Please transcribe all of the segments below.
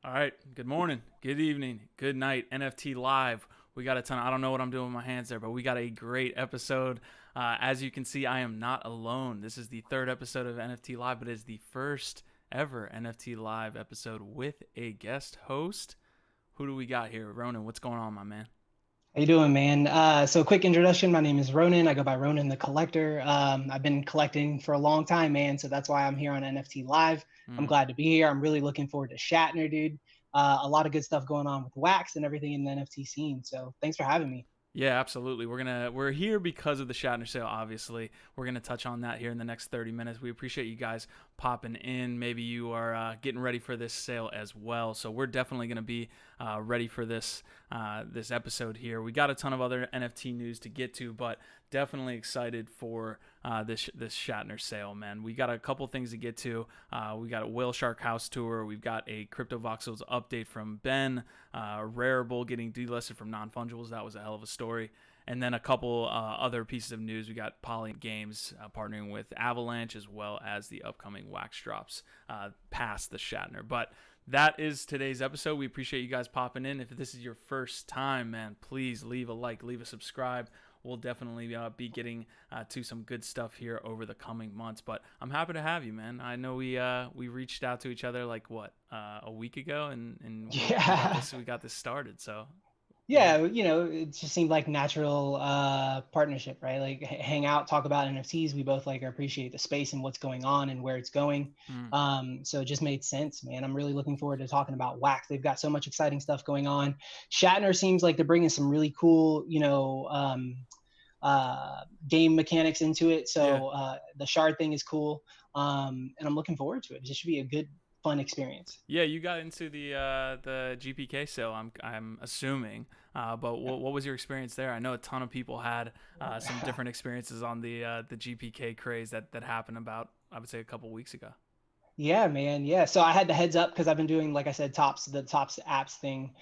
All right. Good morning, good evening, good night. NFT Live. We got a ton. I don't know what I'm doing with my hands there, but we got a great episode. As you can see, I am not alone. This is the third episode of NFT Live, but it is the first ever NFT Live episode with a guest host. Who do we got here? Ronin, what's going on, my man? How you doing, man? So quick introduction. My name is Ronin. I go by RoninTheCollector. I've been collecting for a long time, man. So that's why I'm here on NFT Live. I'm glad to be here. I'm really looking forward to Shatner, dude. A lot of good stuff going on with Wax and everything in the NFT scene. So thanks for having me. Yeah, absolutely. We're here because of the Shatner sale. Obviously, we're gonna touch on that here in the next 30 minutes. We appreciate you guys popping in. Maybe you are getting ready for this sale as well. So we're definitely gonna be ready for this this episode here. We got a ton of other NFT news to get to, but definitely excited for this Shatner sale, man. We got a couple things to get to. We got a WhaleShark house tour. We've got a CryptoVoxels update from Ben. Rarible getting delisted from NonFungibles. That was a hell of a story. And then a couple other pieces of news. We got Poly Games partnering with Avalanche, as well as the upcoming Wax drops past the Shatner. But that is today's episode. We appreciate you guys popping in. If this is your first time, man, please leave a like, leave a subscribe. We'll definitely be getting to some good stuff here over the coming months. But I'm happy to have you, man. I know we reached out to each other like a week ago, and Yeah. we got this started. So Yeah, it just seemed like natural partnership, right? Like hang out, talk about NFTs. We both like appreciate the space and what's going on and where it's going. So it just made sense, man. I'm really looking forward to talking about Wax. They've got so much exciting stuff going on. Shatner seems like they're bringing some really cool, game mechanics into it. So the shard thing is cool, and I'm looking forward to it. It should be a good, fun experience. yeah, you got into the GPK sale. I'm assuming. But what was your experience there? I know a ton of people had some different experiences on the GPK craze that happened about, I would say, a couple weeks ago. Yeah, man. Yeah. So I had the heads up because I've been doing, like I said, the tops apps thing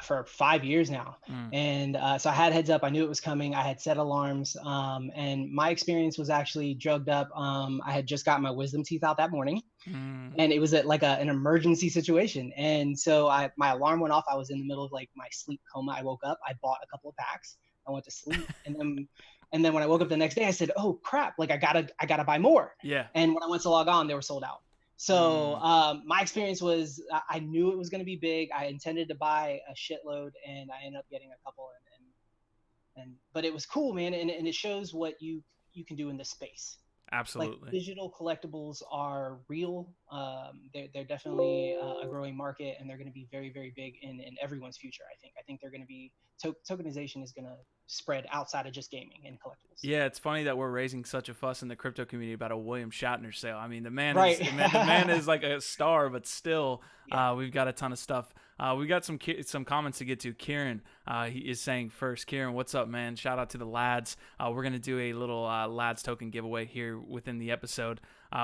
for 5 years now. And so I had heads up. I knew it was coming. I had set alarms. And my experience was actually drugged up. I had just got my wisdom teeth out that morning, and it was at like an emergency situation. And so my alarm went off. I was in the middle of like my sleep coma. I woke up. I bought a couple of packs. I went to sleep, and then when I woke up the next day, I said, "Oh crap! Like I gotta buy more." Yeah. And when I went to log on, they were sold out. So my experience was I knew it was going to be big. I intended to buy a shitload, and I ended up getting a couple. And but it was cool, man, and it shows what you can do in this space. Like Absolutely. digital collectibles are real. They're definitely a growing market, and they're going to be very, very big in everyone's future. I think they're going to be tokenization is going to spread outside of just gaming and collectibles. Yeah, it's funny that we're raising such a fuss in the crypto community about a William Shatner sale. I mean, Right. the man is like a star, but still, Yeah. we've got a ton of stuff. We got some comments to get to. Kieran, he is saying first. Kieran, what's up, man? Shout out to the lads. We're gonna do a little lads token giveaway here within the episode.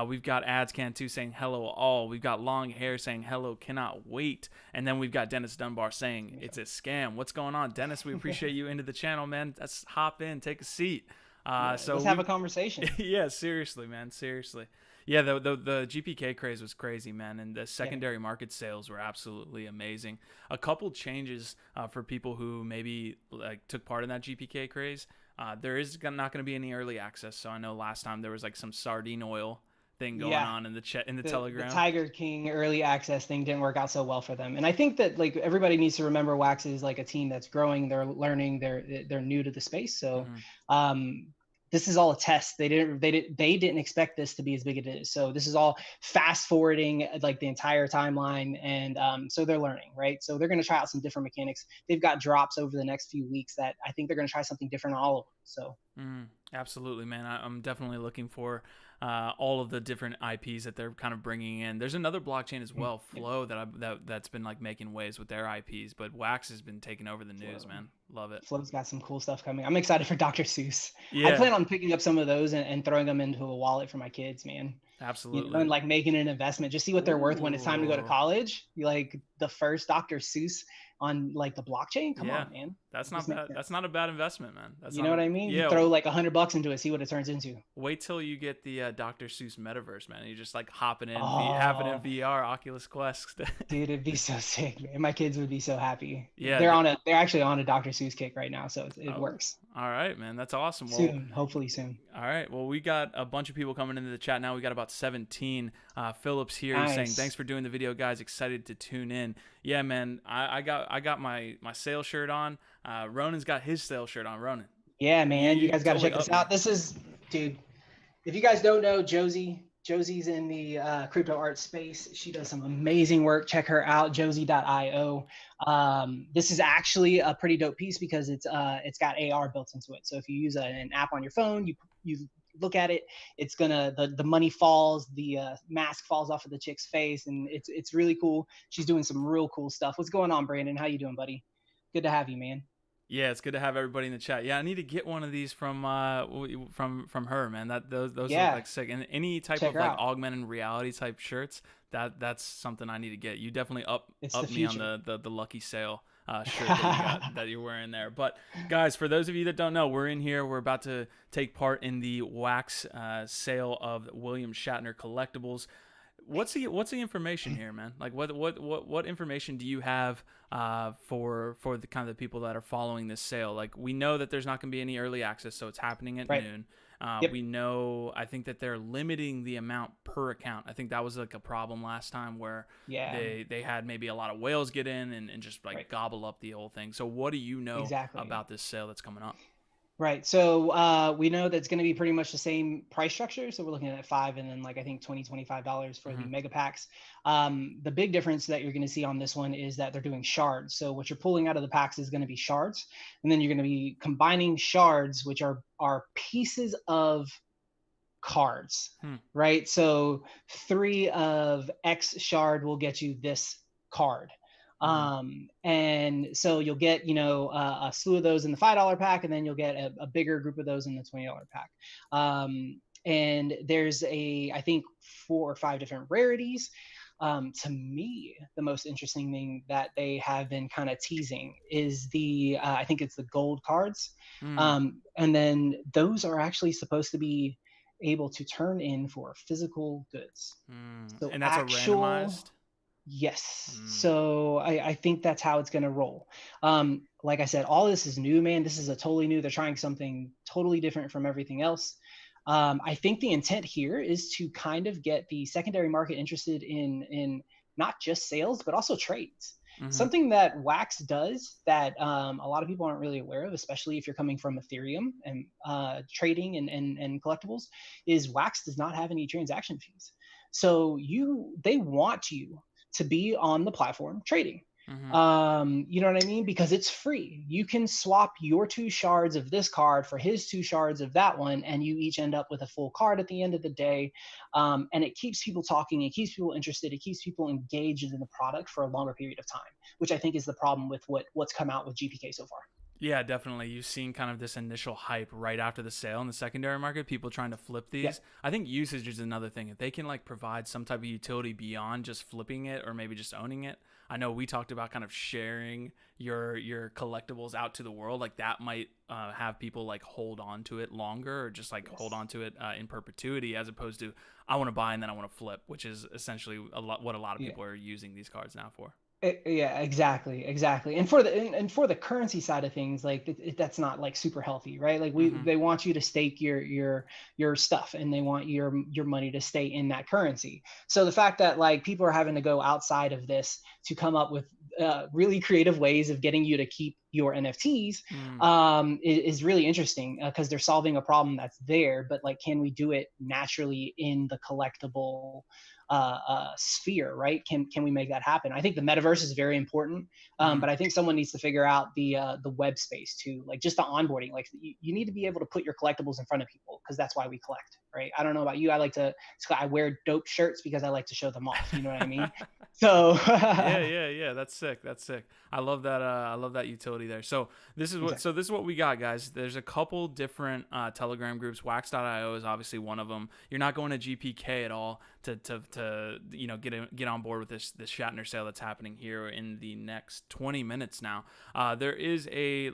We've got Ads Can 2 saying hello all. We've got Long Hair saying hello, cannot wait. And then we've got Dennis Dunbar saying it's a scam. What's going on, Dennis? We appreciate you into the channel, man. Let's hop in, take a seat. So let's have a conversation. yeah, seriously, man, seriously. Yeah, the GPK craze was crazy, man, and the secondary market sales were absolutely amazing. A couple changes for people who maybe like took part in that GPK craze. There is not going to be any early access. So I know last time there was like some sardine oil thing going on in the chat in the Telegram. The Tiger King early access thing didn't work out so well for them, and I think that like everybody needs to remember, Wax is like a team that's growing. They're learning. They're new to the space, so this is all a test. They didn't expect this to be as big as it is. So this is all fast forwarding like the entire timeline, and so they're learning, right? So they're going to try out some different mechanics. They've got drops over the next few weeks that I think they're going to try something different on all of them. So absolutely, man. I'm definitely looking for all of the different IPs that they're kind of bringing in. There's another blockchain as well, Flow, that's been like making waves with their IPs, but Wax has been taking over the news, man. Love it. Flow's got some cool stuff coming. I'm excited for Dr. Seuss. Yeah. I plan on picking up some of those and throwing them into a wallet for my kids, man. Absolutely. And like making an investment, just see what they're worth when it's time to go to college. Like the first Dr. Seuss on like the blockchain. Come Yeah, on, man. that's It not just makes bad. That's sense. not a bad investment, man. That's You not know a what I mean? You yeah. throw like $100 into it, see what it turns into. Wait till you get the Dr. Seuss metaverse, man. You're just like hopping in Oh, VR, Oculus Quest. dude, it'd be so sick, man. My kids would be so happy. Yeah. They're actually on a Dr. Seuss kick right now, so it Oh, works. all right, man. That's awesome. Well, Soon, hopefully soon. all right. Well, we got a bunch of people coming into the chat now. We got about 17. Phillips here. He's saying, Nice. "Thanks for doing the video, guys. Excited to tune in." Yeah, man. I got my sale shirt on. Ronin's got his sale shirt on. Ronin, Yeah, man. You you guys got to totally check this up me. out. This is, dude, if you guys don't know Josie's in the crypto art space. She does some amazing work. Check her out, josie.io. This is actually a pretty dope piece because it's got AR built into it. So if you use an app on your phone, you look at it, it's gonna the money falls, the mask falls off of the chick's face, and it's really cool. She's doing some real cool stuff. What's going on, Brandon? How you doing, buddy? Good to have you, man. Yeah, it's good to have everybody in the chat. Yeah, I need to get one of these from her, man. Those look Yeah, like sick. And any type check of her like out. augmented reality type shirts, that's something I need to get. You definitely It's the up me on future. the lucky sale shirt that you got that you're wearing there. But guys, for those of you that don't know, we're in here. We're about to take part in the wax sale of William Shatner collectibles. What's the information here, man? Like what information do you have for the kind of the people that are following this sale? Like, we know that there's not going to be any early access, so it's happening at Right. noon. Yep. We know, I think that they're limiting the amount per account. I think that was like a problem last time where Yeah. they had maybe a lot of whales get in and just like Right. gobble up the whole thing. So what do you know Exactly. about this sale that's coming up? Right. So we know that's going to be pretty much the same price structure. So we're looking at 5 and then like I think $25 for the mega packs. The big difference that you're going to see on this one is that they're doing shards. So what you're pulling out of the packs is going to be shards, and then you're going to be combining shards, which are pieces of cards. Right. So 3 of X shard will get you this card. And so you'll get, a slew of those in the $5 pack, and then you'll get a bigger group of those in the $20 pack. And there's I think 4 or 5 different rarities. To me, the most interesting thing that they have been kind of teasing is I think it's the gold cards. And then those are actually supposed to be able to turn in for physical goods. So and that's a randomized? Yes. So I think that's how it's going to roll. Like I said, all this is new, man. This is a totally new. They're trying something totally different from everything else. I think the intent here is to kind of get the secondary market interested in not just sales, but also trades. Something that Wax does that a lot of people aren't really aware of, especially if you're coming from Ethereum and trading and collectibles, is Wax does not have any transaction fees. So they want you to be on the platform trading. You know what I mean? Because it's free. You can swap your 2 shards of this card for his 2 shards of that one, and you each end up with a full card at the end of the day. And it keeps people talking, it keeps people interested, it keeps people engaged in the product for a longer period of time, which I think is the problem with what's come out with GPK so far. Yeah, definitely. You've seen kind of this initial hype right after the sale in the secondary market, people trying to flip these. Yeah. I think usage is another thing. If they can like provide some type of utility beyond just flipping it or maybe just owning it. I know we talked about kind of sharing your collectibles out to the world. Like that might have people like hold on to it longer or just like hold on to it in perpetuity, as opposed to I want to buy and then I want to flip, which is essentially what a lot of people are using these cards now for. Yeah, exactly. And for the currency side of things, like that's not like super healthy, right? Like they want you to stake your stuff, and they want your money to stay in that currency. So the fact that like people are having to go outside of this to come up with really creative ways of getting you to keep your NFTs is really interesting because they're solving a problem that's there. But like, can we do it naturally in the collectible sphere, right? Can we make that happen? I think the metaverse is very important, but I think someone needs to figure out the web space too, like just the onboarding. Like you need to be able to put your collectibles in front of people because that's why we collect, right? I don't know about you. I wear dope shirts because I like to show them off. You know what I mean? So yeah, that's sick. I love that utility there. So this is what we got, guys. There's a couple different Telegram groups. Wax.io is obviously one of them. You're not going to GPK at all to get on board with this Shatner sale that's happening here in the next 20 minutes now. There is a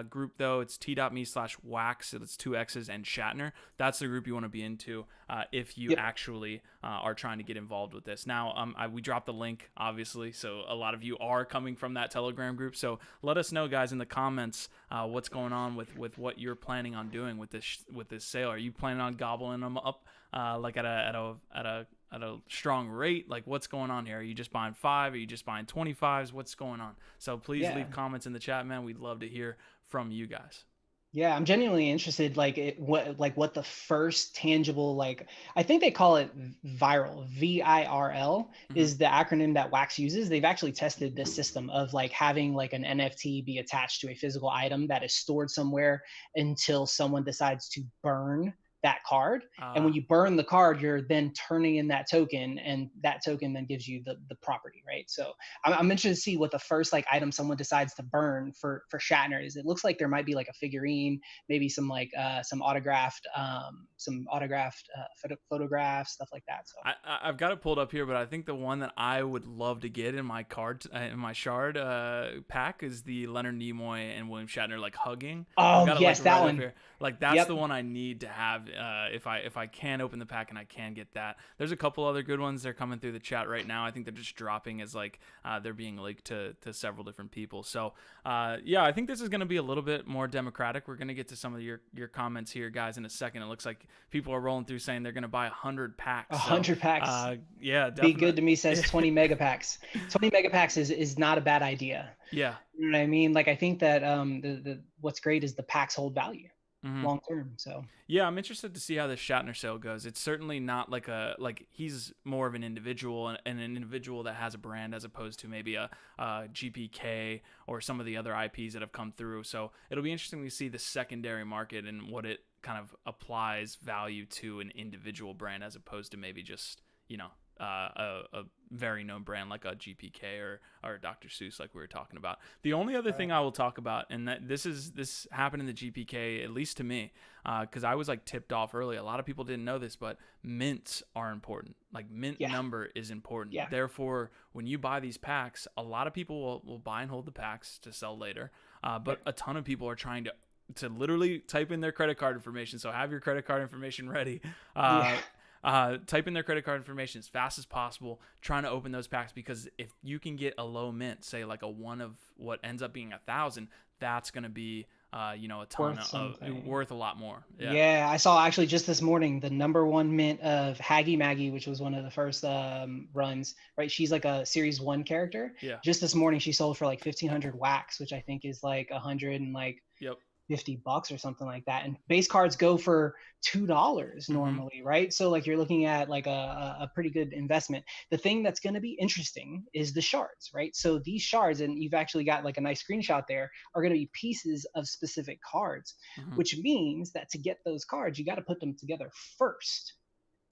group though. It's t.me/wax. It's 2 X's and Shatner. That's the group you want to be into if you actually are trying to get involved with this. Now, we dropped the link obviously, so a lot of you are coming from that Telegram group. So let us know, guys, in the comments what's going on with what you're planning on doing with this sale. Are you planning on gobbling them up like at a strong rate? Like, what's going on here? Are you just buying 5? Are you just buying 25s? What's going on? So please leave comments in the chat, man. We'd love to hear from you guys. Yeah, I'm genuinely interested, what the first tangible, I think they call it viral, VIRL, is the acronym that Wax uses. They've actually tested this system of having an NFT be attached to a physical item that is stored somewhere until someone decides to burn that card. And when you burn the card, you're then turning in that token, and that token then gives you the property, right? So I'm interested to see what the first item someone decides to burn for Shatner is. It looks like there might be a figurine, maybe some autographed photographs, stuff like that. So I've got it pulled up here, but I think the one that I would love to get in my shard pack is the Leonard Nimoy and William Shatner hugging. Oh yes, that one. Here. That's the one I need to have if I can open the pack and I can get that. There's a couple other good ones. They're coming through the chat right now. I think they're just dropping as they're being linked to several different people. So I think this is going to be a little bit more democratic. We're going to get to some of your comments here, guys, in a second. It looks like people are rolling through saying they're going to buy 100 packs. 100 packs. Yeah, definitely. Be Good to Me says 20 megapacks. 20 megapacks is not a bad idea. Yeah. You know what I mean? I think that what's great is the packs hold value. Long term. So yeah, I'm interested to see how this Shatner sale goes. It's certainly not he's more of an individual and an individual that has a brand as opposed to maybe a GPK or some of the other IPs that have come through. So it'll be interesting to see the secondary market and what it kind of applies value to an individual brand as opposed to maybe just a very known brand like a GPK or Dr. Seuss, like we were talking about. The only other thing I will talk about, and that this happened in the GPK, at least to me, because I was tipped off early. A lot of people didn't know this, but mints are important. Mint number is important. Yeah. Therefore, when you buy these packs, a lot of people will buy and hold the packs to sell later. But a ton of people are trying to literally type in their credit card information. So have your credit card information ready. Type in their credit card information as fast as possible, trying to open those packs, because if you can get a low mint, say a one of what ends up being 1,000, that's going to be a ton worth a lot more. Yeah, I saw actually just this morning the #1 mint of Haggy Maggie, which was one of the first runs, right? She's a series 1 character. Yeah. Just this morning she sold for 1,500 wax, which I think is $100 $50 or something like that. And base cards go for $2 normally, right? So you're looking at a pretty good investment. The thing that's going to be interesting is the shards, right? So these shards, and you've actually got a nice screenshot there, are going to be pieces of specific cards, which means that to get those cards, you got to put them together first.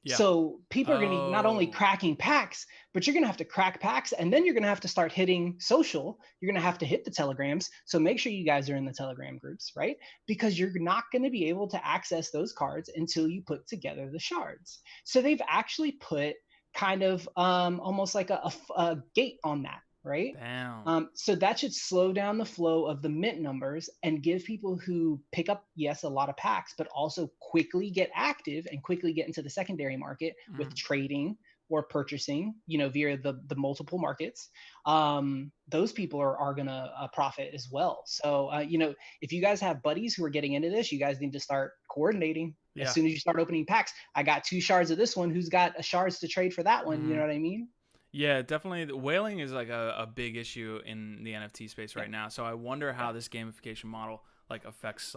Yeah. So people are going to be not only cracking packs, but you're going to have to crack packs, and then you're going to have to start hitting social. You're going to have to hit the telegrams. So make sure you guys are in the telegram groups, right? Because you're not going to be able to access those cards until you put together the shards. So they've actually put kind of almost a gate on that, right? Damn. So that should slow down the flow of the mint numbers and give people who pick up, yes, a lot of packs, but also quickly get active and quickly get into the secondary market with trading or purchasing, via the multiple markets. Those people are going to profit as well. So, if you guys have buddies who are getting into this, you guys need to start coordinating. Yeah. As soon as you start opening packs, I got 2 shards of this one. Who's got a shards to trade for that one? You know what I mean? Yeah, definitely. The whaling is a big issue in the NFT space right now. So I wonder how this gamification model affects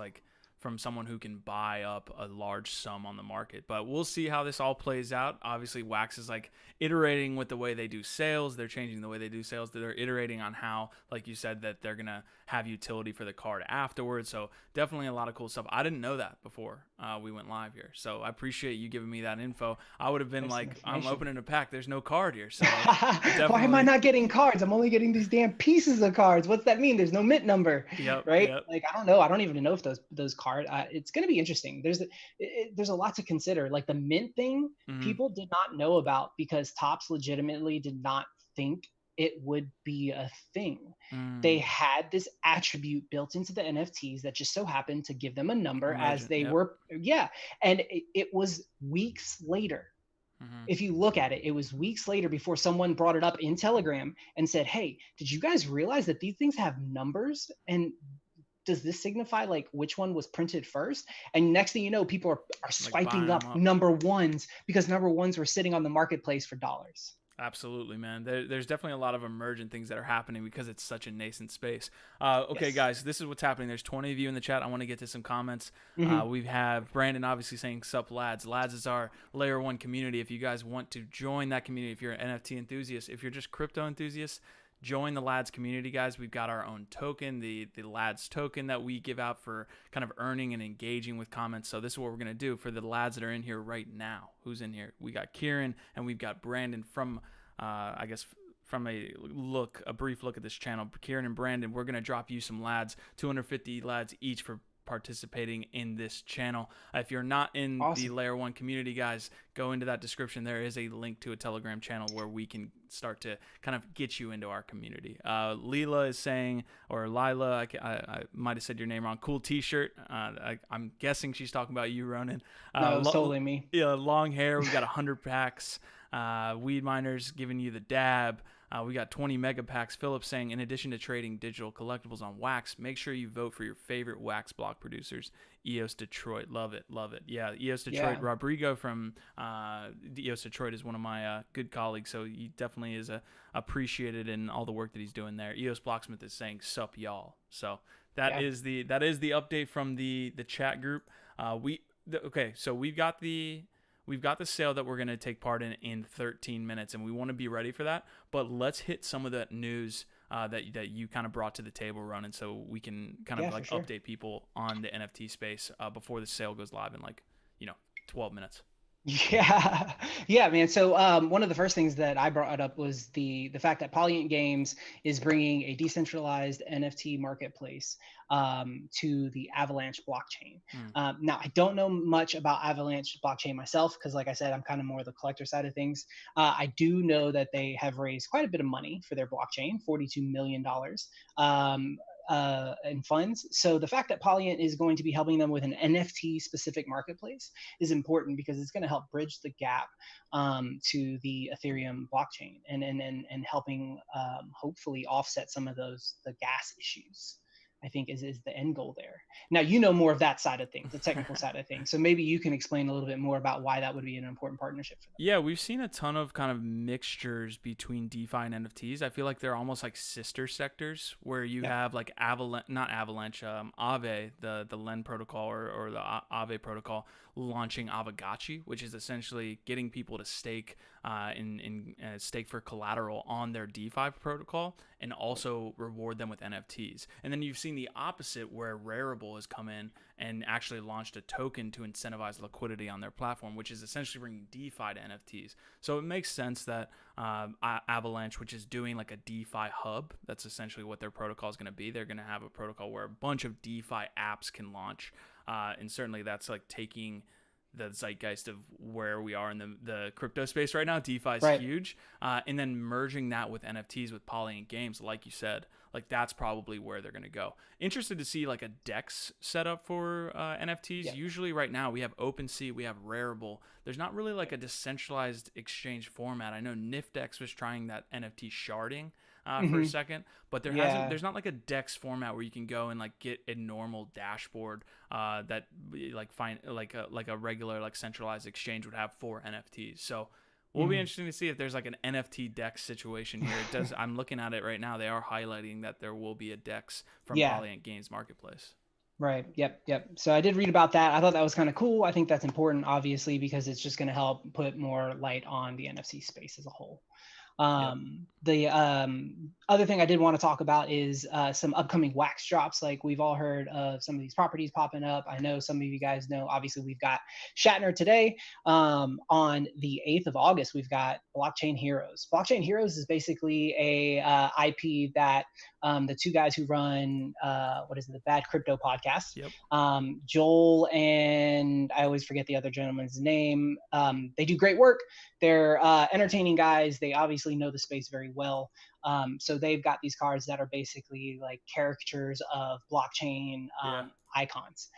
from someone who can buy up a large sum on the market. But we'll see how this all plays out. Obviously, Wax is iterating with the way they do sales. They're changing the way they do sales. They're iterating on how, like you said, that they're going to have utility for the card afterwards. So definitely a lot of cool stuff. I didn't know that before we went live here. So I appreciate you giving me that info. I would have been I'm opening a pack. There's no card here. So why am I not getting cards? I'm only getting these damn pieces of cards. What's that mean? There's no mint number, right? Yep. I don't know. I don't even know if those cards are. It's going to be interesting. There's a lot to consider. Like the mint thing, Hmm. people did not know about because Topps legitimately did not think it would be a thing. They Mm. had this attribute built into the NFTs that just so happened to give them a number as Emergent. they Yep. were, yeah. And it was weeks later. Hmm. If you look at it, it was weeks later before someone brought it up in Telegram and said, "Hey, did you guys realize that these things have numbers? And does this signify like which one was printed first?" And next thing you know, people are Like swiping buying up them up. number ones because number ones were sitting on the marketplace for dollars. Absolutely, man. There's definitely a lot of emergent things that are happening because it's such a nascent space. Okay, Yes. guys, this is what's happening. There's 20 of you in the chat. I want to get to some comments. Hmm. We have Brandon obviously saying, "Sup, lads." Lads is our layer one community. If you guys want to join that community, if you're an NFT enthusiast, if you're just crypto enthusiast, join the lads community, guys. We've got our own token, the lads token that we give out for kind of earning and engaging with comments. So this is what we're gonna do for the lads that are in here right now. Who's in here? We got Kieran and we've got Brandon from I guess from a brief look at this channel. Kieran and Brandon, we're gonna drop you some lads, 250 lads each for participating in this channel. If you're not in the Awesome. layer one community, guys, go into that description. There is a link to a Telegram channel where we can start to kind of get you into our community. Leela is saying, or Lila, I might have said your name wrong. Cool t-shirt. I'm guessing she's talking about you, Ronin. No, it's totally me. Yeah, long hair. We got 100 packs. Weed miners giving you the dab. We got 20 mega packs. Philip saying, in addition to trading digital collectibles on Wax, make sure you vote for your favorite Wax block producers. EOS Detroit, love it, love it. Yeah, EOS Detroit. Yeah. Rodrigo from EOS Detroit is one of my good colleagues, so he definitely is appreciated in all the work that he's doing there. EOS Blocksmith is saying, "Sup, y'all." So that Yeah. is the update from the chat group. Okay, so we've got the sale that we're going to take part in 13 minutes, and we want to be ready for that. But let's hit some of that news that you kind of brought to the table, Ronan, so we can kind of Yeah, for like sure. update people on the NFT space before the sale goes live in 12 minutes. Yeah, yeah, man. So one of the first things that I brought up was the fact that Polyant Games is bringing a decentralized NFT marketplace to the Avalanche blockchain. Mm. Now, I don't know much about Avalanche blockchain myself because, like I said, I'm kind of more the collector side of things. I do know that they have raised quite a bit of money for their blockchain, $42 million. In funds. So the fact that Polyant is going to be helping them with an NFT specific marketplace is important because it's going to help bridge the gap to the Ethereum blockchain and helping hopefully offset some of the gas issues. I think is the end goal there. Now you know more of that side of things, the technical side of things. So maybe you can explain a little bit more about why that would be an important partnership for them. Yeah, we've seen a ton of kind of mixtures between DeFi and NFTs. I feel like they're almost like sister sectors where you Yep. have like not Avalanche, Aave, the Len protocol or the Aave protocol launching Avagachi, which is essentially getting people to stake stake for collateral on their DeFi protocol and also reward them with NFTs. And then you've seen the opposite where Rarible has come in and actually launched a token to incentivize liquidity on their platform, which is essentially bringing DeFi to NFTs. So it makes sense that Avalanche, which is doing like a DeFi hub, that's essentially what their protocol is going to be. They're going to have a protocol where a bunch of DeFi apps can launch. And certainly that's like taking the zeitgeist of where we are in the crypto space right now. DeFi is Right. huge. And then merging that with NFTs with Polyant Games, like you said, like that's probably where they're going to go. Interested to see like a DEX setup for NFTs. Yep. Usually right now we have OpenSea, we have Rarible. There's not really like a decentralized exchange format. I know Niftex was trying that NFT sharding for a second, but there's not like a DEX format where you can go and like get a normal dashboard that like find like a regular like centralized exchange would have for NFTs. So will be interesting to see if there's like an NFT DEX situation here. It does. I'm looking at it right now. They are highlighting that there will be a DEX from Yeah. Polyant Games Marketplace. Right. Yep. So I did read about that. I thought that was kind of cool. I think that's important, obviously, because it's just going to help put more light on the NFC space as a whole. Yep. other thing I did want to talk about is some upcoming wax drops. Like we've all heard of some of these properties popping up. I know some of you guys know. Obviously, we've got Shatner today. On the 8th of August, we've got Blockchain Heroes. Blockchain Heroes is basically a IP that the two guys who run what is it, the Bad Crypto podcast, Yep. Joel and I always forget the other gentleman's name. They do great work. They're entertaining guys. They obviously know the space very well. So they've got these cards that are basically like caricatures of blockchain icons,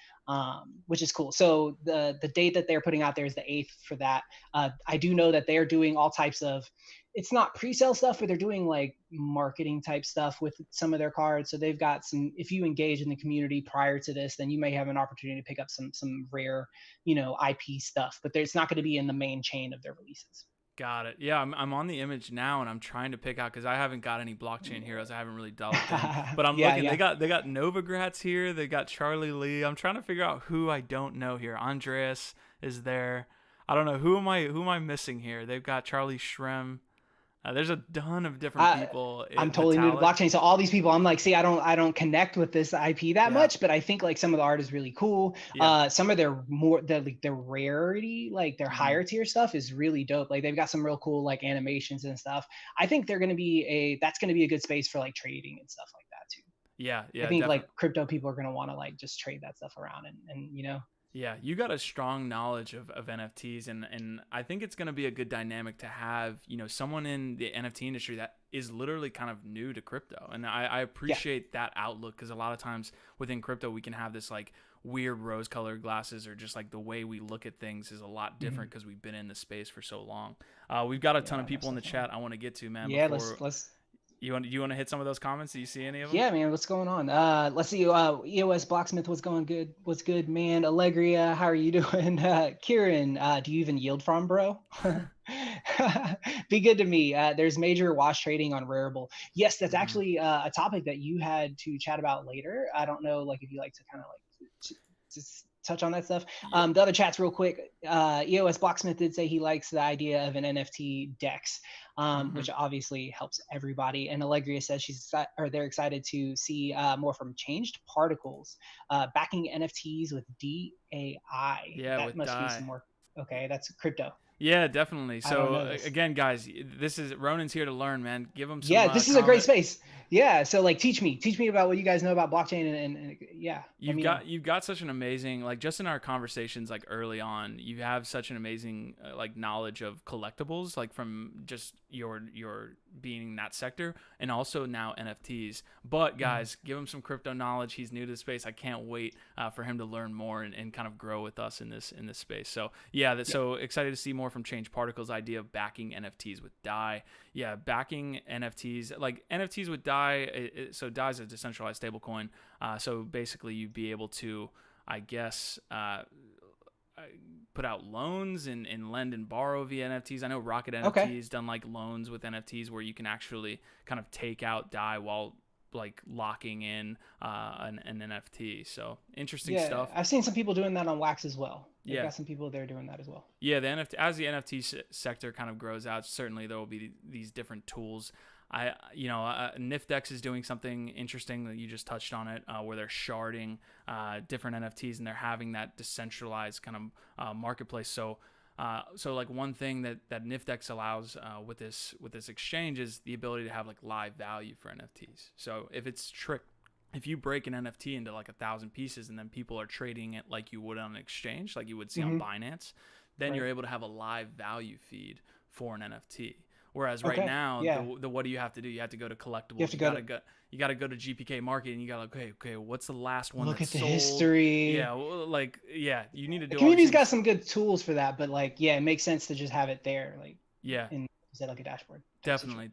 which is cool. So the date that they're putting out there is the 8th for that. I do know that they're doing all types of, it's not pre-sale stuff, but they're doing like marketing type stuff with some of their cards. So they've got some, if you engage in the community prior to this, then you may have an opportunity to pick up some rare, IP stuff, but it's not going to be in the main chain of their releases. Got it. Yeah, I'm on the image now, and I'm trying to pick out because I haven't got any blockchain heroes. I haven't really delved in, but I'm looking. Yeah. They got Novogratz here. They got Charlie Lee. I'm trying to figure out who I don't know here. Andreas is there. I don't know who am I missing here. They've got Charlie Shrem. There's a ton of different people. I'm totally new to blockchain, so all these people, I'm like, see, I don't connect with this IP that much, but I think like some of the art is really cool. Some of their their rarity, like their higher tier stuff, is really dope. Like they've got some real cool like animations and stuff. I think they're gonna be that's gonna be a good space for like trading and stuff like that too. Yeah, I think like crypto people are gonna want to like just trade that stuff around and Yeah, you got a strong knowledge of NFTs, and I think it's going to be a good dynamic to have, someone in the NFT industry that is literally kind of new to crypto. And I appreciate that outlook, because a lot of times within crypto, we can have this like weird rose-colored glasses, or just like the way we look at things is a lot different because we've been in the space for so long. We've got a ton of people in the chat I want to get to, man. Yeah, let's You want to hit some of those comments? Do you see any of them? Yeah, man. What's going on? Let's see. EOS Blocksmith, what's going good? What's good, man? Allegria, how are you doing? Kieran, do you even yield from, bro? Be good to me. There's major wash trading on Rarible. Yes, that's actually a topic that you had to chat about later. I don't know, like if you like to kind of like just touch on that stuff. The other chats real quick. EOS Blocksmith did say he likes the idea of an NFT DEX, which obviously helps everybody. And Allegria says they're excited to see more from Changed Particles, backing NFTs with DAI. Yeah, that must be some more. Okay, that's crypto. Yeah, definitely. So again, guys, this is Ronin's here to learn, man. Give him some. Yeah, this is a great space. Yeah, so like teach me about what you guys know about blockchain and yeah. You've got such an amazing, like, just in our conversations like early on, you have such an amazing like knowledge of collectibles, like from just your being in that sector, and also now NFTs. But guys, give him some crypto knowledge. He's new to the space. I can't wait for him to learn more and kind of grow with us in this space. So so excited to see more from Change Particles' idea of backing NFTs with DAI. Yeah, backing NFTs, like NFTs with DAI. So DAI is a decentralized stablecoin. So basically, you'd be able to, I guess, put out loans and lend and borrow via NFTs. I know Rocket NFTs done like loans with NFTs where you can actually kind of take out DAI while like locking in an NFT. So interesting stuff. I've seen some people doing that on Wax as well. They've got some people there doing that as well. Yeah, as the NFT sector kind of grows out, certainly there will be these different tools. NifTX is doing something interesting that you just touched on it, where they're sharding different NFTs and they're having that decentralized kind of marketplace. So like one thing that NifTX allows with this exchange is the ability to have like live value for NFTs. So if you break an NFT into like 1,000 pieces and then people are trading it like you would on an exchange, like you would see on Binance, then you're able to have a live value feed for an NFT. Whereas right now, what do you have to do? You have to go to collectibles. You got to go to GPK Market, and you got to okay, what's the last one? Look that's at the sold? history. Yeah, you need to do. The community's got some good tools for that, but like, it makes sense to just have it there, like instead like a dashboard. Definitely.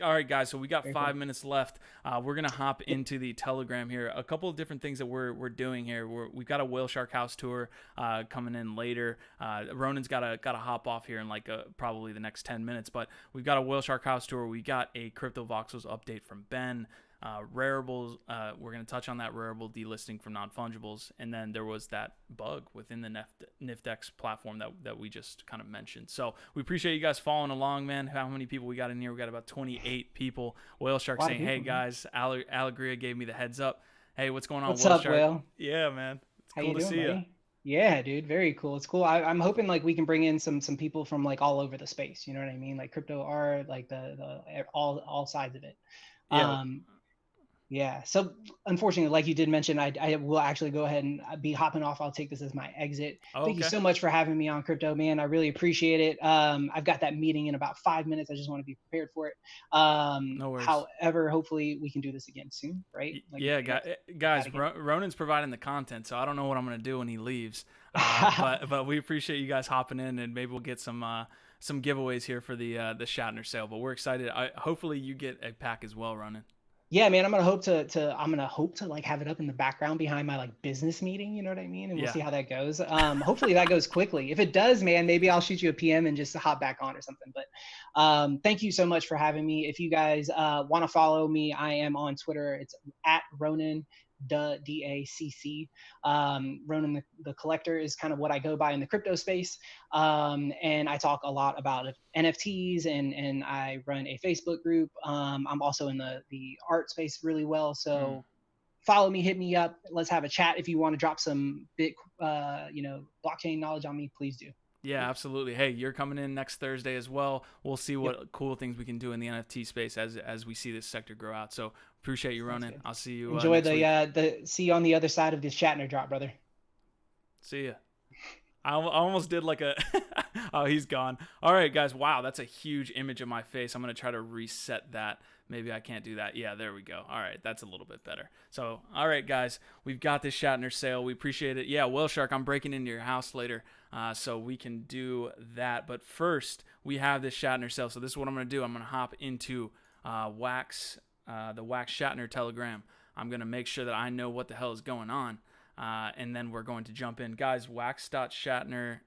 All right, guys. So we got 5 minutes left. We're gonna hop into the Telegram here. A couple of different things that we're doing here. We've got a WhaleShark house tour coming in later. Ronin's got to hop off here in like probably the next 10 minutes. But we've got a WhaleShark house tour. We got a CryptoVoxels update from Ben. Raribles, we're going to touch on that Rarible delisting from NonFungibles, and then there was that bug within the NifTX platform that we just kind of mentioned. So we appreciate you guys following along, man. How many people we got in here. We got about 28 people. WhaleShark saying, People, hey guys, Allegria gave me the heads up. Hey, what's going on, what's up, WhaleShark? Whale? Yeah, man. It's How cool you to doing, see you. buddy? Yeah, dude, very cool. It's cool. I'm hoping like we can bring in some people from like all over the space. You know what I mean? Like crypto art, like the all sides of it. Yeah. Yeah. So unfortunately, like you did mention, I will actually go ahead and be hopping off. I'll take this as my exit. Oh, Thank you okay. so much for having me on Crypto, man. I really appreciate it. I've got that meeting in about 5 minutes. I just want to be prepared for it. No worries. However, hopefully we can do this again soon, right? Like Yeah, guys, again. Ronin's providing the content, so I don't know what I'm gonna do when he leaves. But we appreciate you guys hopping in, and maybe we'll get some giveaways here for the Shatner sale. But we're excited. Hopefully you get a pack as well, Ronin. Yeah, man, I'm gonna hope to like have it up in the background behind my like business meeting, you know what I mean? And we'll Yeah. see how that goes. Hopefully that goes quickly. If it does, man, maybe I'll shoot you a PM and just hop back on or something. But thank you so much for having me. If you guys want to follow me, I am on Twitter. It's at Ronin DACC. Ronin the Collector is kind of what I go by in the crypto space. And I talk a lot about NFTs and I run a Facebook group. I'm also in the art space really well. So follow me, hit me up. Let's have a chat. If you want to drop some blockchain knowledge on me, please do. Yeah, absolutely. Hey, you're coming in next Thursday as well. We'll see what cool things we can do in the NFT space as we see this sector grow out. So appreciate you, Ronin. I'll see you. Enjoy next week. see you on the other side of this Shatner drop, brother. See ya. I almost did like a oh, he's gone. All right, guys. Wow, that's a huge image of my face. I'm going to try to reset that. Maybe I can't do that. Yeah, there we go. All right, that's a little bit better. So, all right, guys, we've got this Shatner sale. We appreciate it. Yeah, WhaleShark, I'm breaking into your house later, so we can do that. But first, we have this Shatner sale. So this is what I'm going to do. I'm going to hop into the Wax Shatner Telegram. I'm going to make sure that I know what the hell is going on. And then we're going to jump in. Guys, wax.shatner,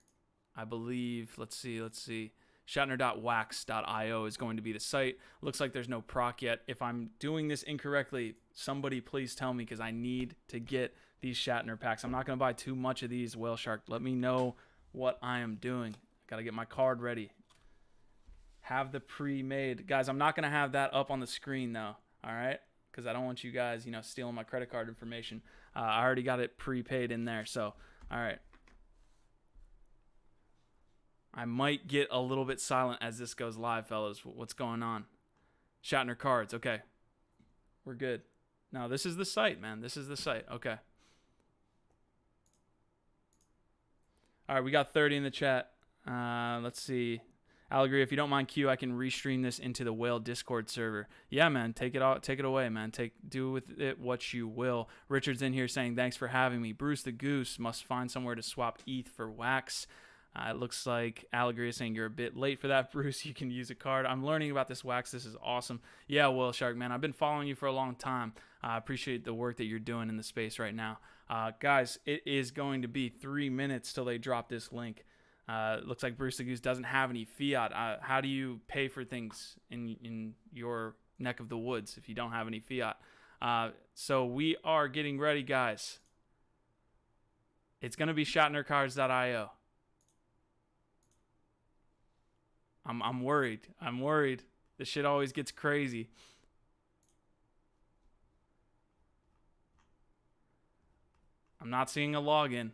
I believe, let's see. Shatner.wax.io is going to be the site. Looks like there's no proc yet. If I'm doing this incorrectly, somebody please tell me because I need to get these Shatner packs. I'm not going to buy too much of these, WhaleShark. Let me know what I am doing. Got to get my card ready. Have the pre-made. Guys, I'm not going to have that up on the screen, though, all right? Because I don't want you guys, stealing my credit card information. I already got it prepaid in there, so all right. I might get a little bit silent as this goes live, fellas. What's going on? Shatner cards, okay. We're good. No, this is the site, man. This is the site, okay. All right, we got 30 in the chat. Let's see. Allegria, if you don't mind, Q, I can restream this into the Whale Discord server. Yeah, man, take it away, man. Do with it what you will. Richard's in here saying, thanks for having me. Bruce the Goose must find somewhere to swap ETH for wax. It looks like Allegria is saying you're a bit late for that, Bruce. You can use a card. I'm learning about this wax. This is awesome. Yeah, WhaleShark, man, I've been following you for a long time. I appreciate the work that you're doing in the space right now. Guys, it is going to be 3 minutes till they drop this link. Looks like Bruce the Goose doesn't have any fiat. How do you pay for things in your neck of the woods if you don't have any fiat? So we are getting ready, guys. It's going to be shatnercards.io. I'm worried. I'm worried. This shit always gets crazy. I'm not seeing a login.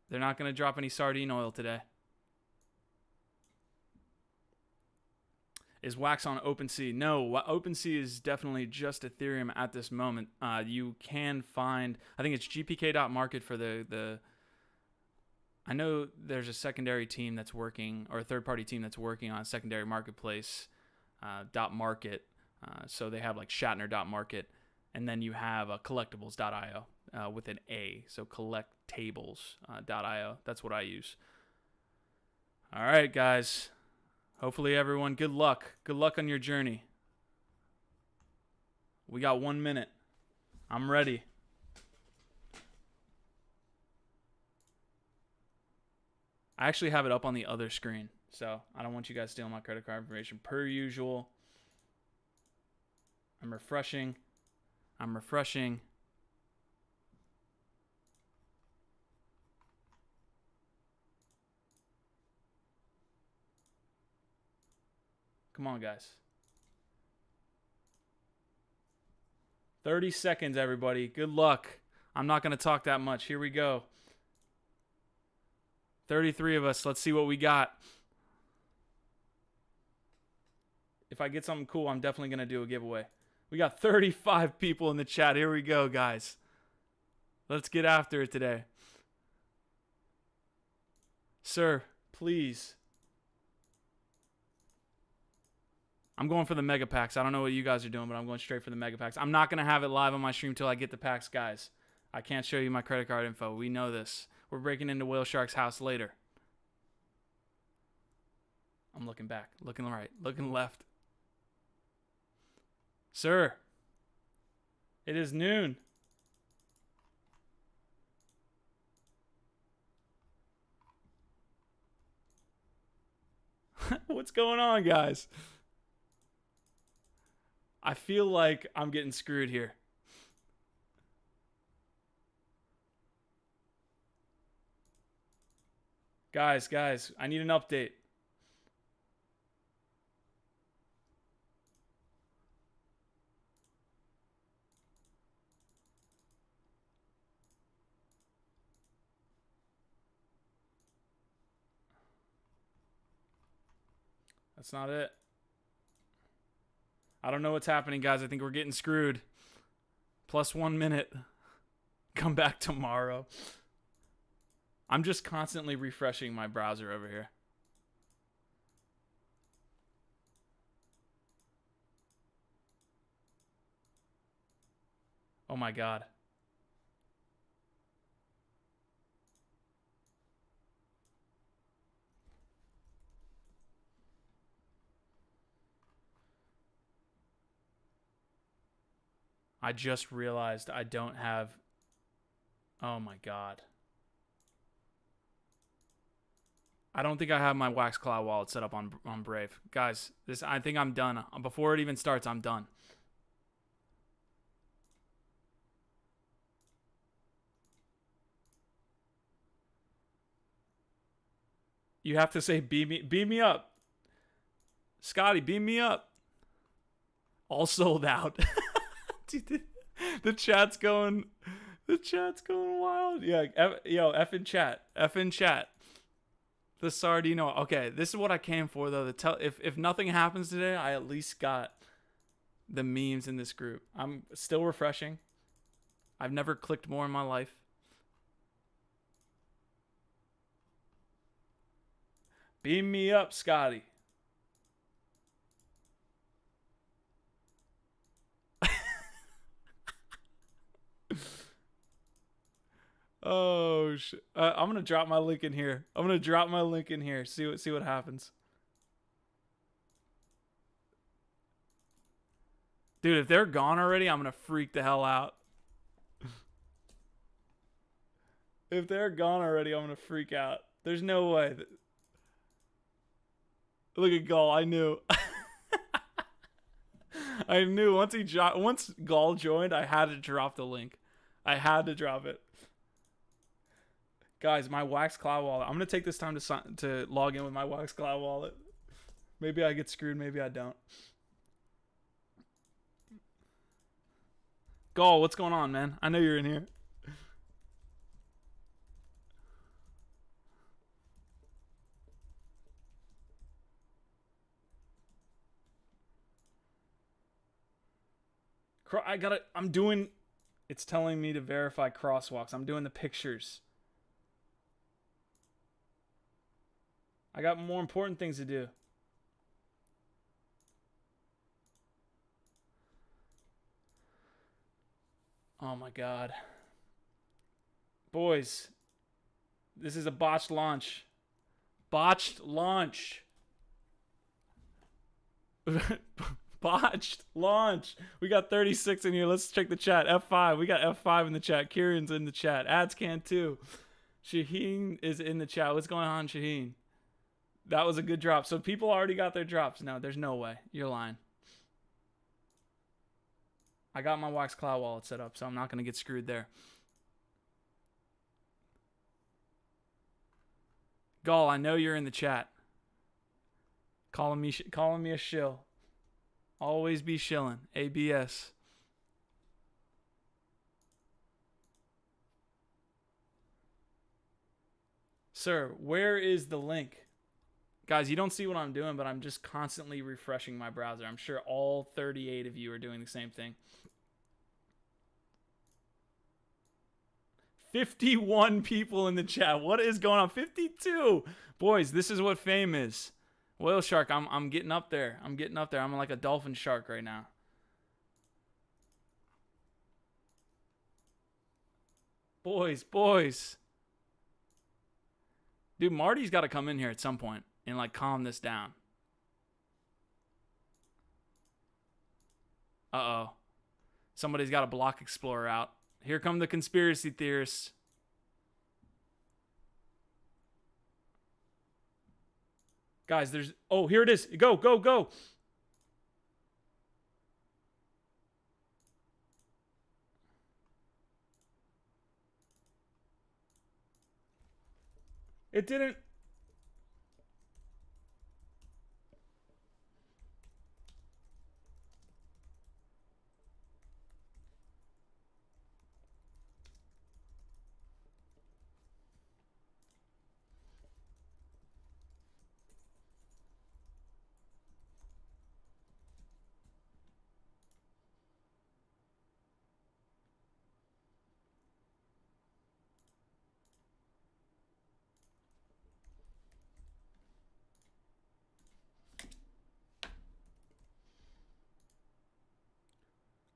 They're not going to drop any sardine oil today. Is wax on OpenSea? No, OpenSea is definitely just Ethereum at this moment. You can find, I think it's gpk.market for the I know there's a secondary team that's working, or a third-party team that's working on secondary marketplace .market. So they have like Shatner.market, and then you have collectibles.io with an A, so collectables.io. That's what I use. All right, guys. Hopefully, everyone, good luck. Good luck on your journey. We got 1 minute. I'm ready. I actually have it up on the other screen, so I don't want you guys stealing my credit card information. Per usual, I'm refreshing. Come on, guys. 30 seconds, everybody. Good luck. I'm not going to talk that much. Here we go. 33 of us. Let's see what we got. If I get something cool, I'm definitely going to do a giveaway. We got 35 people in the chat. Here we go, guys. Let's get after it today. Sir, please. I'm going for the mega packs. I don't know what you guys are doing, but I'm going straight for the mega packs. I'm not going to have it live on my stream till I get the packs, guys. I can't show you my credit card info. We know this. We're breaking into WhaleShark's house later. I'm looking back, looking right, looking left. Sir, it is noon. What's going on, guys? I feel like I'm getting screwed here. Guys, I need an update. That's not it. I don't know what's happening, guys. I think we're getting screwed. Plus 1 minute. Come back tomorrow. I'm just constantly refreshing my browser over here. Oh my God. I just realized I don't have... Oh my God. I don't think I have my Wax Cloud wallet set up on Brave. Guys, I think I'm done. Before it even starts, I'm done. You have to say beam me up. Scotty, beam me up. All sold out. Dude, the chat's going wild. Yeah, yo, F in chat. The Sardino. Okay, this is what I came for though. If nothing happens today, I at least got the memes in this group. I'm still refreshing. I've never clicked more in my life. Beam me up, Scotty. Oh shit! I'm gonna drop my link in here. See what happens. Dude, if they're gone already, I'm gonna freak the hell out. If they're gone already, I'm gonna freak out. There's no way. Look at Gall. I knew. I knew once Gall joined, I had to drop the link. I had to drop it. Guys, my Wax Cloud wallet. I'm gonna take this time to log in with my Wax Cloud wallet. Maybe I get screwed. Maybe I don't. Gall, what's going on, man? I know you're in here. I'm doing... It's telling me to verify crosswalks. I'm doing the pictures. I got more important things to do. Oh my God. Boys, this is a botched launch. Botched launch. Botched launch. We got 36 in here. Let's check the chat. F5. We got F5 in the chat. Kieran's in the chat. Ads can too. Shaheen is in the chat. What's going on, Shaheen? That was a good drop. So people already got their drops. No, there's no way. You're lying. I got my Wax Cloud wallet set up, so I'm not going to get screwed there. Gall, I know you're in the chat. Calling me a shill. Always be shilling. ABS. Sir, where is the link? Guys, you don't see what I'm doing, but I'm just constantly refreshing my browser. I'm sure all 38 of you are doing the same thing. 51 people in the chat. What is going on? 52. Boys, this is what fame is. WhaleShark, I'm getting up there. I'm getting up there. I'm like a dolphin shark right now. Boys. Dude, Marty's got to come in here at some point and like calm this down. Uh-oh. Somebody's got a block explorer out. Here come the conspiracy theorists. Guys, there's... Oh, here it is. Go. It didn't...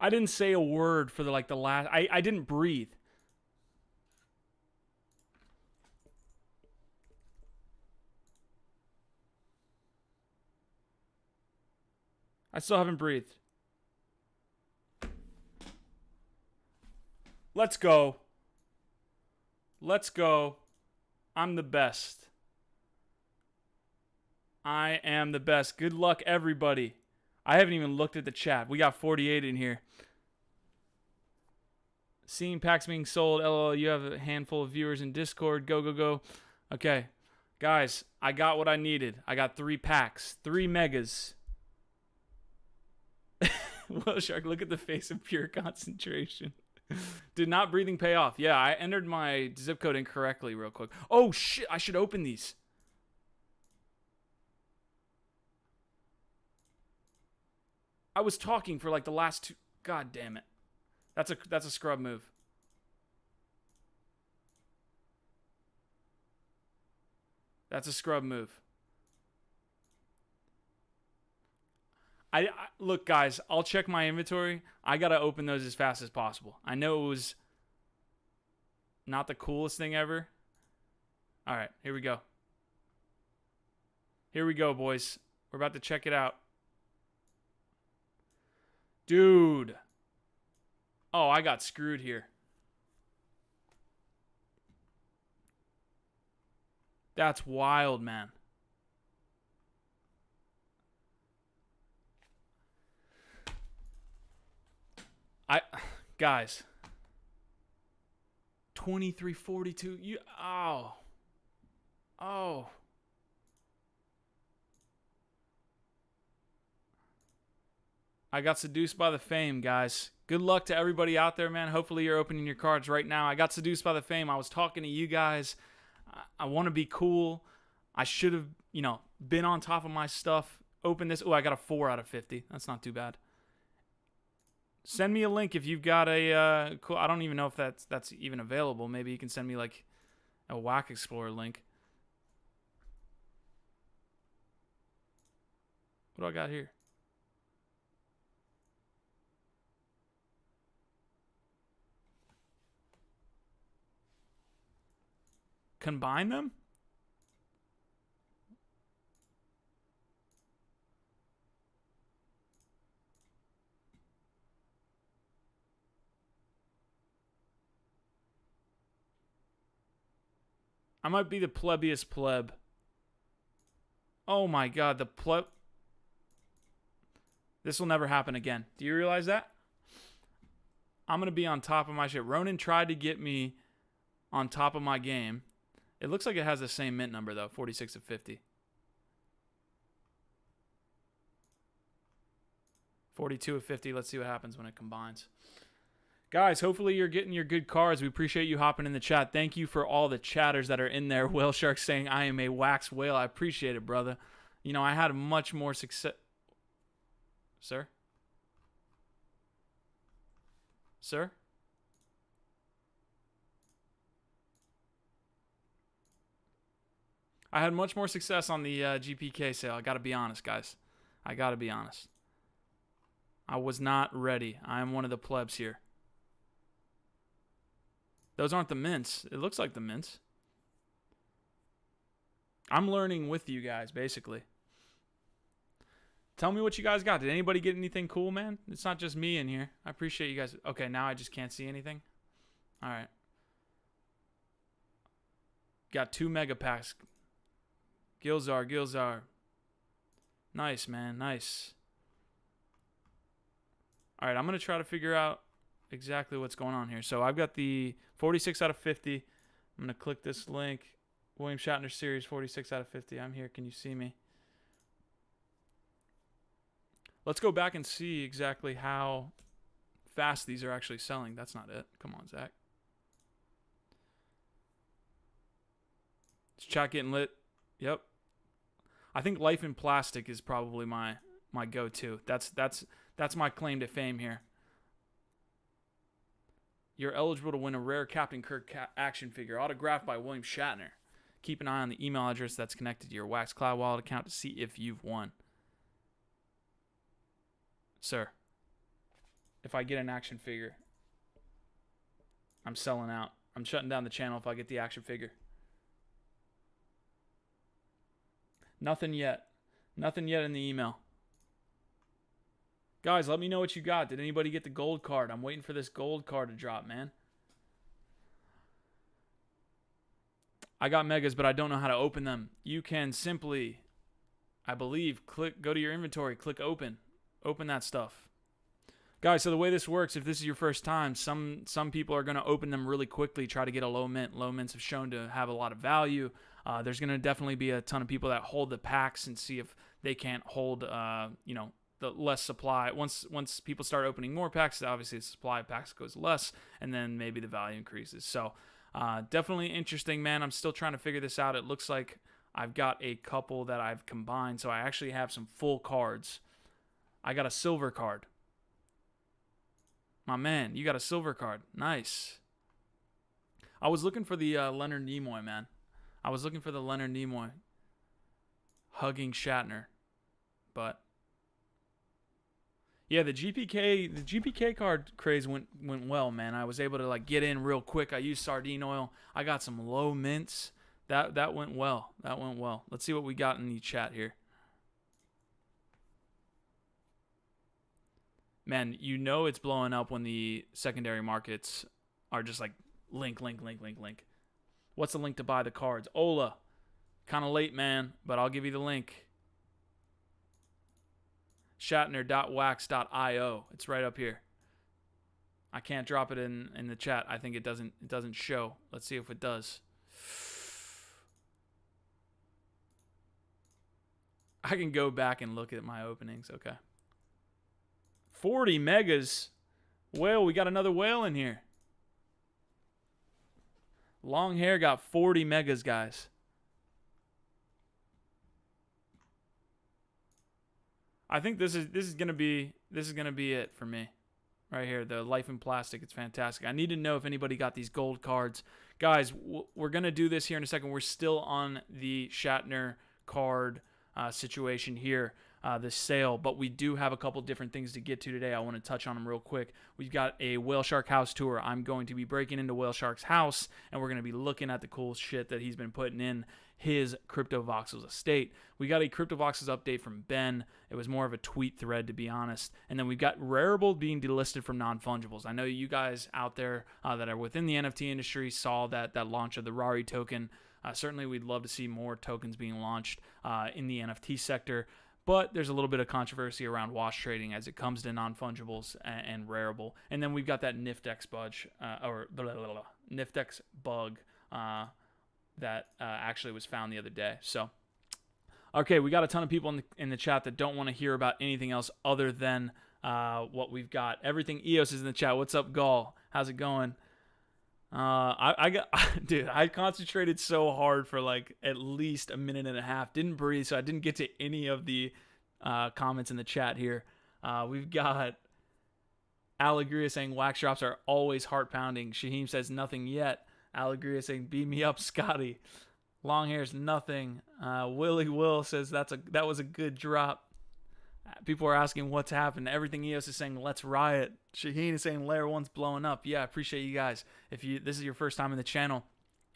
I didn't say a word for the last... I didn't breathe. I still haven't breathed. Let's go. I'm the best. I am the best. Good luck, everybody. I haven't even looked at the chat. We got 48 in here. Seeing packs being sold. LOL, you have a handful of viewers in Discord. Go. Okay. Guys, I got what I needed. I got 3 packs. 3 megas. WhaleShark, look at the face of pure concentration. Did not breathing pay off? Yeah, I entered my zip code incorrectly real quick. Oh, shit. I should open these. I was talking for like the last 2. God damn it. That's a scrub move. That's a scrub move. I look, guys, I'll check my inventory. I got to open those as fast as possible. I know it was not the coolest thing ever. All right, here we go. Here we go, boys. We're about to check it out. Dude. Oh, I got screwed here. That's wild, man. Guys. 2342. Oh. I got seduced by the fame, guys. Good luck to everybody out there, man. Hopefully you're opening your cards right now. I got seduced by the fame. I was talking to you guys. I want to be cool. I should have, been on top of my stuff. Open this. Oh, I got a 4 out of 50. That's not too bad. Send me a link if you've got a cool... I don't even know if that's even available. Maybe you can send me like a Whack Explorer link. What do I got here? Combine them? I might be the plebiest pleb. Oh my god, the pleb... This will never happen again. Do you realize that? I'm going to be on top of my shit. Ronin tried to get me on top of my game. It looks like it has the same mint number, though. 46 of 50. 42 of 50. Let's see what happens when it combines. Guys, hopefully you're getting your good cards. We appreciate you hopping in the chat. Thank you for all the chatters that are in there. WhaleShark saying, I am a wax whale. I appreciate it, brother. You know, I had much more success. Sir? Sir? I had much more success on the GPK sale. I got to be honest, guys. I got to be honest. I was not ready. I am one of the plebs here. Those aren't the mints. It looks like the mints. I'm learning with you guys, basically. Tell me what you guys got. Did anybody get anything cool, man? It's not just me in here. I appreciate you guys. Okay, now I just can't see anything. All right. Got 2 mega packs. Gilzar. Nice, man. Nice. All right, I'm going to try to figure out exactly what's going on here. So I've got the 46 out of 50. I'm going to click this link. William Shatner series, 46 out of 50. I'm here. Can you see me? Let's go back and see exactly how fast these are actually selling. That's not it. Come on, Zach. Is chat getting lit? Yep. I think Life in Plastic is probably my go-to. That's my claim to fame here. You're eligible to win a rare Captain Kirk action figure autographed by William Shatner. Keep an eye on the email address that's connected to your Wax Cloud wallet account to see if you've won. Sir, if I get an action figure, I'm selling out. I'm shutting down the channel if I get the action figure. Nothing yet. Nothing yet in the email. Guys, let me know what you got. Did anybody get the gold card? I'm waiting for this gold card to drop, man. I got megas, but I don't know how to open them. You can simply, I believe, go to your inventory, click open. Open that stuff. Guys, so the way this works, if this is your first time, some people are going to open them really quickly, try to get a low mint. Low mints have shown to have a lot of value. There's going to definitely be a ton of people that hold the packs and see if they can't hold, the less supply. Once people start opening more packs, obviously the supply of packs goes less, and then maybe the value increases. So definitely interesting, man. I'm still trying to figure this out. It looks like I've got a couple that I've combined, so I actually have some full cards. I got a silver card. My man, you got a silver card. Nice. I was looking for the Leonard Nimoy, man. I was looking for the Leonard Nimoy hugging Shatner. But yeah, the GPK card craze went well, man. I was able to get in real quick. I used sardine oil. I got some low mints. That went well. That went well. Let's see what we got in the chat here. Man, you know it's blowing up when the secondary markets are just like link. What's the link to buy the cards? Ola. Kind of late, man, but I'll give you the link. Shatner.wax.io. It's right up here. I can't drop it in the chat. I think it doesn't show. Let's see if it does. I can go back and look at my openings. Okay. 40 megas. Whale, we got another whale in here. Long hair got 40 megas, guys. I think this is gonna be it for me, right here. The Life in Plastic, it's fantastic. I need to know if anybody got these gold cards, guys. We're gonna do this here in a second. We're still on the Shatner card situation here, this sale, but we do have a couple different things to get to today. I want to touch on them real quick. We've got a WhaleShark house tour. I'm going to be breaking into WhaleShark's house, and we're going to be looking at the cool shit that he's been putting in his CryptoVoxels estate. We got a CryptoVoxels update from Ben. It was more of a tweet thread, to be honest. And then we've got Rarible being delisted from NonFungibles. I know you guys out there that are within the NFT industry saw that launch of the RARI token. Certainly, we'd love to see more tokens being launched in the NFT sector. But there's a little bit of controversy around wash trading as it comes to NonFungibles and Rarible. And then we've got that Niftex Niftex bug that actually was found the other day. So, okay, we got a ton of people in the chat that don't want to hear about anything else other than what we've got. Everything EOS is in the chat. What's up, Gall? How's it going? I got, dude, I concentrated so hard for like at least a minute and a half. Didn't breathe, so I didn't get to any of the comments in the chat here. We've got Allegria saying wax drops are always heart pounding. Shaheem says nothing yet. Allegria saying beam me up, Scotty. Long hair's nothing. Willie Will says that was a good drop. People are asking what's happened. Everything EOS is saying let's riot. Shaheen is saying layer 1's blowing up. Yeah, I appreciate you guys. If this is your first time in the channel,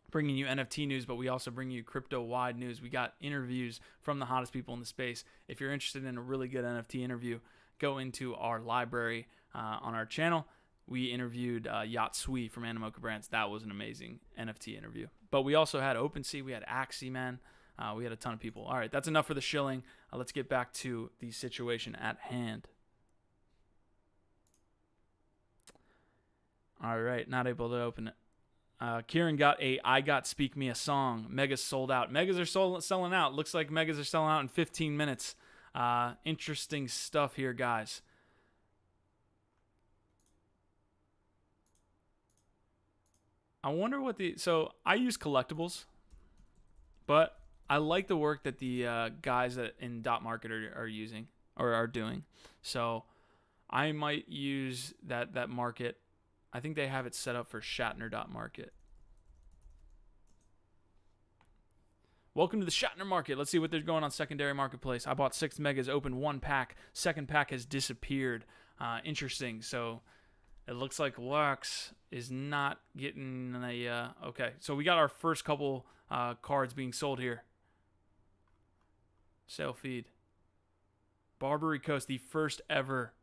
bringing you NFT news, but we also bring you crypto-wide news. We got interviews from the hottest people in the space. If you're interested in a really good NFT interview, go into our library on our channel. We interviewed Yacht Sui from Animoca Brands. That was an amazing NFT interview. But we also had OpenSea. We had Axie, man. We had a ton of people. All right, that's enough for the shilling. Let's get back to the situation at hand. All right, not able to open it. Kieran got I got Speak Me a Song. Megas sold out. Megas are selling out. Looks like Megas are selling out in 15 minutes. Interesting stuff here, guys. I wonder what so I use collectibles, but I like the work that the guys in Dot Market are using or are doing. So I might use that market. I think they have it set up for Shatner.market. Welcome to the Shatner market. Let's see what there's going on secondary marketplace. I bought 6 megas, opened 1 pack. Second pack has disappeared. Interesting. So it looks like Wax is not getting a... okay, so we got our first couple cards being sold here. Sale feed. Barbary Coast, the first ever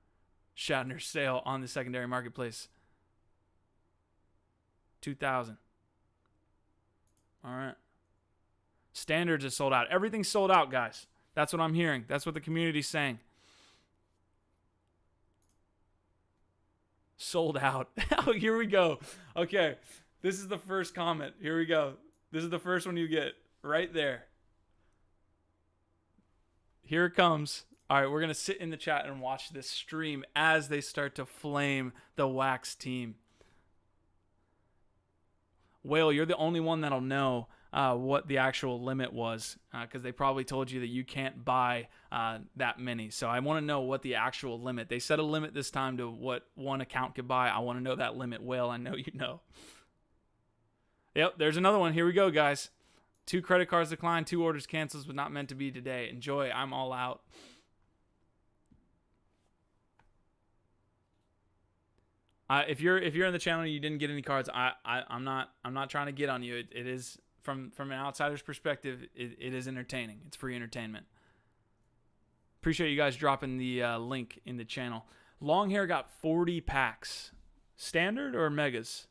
Shatner sale on the secondary marketplace. 2,000. All right. Standards is sold out. Everything's sold out, guys. That's what I'm hearing. That's what the community's saying. Sold out. Oh, here we go. Okay. This is the first comment. Here we go. This is the first one you get right there. Here it comes. All right, we're going to sit in the chat and watch this stream as they start to flame the Wax team. Whale, you're the only one that'll know what the actual limit was because they probably told you that you can't buy that many. So I want to know what the actual limit. They set a limit this time to what one account could buy. I want to know that limit. Whale, I know you know. Yep, there's another one. Here we go, guys. 2 credit cards declined, 2 orders canceled, but not meant to be today. Enjoy. I'm all out. If you're in the channel and you didn't get any cards, I'm not trying to get on you. It is from an outsider's perspective, it is entertaining. It's free entertainment. Appreciate you guys dropping the link in the channel. Long hair got 40 packs. Standard or megas?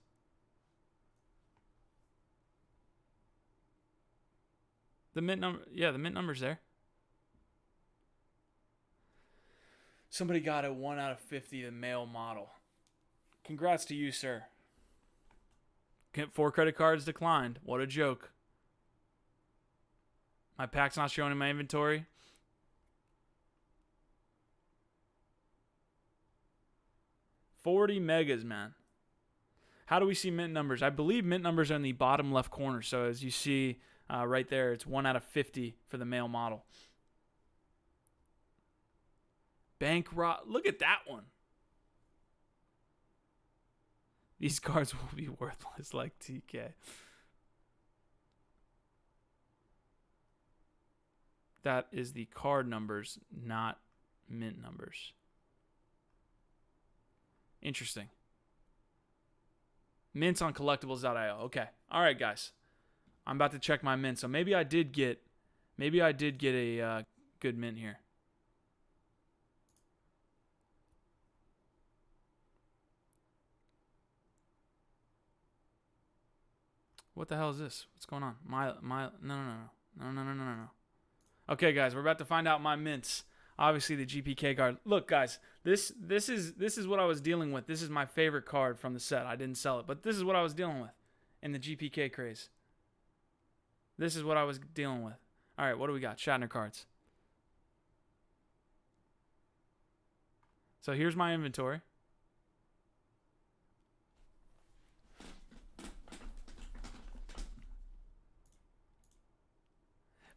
The mint number, yeah, the mint number's there. Somebody got a 1 out of 50, the male model. Congrats to you, sir. 4 credit cards declined. What a joke. My pack's not showing in my inventory. $40 megas, man. How do we see mint numbers? I believe mint numbers are in the bottom left corner. So as you see right there, it's 1 out of 50 for the male model. Bank rot. Look at that one. These cards will be worthless like TK. That is the card numbers, not mint numbers. Interesting. Mints on collectibles.io. Okay. All right, guys. I'm about to check my mint. So maybe I did get a good mint here. What the hell is this? What's going on? No. Okay, guys, we're about to find out my mints. Obviously, the GPK card. Look, guys, this is what I was dealing with. This is my favorite card from the set. I didn't sell it, but this is what I was dealing with in the GPK craze. This is what I was dealing with. All right, what do we got? Shatner cards. So here's my inventory.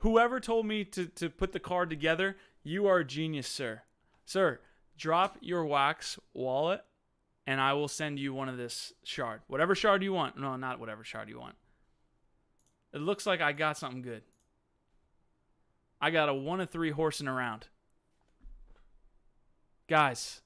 Whoever told me to put the card together, you are a genius, sir. Sir, drop your wax wallet, and I will send you one of this shard. Whatever shard you want. No, not whatever shard you want. It looks like I got something good. I got a 1 of 3 horsing around. Guys.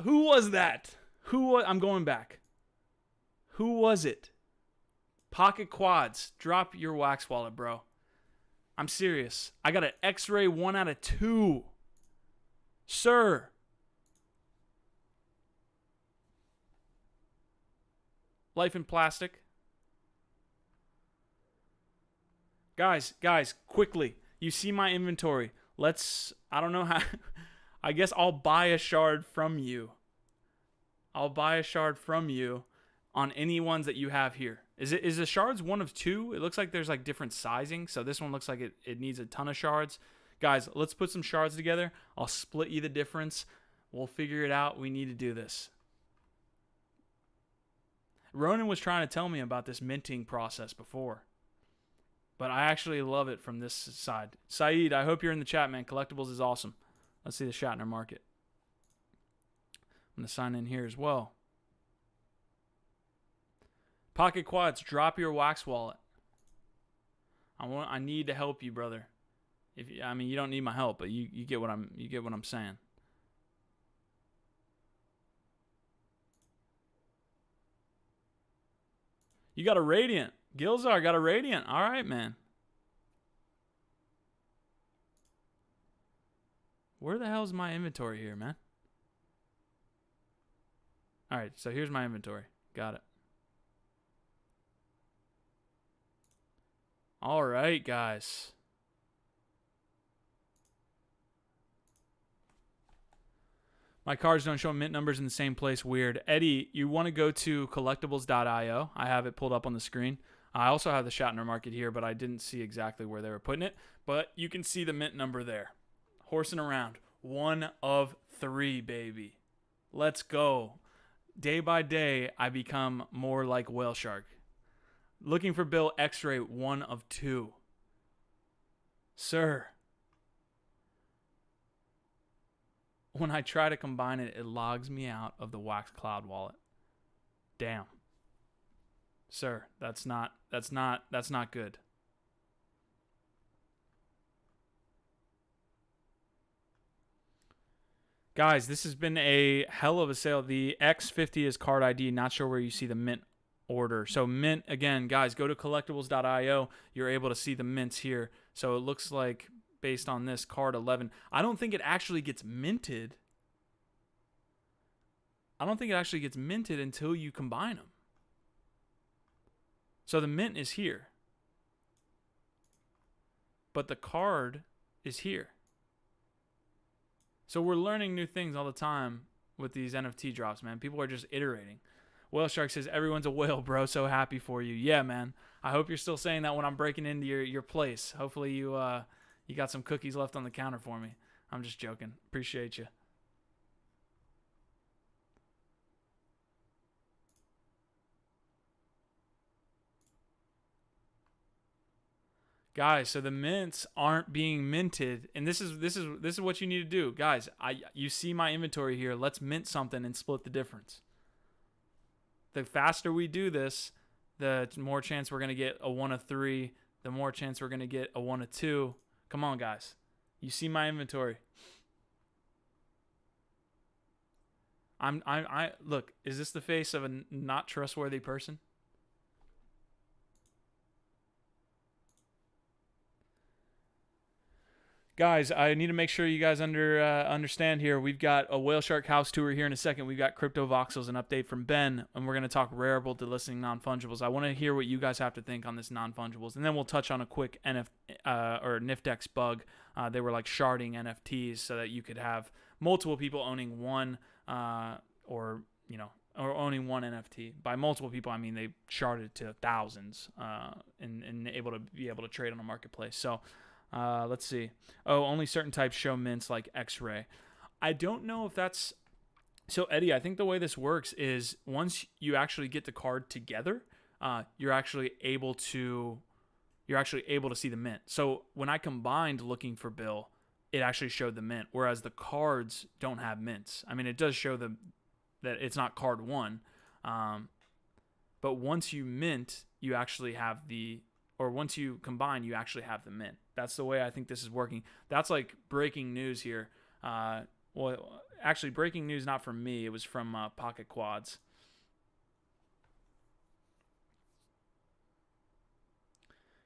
Who was that? I'm going back. Who was it? Pocket Quads. Drop your wax wallet, bro. I'm serious. I got an X-ray 1 out of 2. Sir. Life in plastic. Guys, quickly. You see my inventory. I don't know how. I guess I'll buy a shard from you. I'll buy a shard from you on any ones that you have here. Is the shards 1 of 2? It looks like there's like different sizing. So this one looks like it needs a ton of shards. Guys, let's put some shards together. I'll split you the difference. We'll figure it out. We need to do this. Ronin was trying to tell me about this minting process before. But I actually love it from this side. Saeed, I hope you're in the chat, man. Collectibles is awesome. Let's see the Shatner market. I'm going to sign in here as well. Pocket Quads, drop your wax wallet. I need to help you, brother. I mean, you don't need my help, but you get what I'm saying. You got a Radiant. Gilzar got a Radiant. All right, man. Where the hell is my inventory here, man? All right, so here's my inventory. Got it. All right, guys. My cards don't show mint numbers in the same place. Weird. Eddie, you want to go to collectibles.io. I have it pulled up on the screen. I also have the Shatner market here, but I didn't see exactly where they were putting it. But you can see the mint number there. Horsing around. 1 of 3, baby. Let's go. Day by day, I become more like WhaleShark. Looking for Bill X-ray 1 of 2. Sir. When I try to combine it, it logs me out of the Wax Cloud wallet. Damn. Sir, that's not good. Guys, this has been a hell of a sale. The X50 is card ID. Not sure where you see the mint order. So mint, again, guys, go to collectibles.io. You're able to see the mints here. So it looks like, based on this, card 11. I don't think it actually gets minted. I don't think it actually gets minted until you combine them. So the mint is here. But the card is here. So we're learning new things all the time with these NFT drops, man. People are just iterating. WhaleShark says, everyone's a whale, bro. So happy for you. Yeah, man. I hope you're still saying that when I'm breaking into your place. Hopefully you got some cookies left on the counter for me. I'm just joking. Appreciate you. Guys, so the mints aren't being minted, and this is what you need to do, guys. You see my inventory here. Let's mint something and split the difference. The faster we do this, the more chance we're gonna get a 1 of 3. The more chance we're gonna get a 1 of 2. Come on, guys. You see my inventory. I look. Is this the face of a not trustworthy person? Guys, I need to make sure you guys understand here. We've got a WhaleShark house tour here in a second. We've got CryptoVoxels, an update from Ben, and we're going to talk Rarible Delisted NonFungibles. I want to hear what you guys have to think on this NonFungibles, and then we'll touch on a quick Niftex bug. They were like sharding NFTs so that you could have multiple people owning one, or owning one NFT. By multiple people, I mean they sharded to thousands, and able to trade on a marketplace. So. Let's see. Oh, only certain types show mints like X-ray. I don't know if that's... So, Eddie, I think the way this works is once you actually get the card together, you're actually able to see the mint. So when I combined looking for Bill, it actually showed the mint, whereas the cards don't have mints. I mean, it does show that it's not card one, but once you mint, you actually have once you combine, you actually have the mint. That's the way I think this is working. That's like breaking news here. Well, actually, breaking news not from me. It was from Pocket Quads.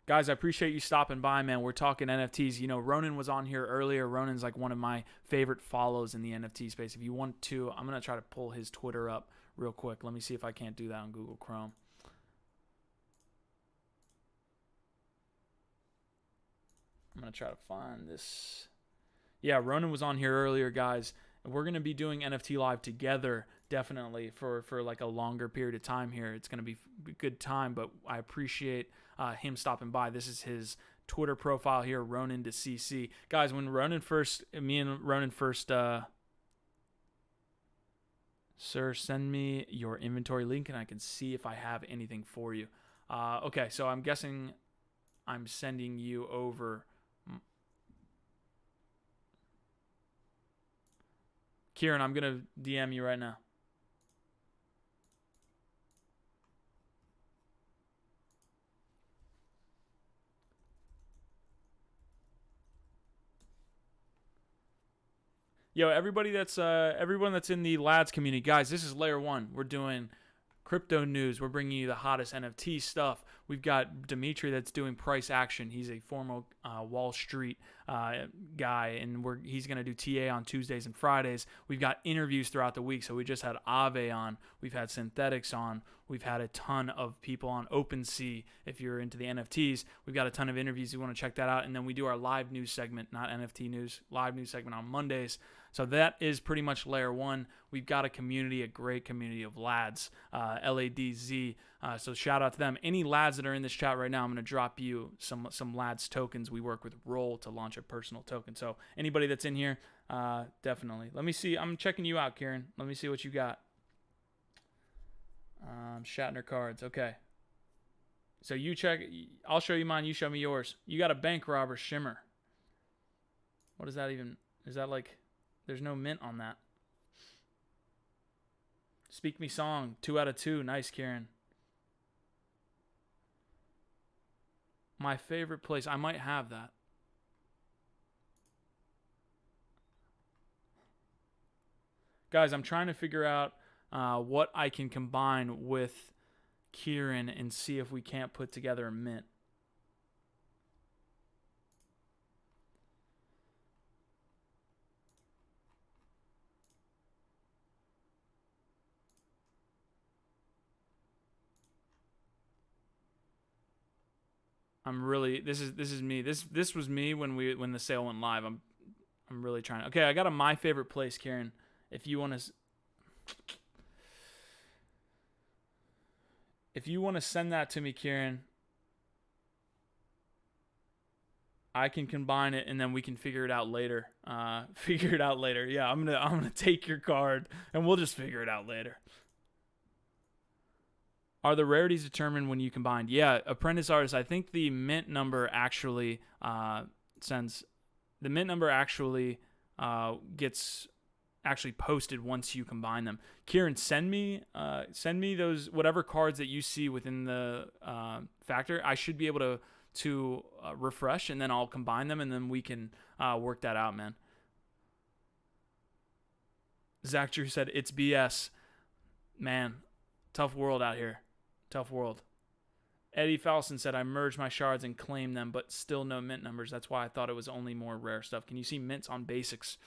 Guys, I appreciate you stopping by, man. We're talking NFTs. You know, Ronin was on here earlier. Ronin's like one of my favorite follows in the NFT space. If you want to, I'm going to try to pull his Twitter up real quick. Let me see if I can't do that on Google Chrome. I'm going to try to find this. Yeah, Ronin was on here earlier, guys. We're going to be doing NFTLive together, definitely, for like a longer period of time here. It's going to be a good time, but I appreciate him stopping by. This is his Twitter profile here, Ronin to CC. Guys, when me and Ronin first, sir, send me your inventory link and I can see if I have anything for you. Okay, so I'm guessing I'm sending you over. Kieran, I'm going to DM you right now. Yo, everybody everyone that's in the lads community, guys, this is layer 1. We're doing crypto news. We're bringing you the hottest NFT stuff. We've got Dimitri that's doing price action. He's a former Wall Street guy, and he's going to do TA on Tuesdays and Fridays. We've got interviews throughout the week. So we just had Ave on. We've had Synthetics on. We've had a ton of people on OpenSea. If you're into the NFTs, we've got a ton of interviews. You want to check that out. And then we do our live news segment, not NFT news, live news segment on Mondays. So that is pretty much layer 1. We've got a community, a great community of lads, LADZ. So shout out to them. Any lads that are in this chat right now, I'm going to drop you some lads tokens. We work with Roll to launch a personal token. So anybody that's in here, definitely. Let me see. I'm checking you out, Kieran. Let me see what you got. Shatner cards. Okay. So you check. I'll show you mine. You show me yours. You got a bank robber shimmer. What is that even? Is that like... There's no mint on that. Speak Me Song, 2 out of 2. Nice, Kieran. My favorite place. I might have that. Guys, I'm trying to figure out what I can combine with Kieran and see if we can't put together a mint. I'm really this is me. This was me when the sale went live. I'm really trying. Okay, I got a my favorite place, Kieran. If you want to send that to me, Kieran, I can combine it and then we can figure it out later. Yeah, I'm gonna take your card and we'll just figure it out later. Are the rarities determined when you combine? Yeah, Apprentice Artist, I think the mint number actually gets actually posted once you combine them. Kieran, send me those whatever cards that you see within the factor. I should be able to refresh, and then I'll combine them, and then we can work that out, man. Zach Drew said, it's BS. Man, tough world out here. Tough world. Eddie Falson said, I merged my shards and claimed them, but still no mint numbers. That's why I thought it was only more rare stuff. Can you see mints on basics?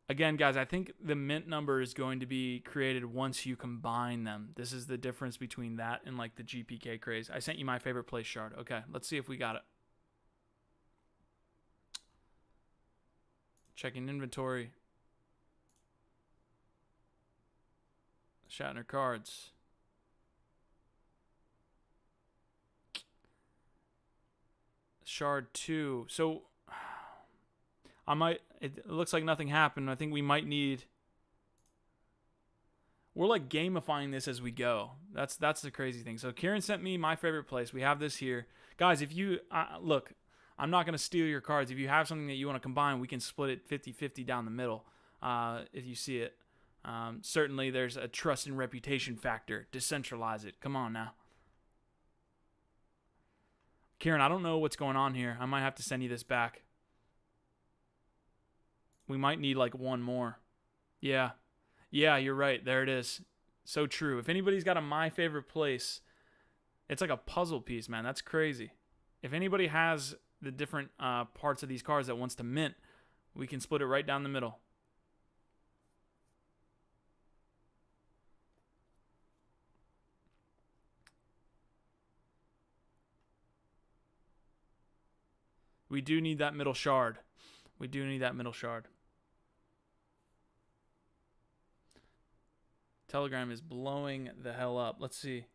Again, guys, I think the mint number is going to be created once you combine them. This is the difference between that and like the GPK craze. I sent you my favorite place shard. Okay, let's see if we got it. Checking inventory. Shatner cards. shard 2. So it looks like nothing happened. I think we might need, we're like gamifying this as we go. That's the crazy thing. So Kieran sent me my favorite place. We have this here. Guys, if you, look, I'm not going to steal your cards. If you have something that you want to combine, we can split it 50-50 down the middle if you see it. Certainly there's a trust and reputation factor. Decentralize it. Come on now. Kieran, I don't know what's going on here. I might have to send you this back. We might need like one more. Yeah. Yeah, you're right. There it is. So true. If anybody's got a my favorite place, it's like a puzzle piece, man. That's crazy. If anybody has the different parts of these cards that wants to mint, we can split it right down the middle. We do need that middle shard. We do need that middle shard. Telegram is blowing the hell up. Let's see.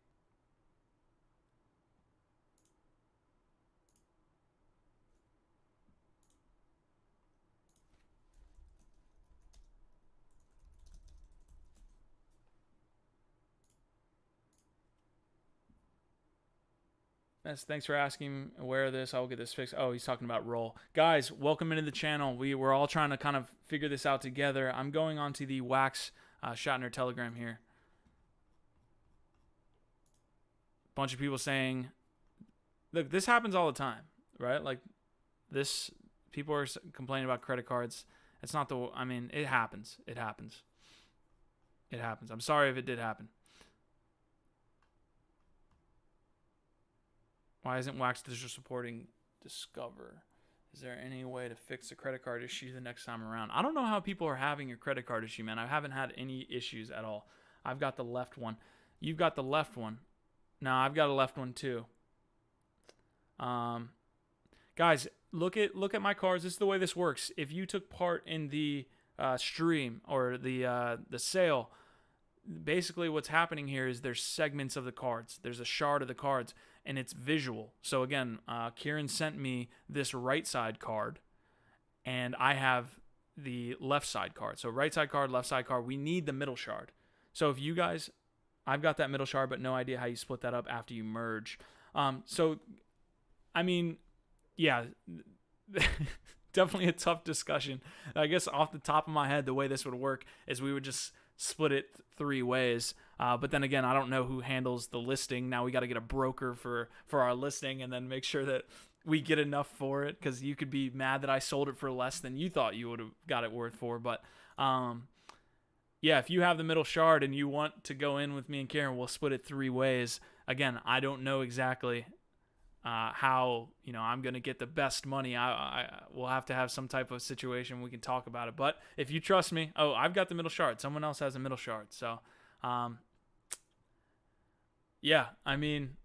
Thanks for asking where this. I will get this fixed. Oh, he's talking about roll. Guys, welcome into the channel. We're all trying to kind of figure this out together. I'm going on to the Wax Shatner Telegram here. Bunch of people saying, look, this happens all the time, right? Like this, people are complaining about credit cards. It's not the, I mean, it happens. It happens. It happens. I'm sorry if it did happen. Why isn't Wax Digital supporting Discover? Is there any way to fix the credit card issue the next time around? I don't know how people are having a credit card issue, man. I haven't had any issues at all. I've got the left one. You've got the left one. No, I've got a left one too. Guys, look at my cards. This is the way this works. If you took part in the stream or the sale, basically what's happening here is there's segments of the cards. There's a shard of the cards, and it's visual. So again, Kieran sent me this right side card, and I have the left side card. So right side card, left side card. We need the middle shard. So if you guys, I've got that middle shard, but no idea how you split that up after you merge. So, I mean, yeah, definitely a tough discussion. I guess off the top of my head, the way this would work is we would just split it 3 ways. But then again, I don't know who handles the listing. Now we got to get a broker for our listing and then make sure that we get enough for it, because you could be mad that I sold it for less than you thought you would have got it worth for. But yeah, if you have the middle shard and you want to go in with me and Karen, we'll split it 3 ways. Again, I don't know exactly how, you know, I'm going to get the best money. We'll have to have some type of situation. We can talk about it. But if you trust me, oh, I've got the middle shard. Someone else has a middle shard. So, yeah, I mean,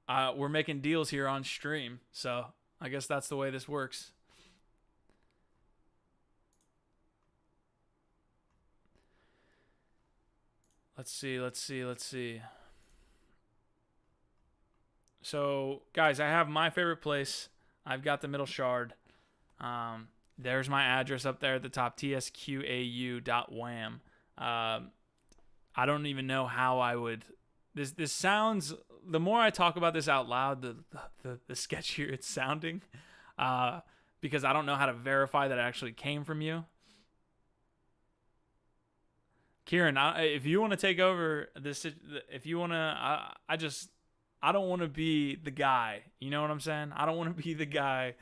we're making deals here on stream. So I guess that's the way this works. Let's see. So, guys, I have my favorite place. I've got the middle shard. There's my address up there at the top, tsqau.wham. I don't even know how I would... This sounds... The more I talk about this out loud, the sketchier it's sounding. Because I don't know how to verify that it actually came from you. Kieran, if you want to take over this, if you want to, I don't want to be the guy. You know what I'm saying? I don't want to be the guy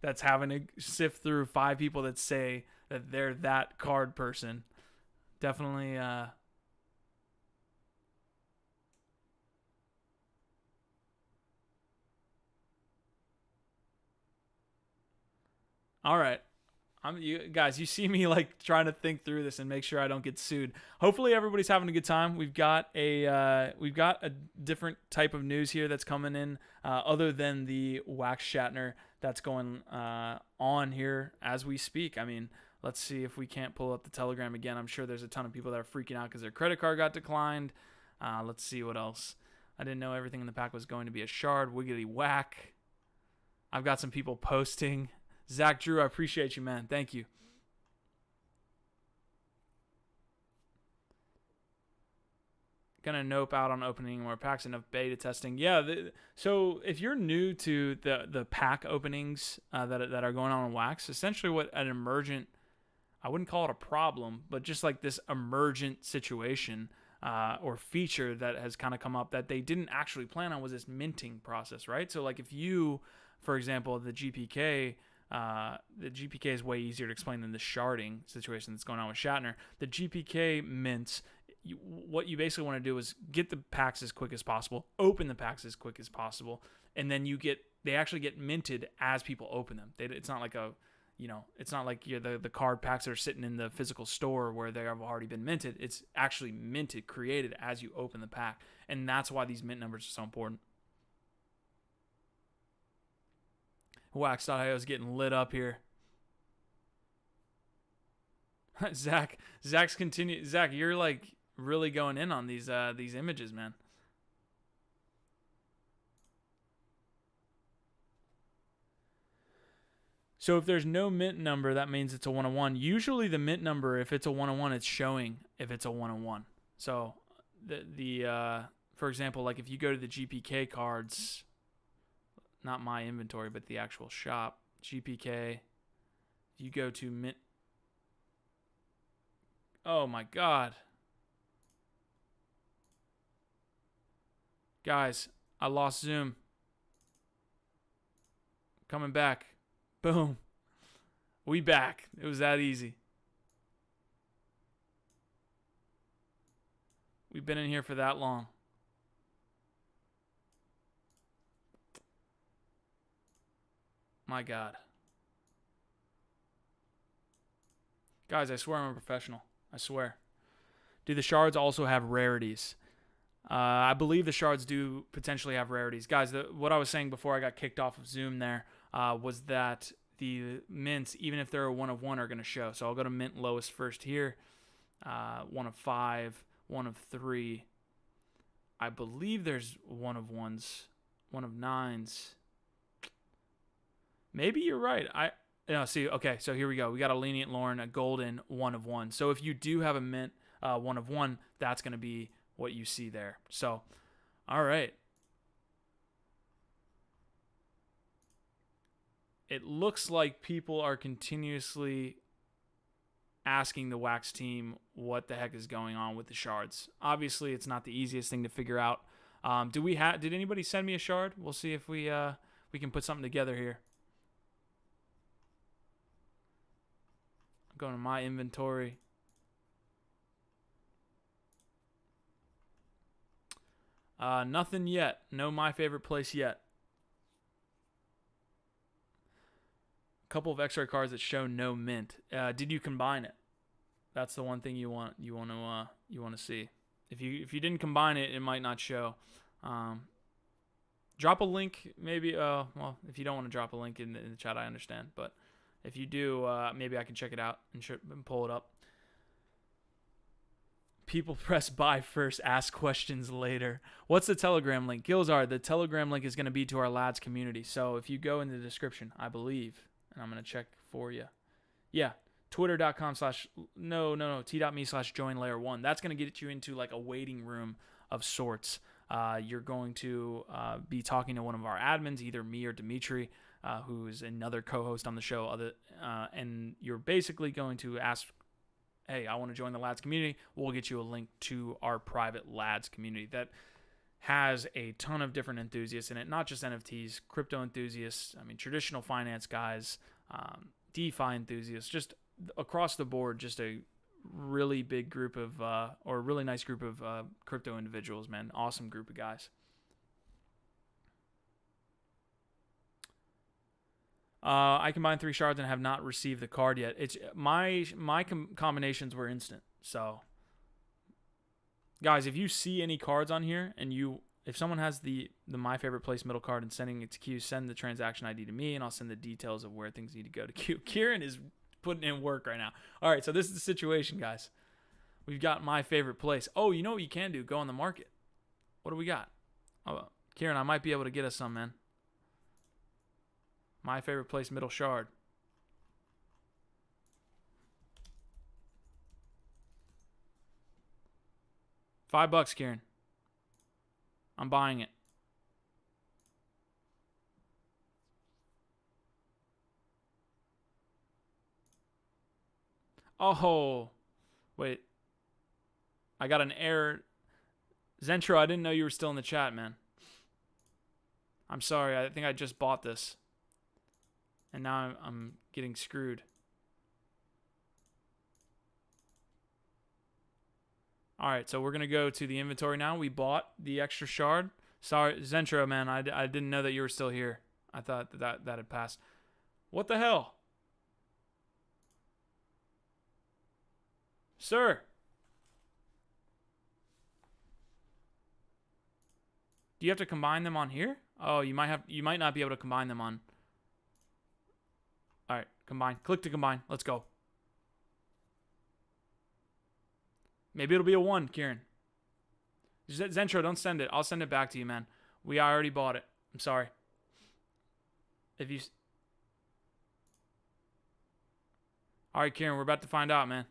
that's having to sift through 5 people that say that they're that card person. Definitely. All right. You guys, you see me like trying to think through this and make sure I don't get sued. Hopefully everybody's having a good time. We've got a different type of news here that's coming in, other than the Wax Shatner that's going on here as we speak. I mean, let's see if we can't pull up the Telegram again. I'm sure there's a ton of people that are freaking out because their credit card got declined. Let's see what else. I didn't know everything in the pack was going to be a shard. Wiggity whack. I've got some people posting. Zach Drew, I appreciate you, man. Thank you. Gonna nope out on opening more packs, enough beta testing. Yeah, so if you're new to the pack openings that are going on in Wax, essentially what an emergent, I wouldn't call it a problem, but just like this emergent situation or feature that has kind of come up that they didn't actually plan on was this minting process, right? So like if you, for example, the GPK is way easier to explain than the sharding situation that's going on with Shatner. The GPK mints, what you basically want to do is get the packs as quick as possible, open the packs as quick as possible, and then they actually get minted as people open them. It's not like it's not like the card packs that are sitting in the physical store where they have already been minted. It's actually minted, created as you open the pack, and that's why these mint numbers are so important. Wax.io is getting lit up here. Zach's continue. Zach, you're like really going in on these images, man. So if there's no mint number, that means it's a 101. Usually the mint number, if it's a 101, it's showing if it's a 101. So for example, like if you go to the GPK cards, not my inventory, but the actual shop, GPK, you go to mint. Oh my God. Guys, I lost Zoom. Coming back. Boom. We back. It was that easy. We've been in here for that long. My God. Guys, I swear I'm a professional. I swear. Do the shards also have rarities? I believe the shards do potentially have rarities. Guys, what I was saying before I got kicked off of Zoom there was that the mints, even if they're a 1 of 1, are going to show. So I'll go to mint lowest first here. 1 of 5, 1 of 3. I believe there's 1 of 1s, 1 of 9s. Maybe you're right. See, okay, so here we go. We got a lenient Lauren, a golden 1 of 1. So if you do have a mint 1 of 1, that's going to be what you see there. So, all right. It looks like people are continuously asking the Wax team what the heck is going on with the shards. Obviously, it's not the easiest thing to figure out. Did anybody send me a shard? We'll see if we can put something together here. I'm going to my inventory. Nothing yet. No my favorite place yet. A couple of X-ray cards that show no mint. Did you combine it? That's the one thing you want to see. If you didn't combine it, it might not show. Drop a link, maybe. Well, if you don't want to drop a link in the chat, I understand. But if you do, maybe I can check it out and pull it up. People press buy first, ask questions later. What's the Telegram link? Gilzar, the Telegram link is going to be to our lads community. So if you go in the description, I believe, and I'm going to check for you. Yeah, t.me/join layer1. That's going to get you into like a waiting room of sorts. You're going to be talking to one of our admins, either me or Dimitri, who is another co-host on the show. And you're basically going to ask, hey, I want to join the lads community. We'll get you a link to our private lads community that has a ton of different enthusiasts in it, not just NFTs, crypto enthusiasts, traditional finance guys, DeFi enthusiasts, just across the board, just a really big group of, or a really nice group of crypto individuals, man. Awesome group of guys. I combined 3 shards and have not received the card yet. It's my combinations were instant. So, guys, if you see any cards on here and if someone has the my favorite place middle card and sending it to Q, send the transaction ID to me and I'll send the details of where things need to go to Q. Kieran is putting in work right now. All right, so this is the situation, guys. We've got my favorite place. Oh, you know what you can do? Go on the market. What do we got? Oh, Kieran, I might be able to get us some, man. My favorite place, middle shard. $5, Kieran. I'm buying it. Oh, wait. I got an error. Zentro, I didn't know you were still in the chat, man. I'm sorry. I think I just bought this. And now I'm getting screwed. All right, so we're going to go to the inventory now. We bought the extra shard. Sorry, Zentro, man. I didn't know that you were still here. I thought that had passed. What the hell? Sir. Do you have to combine them on here? Oh, you might not be able to combine them on. All right, combine. Click to combine. Let's go. Maybe it'll be a 1, Kieran. Zentro, don't send it. I'll send it back to you, man. I already bought it. I'm sorry. If you... All right, Kieran, we're about to find out, man.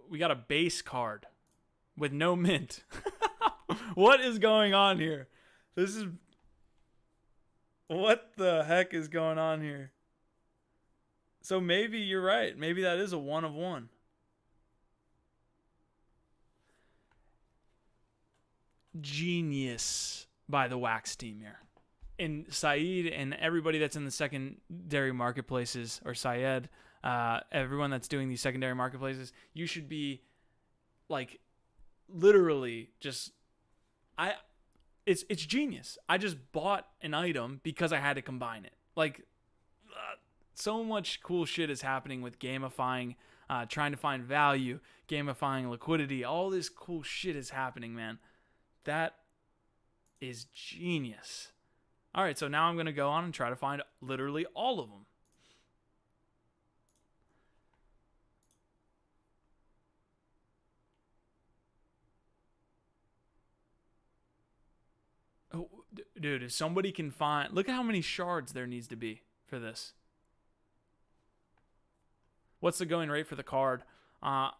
We got a base card with no mint. What is going on here? What the heck is going on here? So maybe you're right. Maybe that is a 1 of 1. Genius by the Wax team here. And Saeed and everybody that's in the secondary marketplaces, or Syed, everyone that's doing these secondary marketplaces, you should be like literally just it's genius. I just bought an item because I had to combine it. Like so much cool shit is happening with gamifying, trying to find value, gamifying liquidity. All this cool shit is happening, man. That is genius. All right, so now I'm going to go on and try to find literally all of them. Oh, dude, if somebody can find... Look at how many shards there needs to be for this. What's the going rate for the card? I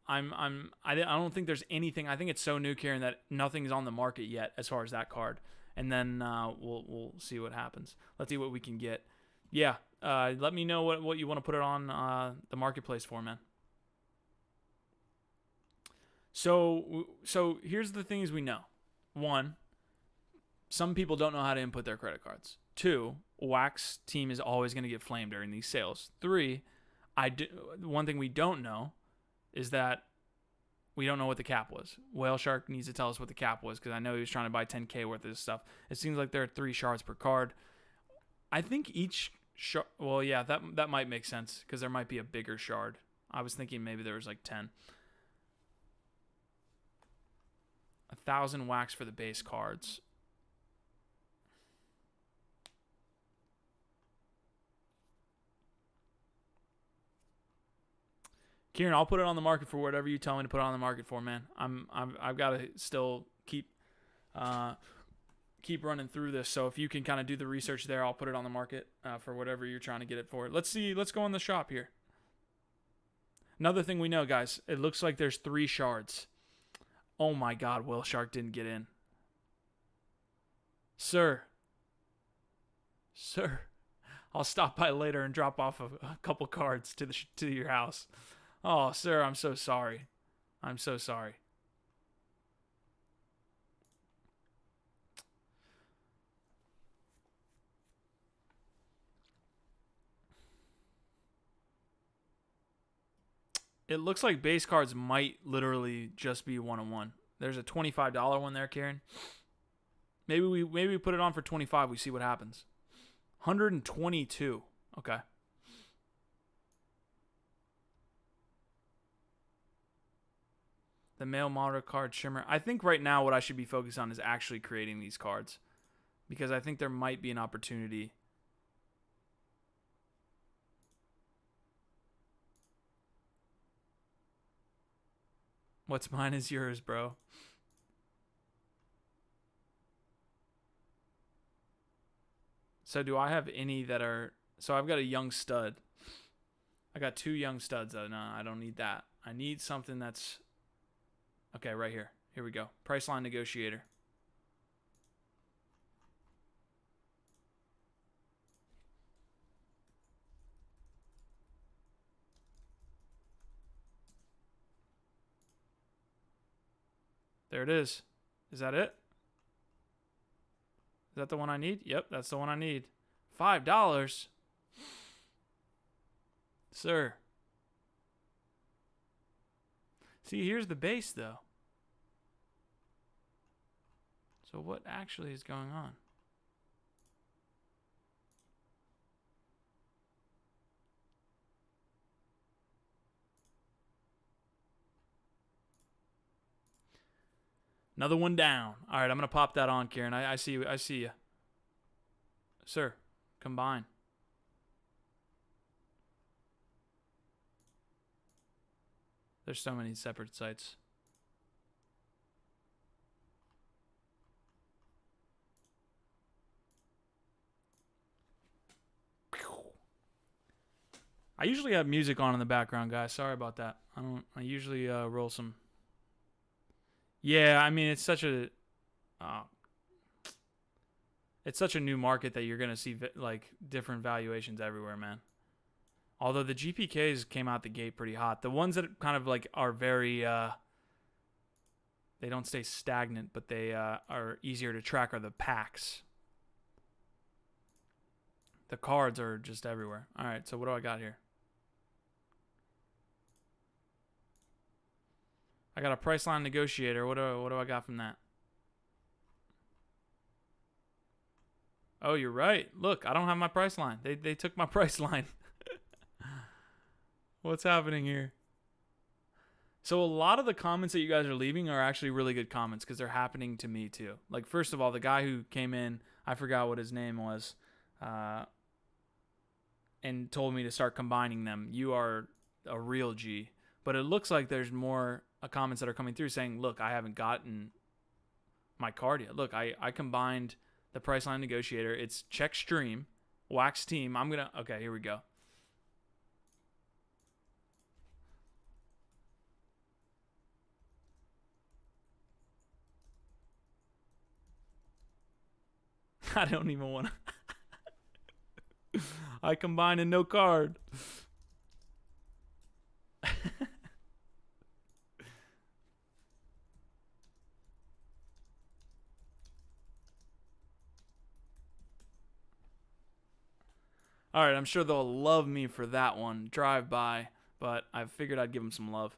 don't think there's anything. I think it's so new, Kieran, that nothing's on the market yet as far as that card. And then we'll see what happens. Let's see what we can get. Yeah, let me know what you want to put it on the marketplace for, man. So here's the things we know. 1, some people don't know how to input their credit cards. 2, Wax team is always going to get flamed during these sales. 3, one thing we don't know is that we don't know what the cap was. WhaleShark needs to tell us what the cap was, because I know he was trying to buy 10K worth of this stuff. It seems like there are 3 shards per card. I think each shard... Well, yeah, that might make sense, because there might be a bigger shard. I was thinking maybe there was like 10. 1,000 wax for the base cards. Kieran, I'll put it on the market for whatever you tell me to put it on the market for, man. I've got to still keep running through this. So if you can kind of do the research there, I'll put it on the market for whatever you're trying to get it for. Let's see. Let's go in the shop here. Another thing we know, guys, it looks like there's 3 shards. Oh my God, WhaleShark didn't get in. Sir, I'll stop by later and drop off a couple cards to your house. Oh, sir, I'm so sorry. I'm so sorry. It looks like base cards might literally just be 1 of 1. There's a $25 one there, Kieran. Maybe we put it on for 25. We see what happens. 122. Okay. The male monitor card shimmer. I think right now what I should be focused on is actually creating these cards. because I think there might be an opportunity. What's mine is yours, bro. So do I have any that are... So I've got a young stud. I got 2 young studs. No, I don't need that. I need something that's... Okay, right here. Here we go. Priceline negotiator. There it is. Is that it? Is that the one I need? Yep, that's the one I need. $5. Sir. See, here's the base, though. So what actually is going on? Another one down. All right, I'm going to pop that on, Kieran. I see you. I see you. Sir, combine. There's so many separate sites. I usually have music on in the background, guys. Sorry about that. I usually roll some. Yeah, I mean, it's such a new market that you're gonna see like different valuations everywhere, man. Although the GPKs came out the gate pretty hot. The ones that kind of like are very they don't stay stagnant, but they are easier to track are the packs. The cards are just everywhere. All right, so what do I got here? I got a Priceline negotiator. What do I got from that? Oh, you're right. Look, I don't have my Priceline. They took my Priceline. What's happening here? So a lot of the comments that you guys are leaving are actually really good comments because they're happening to me too. Like, first of all, the guy who came in, I forgot what his name was, and told me to start combining them. You are a real G. But it looks like there's more comments that are coming through saying, look, I haven't gotten my card yet. Look, I combined the Priceline negotiator. It's check stream, wax team. Okay, here we go. I don't even want to. I combined and no card. All right, I'm sure they'll love me for that one. Drive by, but I figured I'd give them some love.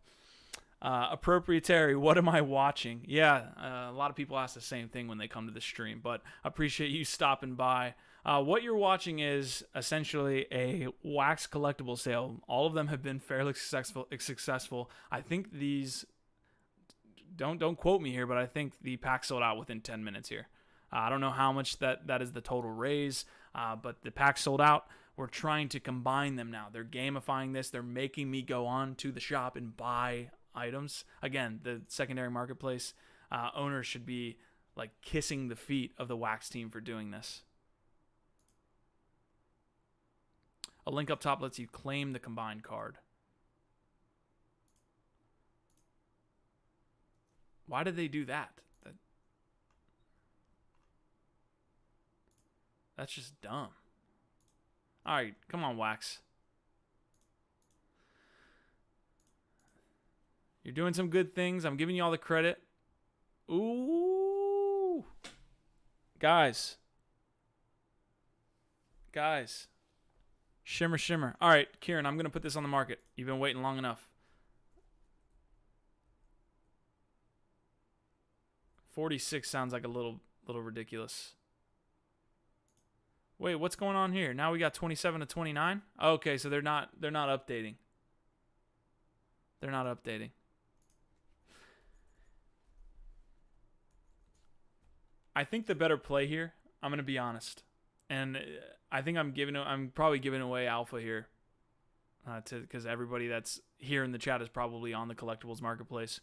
Appropriatary, what am I watching? Yeah, a lot of people ask the same thing when they come to the stream, but I appreciate you stopping by. What you're watching is essentially a wax collectible sale. All of them have been fairly successful. I think these, don't quote me here, but I think the pack sold out within 10 minutes here. I don't know how much that is the total raise, but the pack sold out. We're trying to combine them now. They're gamifying this. They're making me go on to the shop and buy items. Again, the secondary marketplace owners should be like kissing the feet of the wax team for doing this. A link up top lets you claim the combined card. Why did they do that? That's just dumb. All right, come on, Wax. You're doing some good things. I'm giving you all the credit. Ooh. Guys. Shimmer, shimmer. All right, Kieran, I'm going to put this on the market. You've been waiting long enough. 46 sounds like a little ridiculous. Wait, what's going on here? Now we got 27 to 29? Okay, so they're not updating. They're not updating. I think the better play here, I'm gonna be honest, and I think I'm probably giving away alpha here, because everybody that's here in the chat is probably on the collectibles marketplace.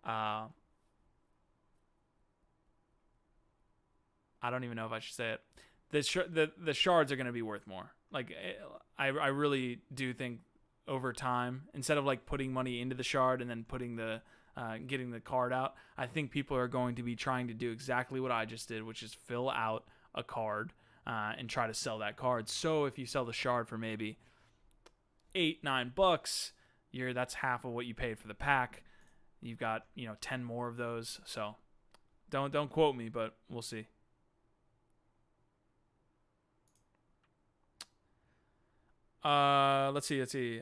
I don't even know if I should say it. The shards are gonna be worth more. Like, I really do think over time, instead of like putting money into the shard and then putting the getting the card out, I think people are going to be trying to do exactly what I just did, which is fill out a card and try to sell that card. So if you sell the shard for maybe $8-9, that's half of what you paid for the pack. You've got 10 more of those. So don't quote me, but we'll see. Let's see.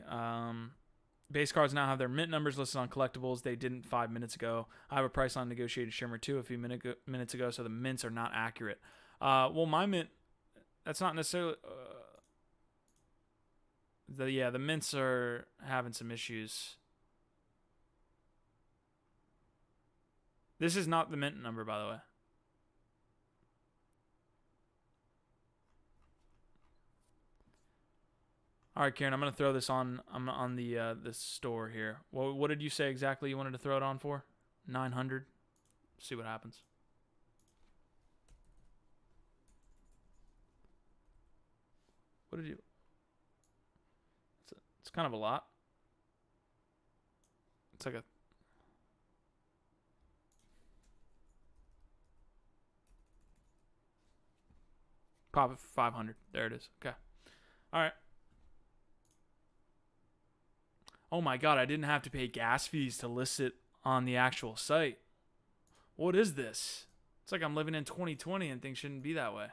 Base cards now have their mint numbers listed on collectibles. They didn't 5 minutes ago. I have a price on negotiated shimmer too a few minutes ago, so the mints are not accurate. Well, my mint, that's not necessarily. The mints are having some issues. This is not the mint number, by the way. All right, Kieran, I'm gonna throw this on. I'm on the store here. What did you say exactly you wanted to throw it on for? 900. See what happens. What did you? It's kind of a lot. It's like a. Pop it for 500. There it is. Okay. All right. Oh my god, I didn't have to pay gas fees to list it on the actual site. What is this? It's like I'm living in 2020 and things shouldn't be that way.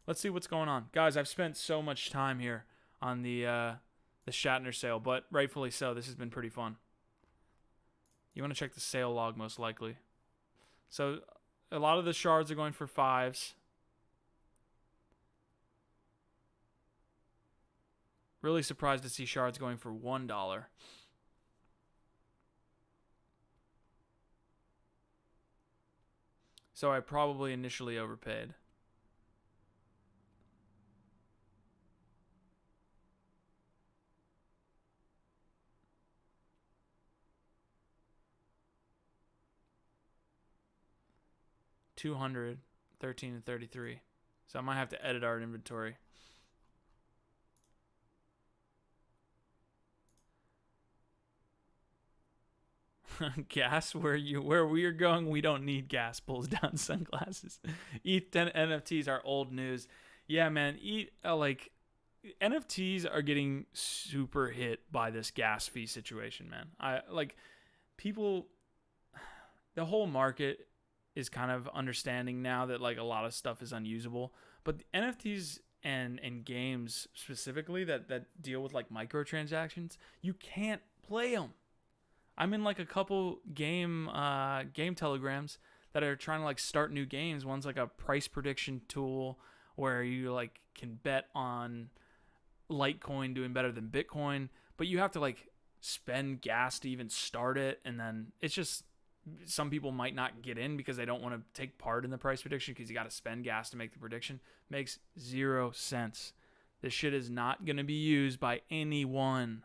Let's see what's going on. Guys, I've spent so much time here on the Shatner sale, but rightfully so. This has been pretty fun. You want to check the sale log most likely. So a lot of the shards are going for 5s. Really surprised to see shards going for $1. So I probably initially overpaid. $200, $13 and $33. So I might have to edit our inventory. Gas, where we are going, we don't need gas. Pulls down sunglasses. ETH NFTs are old news. Yeah, man. Like NFTs are getting super hit by this gas fee situation, man. People. The whole market is kind of understanding now that like a lot of stuff is unusable, but the NFTs and games specifically that deal with like microtransactions, you can't play them. I'm in like a couple game telegrams that are trying to like start new games. One's like a price prediction tool where you like can bet on Litecoin doing better than Bitcoin, but you have to like spend gas to even start it, and then it's just some people might not get in because they don't want to take part in the price prediction because you got to spend gas to make the prediction. Makes 0 sense. This shit is not going to be used by anyone.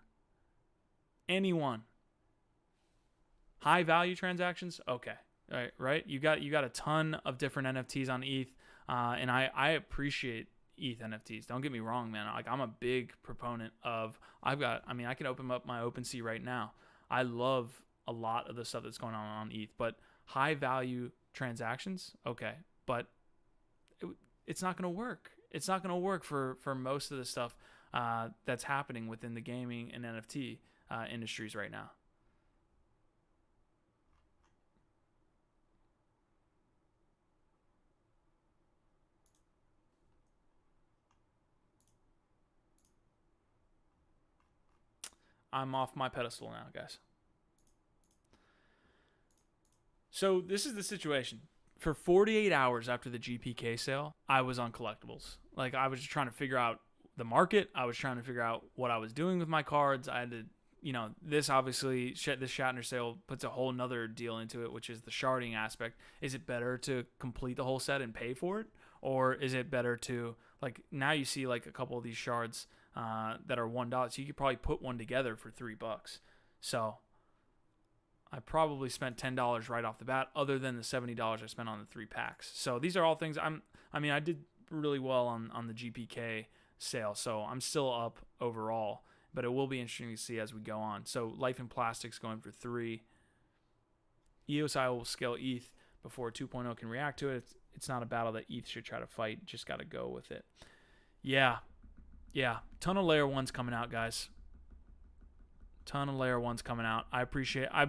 High value transactions, okay, right? You got a ton of different NFTs on ETH, and I appreciate ETH NFTs. Don't get me wrong, man. Like I'm a big proponent of. I can open up my OpenSea right now. I love a lot of the stuff that's going on ETH, but high value transactions, okay, but it's not going to work. It's not going to work for most of the stuff that's happening within the gaming and NFT industries right now. I'm off my pedestal now, guys. So this is the situation. For 48 hours after the GPK sale, I was on collectibles. Like I was just trying to figure out the market. I was trying to figure out what I was doing with my cards. I had to, this obviously, this Shatner sale puts a whole nother deal into it, which is the sharding aspect. Is it better to complete the whole set and pay for it? Or is it better to, like, now you see like a couple of these shards that are $1. So you could probably put one together for $3. So I probably spent $10 right off the bat, other than the $70 I spent on the 3 packs. So these are all things I did really well on the GPK sale. So I'm still up overall, but it will be interesting to see as we go on. So Life in Plastic's going for 3. EOSI will scale ETH before 2.0 can react to it. It's not a battle that ETH should try to fight. Just got to go with it. Yeah. Ton of layer 1s coming out, guys. Ton of layer 1s coming out. I've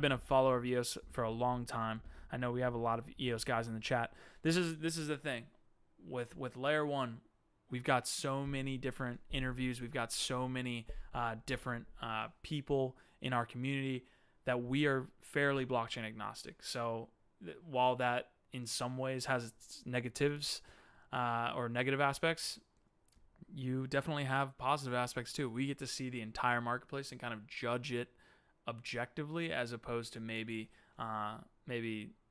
been a follower of EOS for a long time. I know we have a lot of EOS guys in the chat. This is the thing with layer 1. We've got so many different interviews. We've got so many different people in our community that we are fairly blockchain agnostic. So while that in some ways has its negatives or negative aspects, you definitely have positive aspects too. We get to see the entire marketplace and kind of judge it objectively, as opposed to maybe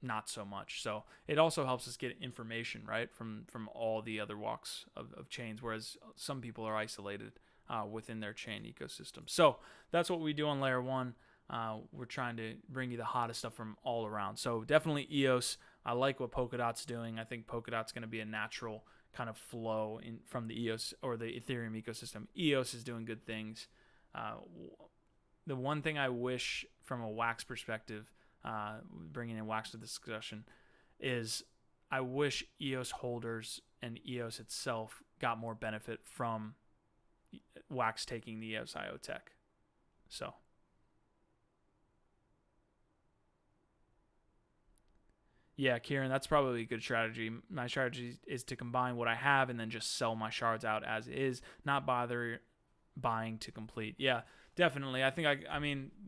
not so much. So it also helps us get information, right, from all the other walks of chains, whereas some people are isolated within their chain ecosystem. So that's what we do on layer 1. We're trying to bring you the hottest stuff from all around. So definitely EOS. I like what Polkadot's doing. I think Polkadot's going to be a natural kind of flow from the EOS or the Ethereum ecosystem. EOS is doing good things. The one thing I wish from a Wax perspective, bringing in Wax to the discussion, is I wish EOS holders and EOS itself got more benefit from Wax taking the EOS IO tech. So. Yeah, Kieran, that's probably a good strategy. My strategy is to combine what I have and then just sell my shards out as is, not bother buying to complete. Yeah, definitely. I think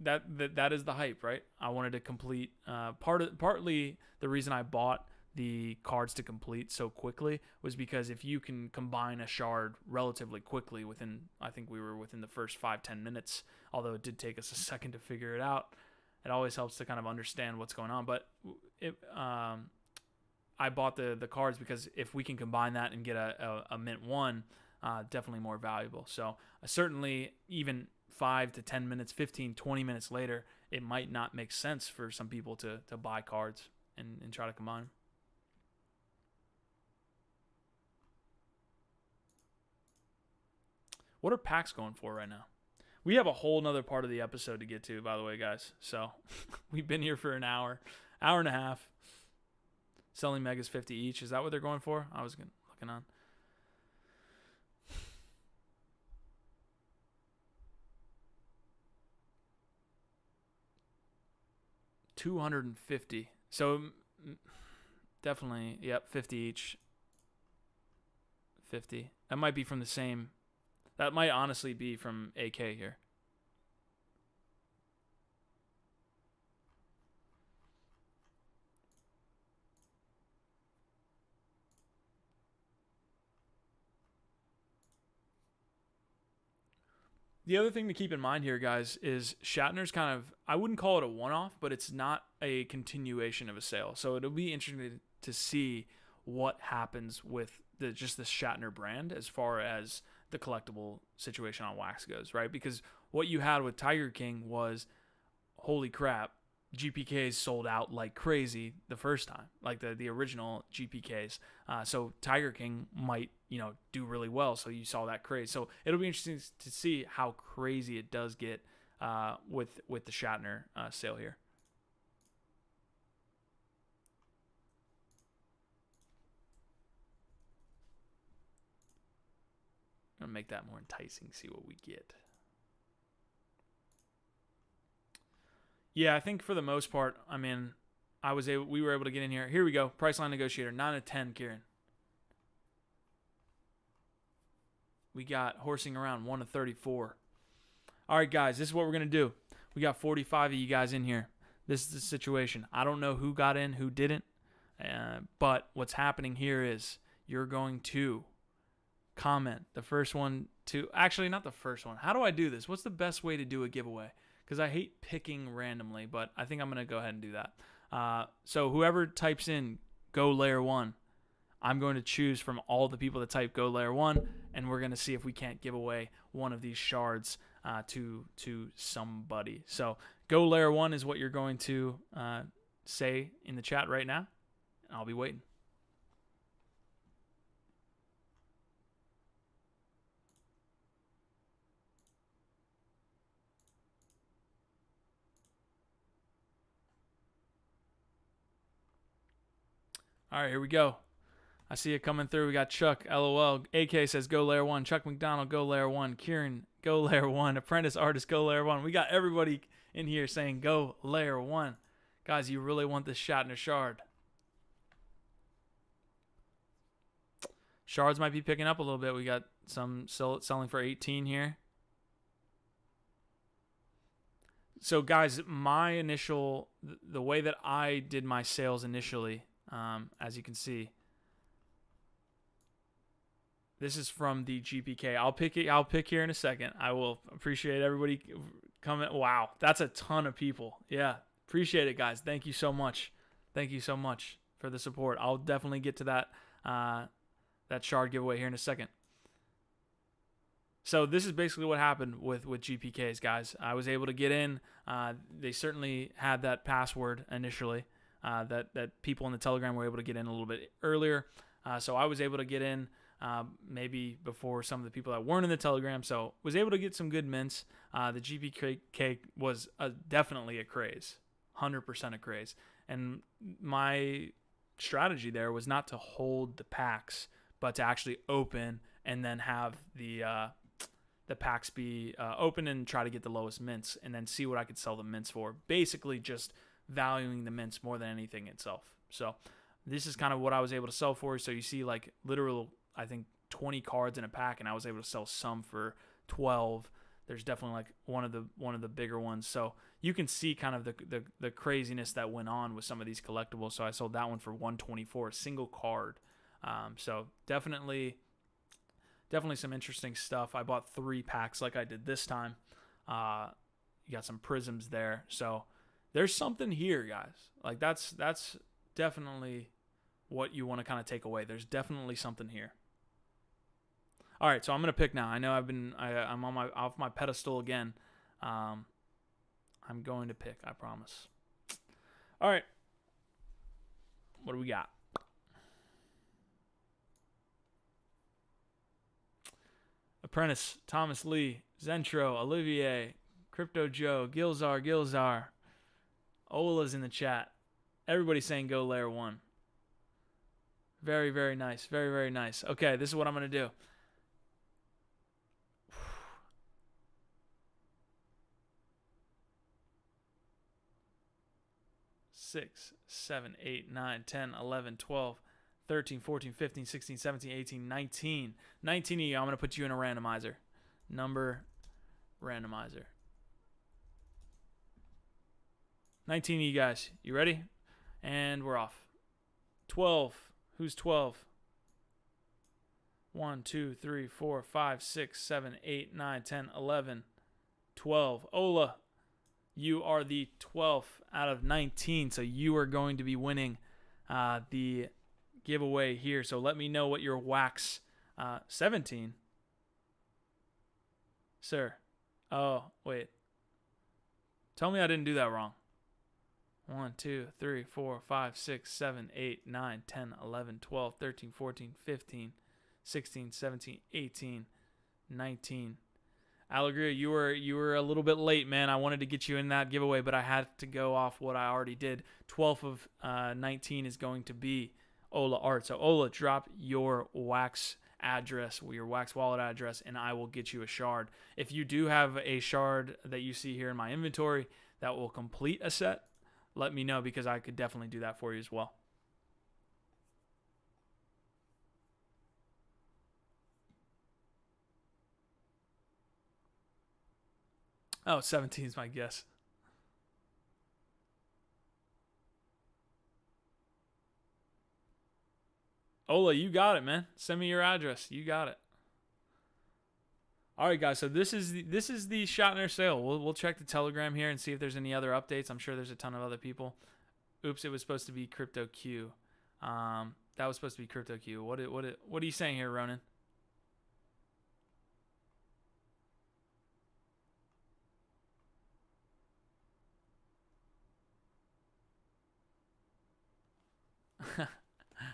that is the hype, right? I wanted to complete. Partly the reason I bought the cards to complete so quickly was because if you can combine a shard relatively quickly I think we were within the first 5-10 minutes, although it did take us a second to figure it out. It always helps to kind of understand what's going on. But I bought the cards because if we can combine that and get a mint 1, definitely more valuable. So certainly even 5 to 10 minutes, 15, 20 minutes later, it might not make sense for some people to buy cards and try to combine them. What are packs going for right now? We have a whole nother part of the episode to get to, by the way, guys. So we've been here for an hour and a half. Selling megas 50 each. Is that what they're going for? I was looking on. $250. So definitely, yep, 50 each. 50. That might be from the same. That might honestly be from AK here. The other thing to keep in mind here, guys, is Shatner's kind of, I wouldn't call it a one-off, but it's not a continuation of a sale. So it'll be interesting to see what happens with just the Shatner brand as far as the collectible situation on Wax goes, right? Because what you had with Tiger King was, holy crap, GPKs sold out like crazy the first time, like the original GPKs. So Tiger King might, do really well. So you saw that craze. So it'll be interesting to see how crazy it does get with the Shatner sale here. I'm gonna make that more enticing. See what we get. Yeah, I think for the most part, we were able to get in here. Here we go. Priceline negotiator, 9 of 10, Kieran. We got horsing around 1 of 34. All right, guys, this is what we're gonna do. We got 45 of you guys in here. This is the situation. I don't know who got in, who didn't, but what's happening here is you're going to comment. The first one to, actually not the first one. How do I do this? What's the best way to do a giveaway? Because I hate picking randomly, but I think I'm going to go ahead and do that. So whoever types in Go Layer 1, I'm going to choose from all the people that type Go Layer 1, and we're going to see if we can't give away one of these shards to somebody. So Go Layer 1 is what you're going to say in the chat right now. I'll be waiting. All right, here we go. I see it coming through. We got Chuck, LOL. AK says, Go Layer 1. Chuck McDonald, Go Layer 1. Kieran, Go Layer 1. Apprentice Artist, Go Layer 1. We got everybody in here saying, Go Layer 1. Guys, you really want this Shatner shard. Shards might be picking up a little bit. We got some selling for 18 here. So, guys, my initial, the way that I did my sales initially, as you can see, this is from the GPK. I'll pick here in a second. I will appreciate everybody coming. Wow, that's a ton of people. Yeah, appreciate it, guys. Thank you so much. Thank you so much for the support. I'll definitely get to that that shard giveaway here in a second. So this is basically what happened with GPKs, guys. I was able to get in. They certainly had that password initially that people in the Telegram were able to get in a little bit earlier. So I was able to get in maybe before some of the people that weren't in the Telegram. So was able to get some good mints. The GPK was definitely a craze, 100% a craze. And my strategy there was not to hold the packs, but to actually open and then have the packs be open and try to get the lowest mints and then see what I could sell the mints for. Basically just valuing the mints more than anything itself. So this is kind of what I was able to sell for. So you see like literal, I think 20 cards in a pack, and I was able to sell some for 12. There's definitely like one of the bigger ones. So you can see kind of the craziness that went on with some of these collectibles. So I sold that one for 124, a single card. So definitely some interesting stuff. I bought 3 packs like I did this time. You got some prisms there. So there's something here, guys. Like that's definitely what you want to kind of take away. There's definitely something here. All right, so I'm gonna pick now. I know I'm on off my pedestal again. I'm going to pick. I promise. All right, what do we got? Apprentice, Thomas Lee, Zentro, Olivier, Crypto Joe, Gilzar. Ola's in the chat. Everybody's saying Go Layer 1. Very, very nice. Very, very nice. Okay, this is what I'm going to do. Six, 7, 8, 9, 10, 11, 12, 13, 14, 15, 16, 17, 18, 19. 19 of you, I'm going to put you in a randomizer. Number randomizer. 19 of you guys. You ready? And we're off. 12. Who's 12? 1, 2, 3, 4, 5, 6, 7, 8, 9, 10, 11, 12. Ola, you are the 12th out of 19. So you are going to be winning the giveaway here. So let me know what your wax 17. Sir. Oh, wait. Tell me I didn't do that wrong. 1, 2, 3, 4, 5, 6, 7, 8, 9, 10, 11, 12, 13, 14, 15, 16, 17, 18, 19. Allegria, you were a little bit late, man. I wanted to get you in that giveaway, but I had to go off what I already did. 12th of 19 is going to be Ola Art. So Ola, drop your wax address, your wax wallet address, and I will get you a shard. If you do have a shard that you see here in my inventory that will complete a set, let me know because I could definitely do that for you as well. Oh, 17 is my guess. Ola, you got it, man. Send me your address. You got it. All right, guys. So this is the Shatner sale. We'll check the Telegram here and see if there's any other updates. I'm sure there's a ton of other people. Oops, it was supposed to be Crypto Q. That was supposed to be Crypto Q. What are you saying here, Ronin?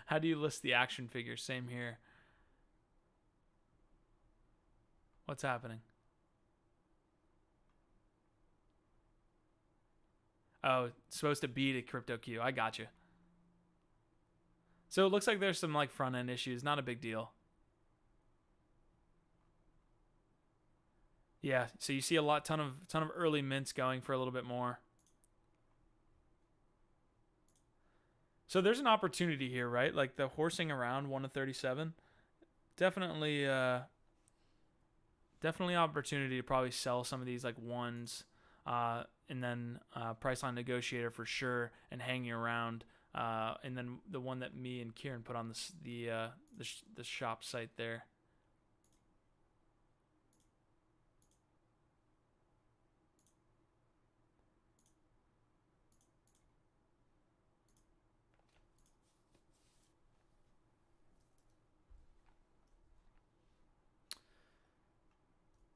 How do you list the action figure? Same here. What's happening? Oh, it's supposed to be the Crypto Q. I got you. So it looks like there's some like front end issues. Not a big deal. Yeah. So you see a ton of early mints going for a little bit more. So there's an opportunity here, right? Like the horsing around 1 to 37. Definitely opportunity to probably sell some of these like ones, and then Priceline Negotiator for sure, and hanging around, and then the one that me and Kieran put on the shop site there.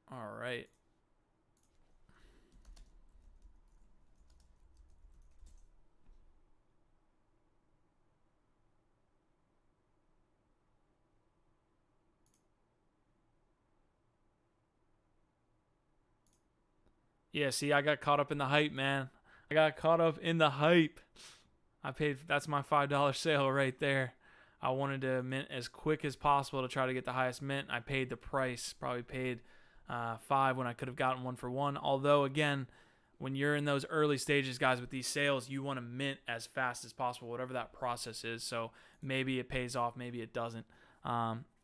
All right. Yeah, see, I got caught up in the hype, man. I got caught up in the hype. That's my $5 sale right there. I wanted to mint as quick as possible to try to get the highest mint. I paid the price, probably paid 5 when I could have gotten 1 for 1. Although, again, when you're in those early stages, guys, with these sales, you want to mint as fast as possible, whatever that process is. So maybe it pays off, maybe it doesn't.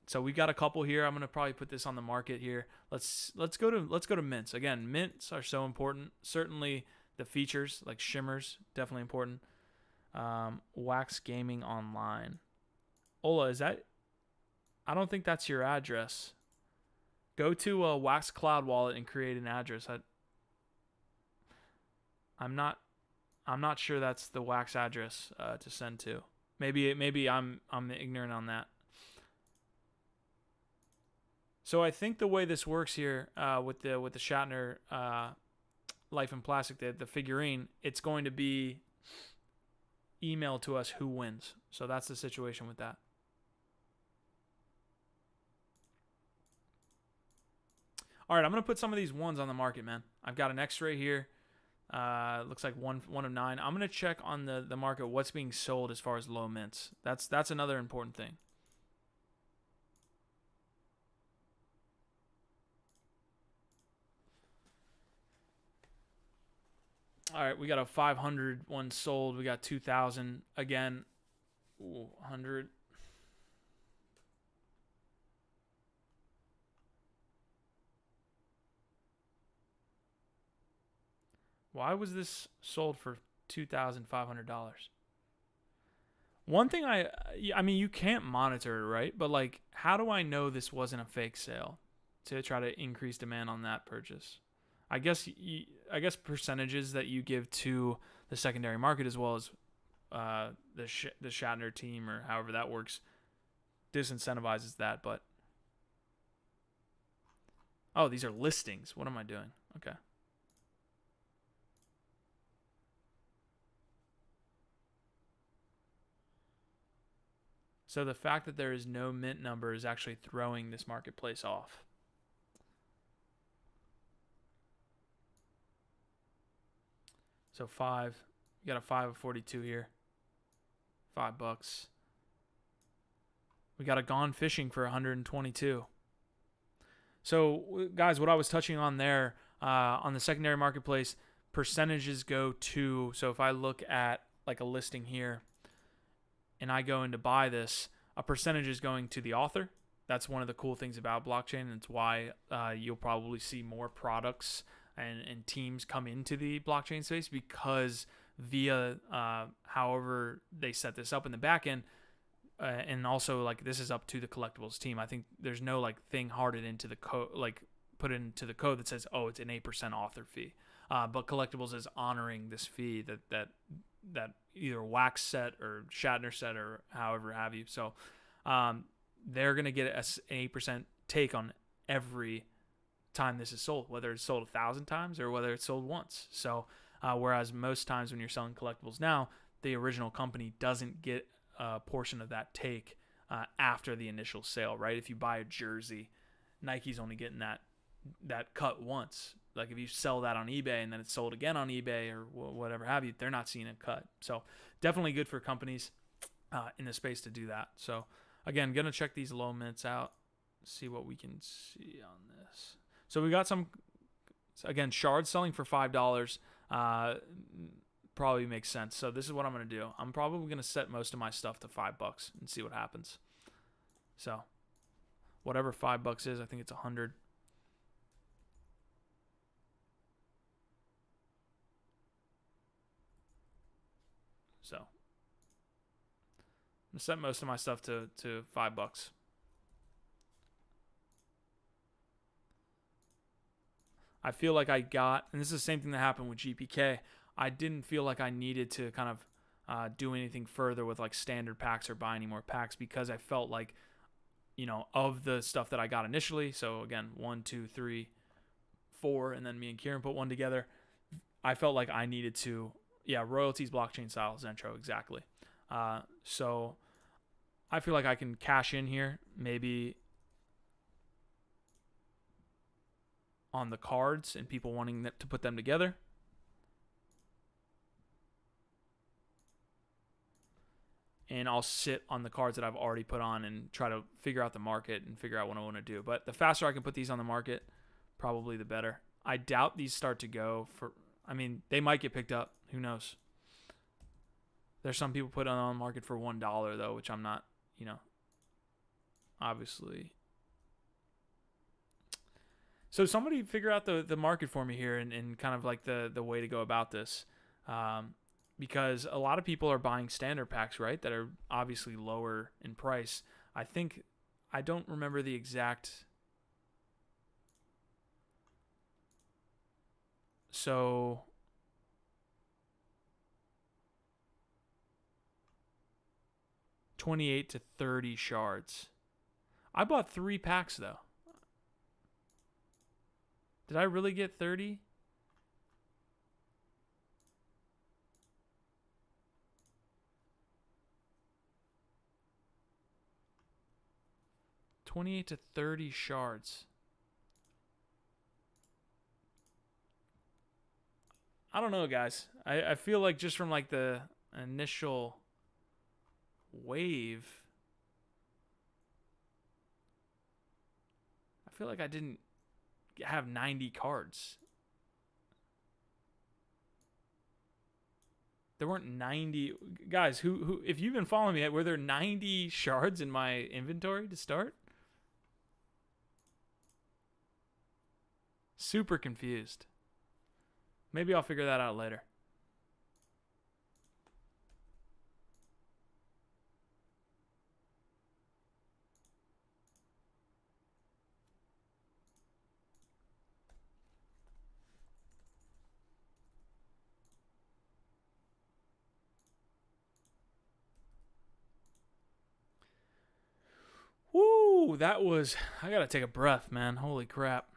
So we got a couple here. I'm gonna probably put this on the market here. Let's go to mints. Again, mints are so important. Certainly the features like shimmers, definitely important. Wax Gaming Online. Ola, is that? I don't think that's your address. Go to a Wax Cloud wallet and create an address. I'm not sure that's the Wax address to send to. Maybe I'm ignorant on that. So I think the way this works here with the Shatner Life in Plastic, the figurine, it's going to be emailed to us who wins. So that's the situation with that. All right, I'm going to put some of these ones on the market, man. I've got an X-ray here. Looks like one of 9. I'm going to check on the market what's being sold as far as low mints. That's another important thing. All right, we got a 500 one sold. We got 2,000 again. Ooh, 100. Why was this sold for $2,500? One thing I mean, you can't monitor it, right? But like, how do I know this wasn't a fake sale to try to increase demand on that purchase? I guess percentages that you give to the secondary market as well as the Shatner team or however that works disincentivizes that. But oh, these are listings. What am I doing? Okay. So the fact that there is no mint number is actually throwing this marketplace off. So 5, you got a 5 of 42 here. $5. We got a Gone Fishing for 122. So guys, what I was touching on there on the secondary marketplace, percentages go to. So if I look at like a listing here, and I go in to buy this, a percentage is going to the author. That's one of the cool things about blockchain, and it's why you'll probably see more products and teams come into the blockchain space, because via however they set this up in the back end, and also like this is up to the collectibles team. I think there's no like thing hardened into the put it into the code that says, oh, it's an 8% author fee. But Collectibles is honoring this fee that either Wax set or Shatner set or however have you. So they're going to get an 8% take on every time this is sold, whether it's sold 1,000 times or whether it's sold once. So whereas most times when you're selling collectibles now, the original company doesn't get a portion of that take after the initial sale, right? If you buy a jersey, Nike's only getting that cut once. Like if you sell that on eBay and then it's sold again on eBay or whatever have you, they're not seeing a cut. So definitely good for companies in the space to do that. So again, gonna check these low minutes out, see what we can see on this. So we got some, again, shards selling for $5. Probably makes sense. So this is what I'm gonna do. I'm probably gonna set most of my stuff to $5 and see what happens. So whatever $5 is, I think it's 100. So I'm gonna set most of my stuff to $5. I feel like I got, and this is the same thing that happened with GPK. I didn't feel like I needed to kind of do anything further with like standard packs or buy any more packs because I felt like, you know, of the stuff that I got initially. So again, 1, 2, 3, 4, and then me and Kieran put one together. I felt like I needed to, royalties, blockchain style, Zentro, exactly. So I feel like I can cash in here, maybe on the cards and people wanting to put them together. And I'll sit on the cards that I've already put on and try to figure out the market and figure out what I want to do. But the faster I can put these on the market, probably the better. I doubt these start to go for, I mean, they might get picked up. Who knows? There's some people put it on the market for $1 though, which I'm not, you know, obviously. So somebody figure out the market for me here and kind of like the way to go about this. Because a lot of people are buying standard packs, right, that are obviously lower in price. I don't remember the exact. So 28 to 30 shards. I bought 3 packs though. Did I really get 30? $28 to 30 shards. I don't know, guys. I feel like just from like the initial wave, I feel like I didn't have 90 cards. There weren't 90 guys who if you've been following me, were there 90 shards in my inventory to start? Super confused. Maybe I'll figure that out later. Woo, that was, I gotta take a breath, man. Holy crap.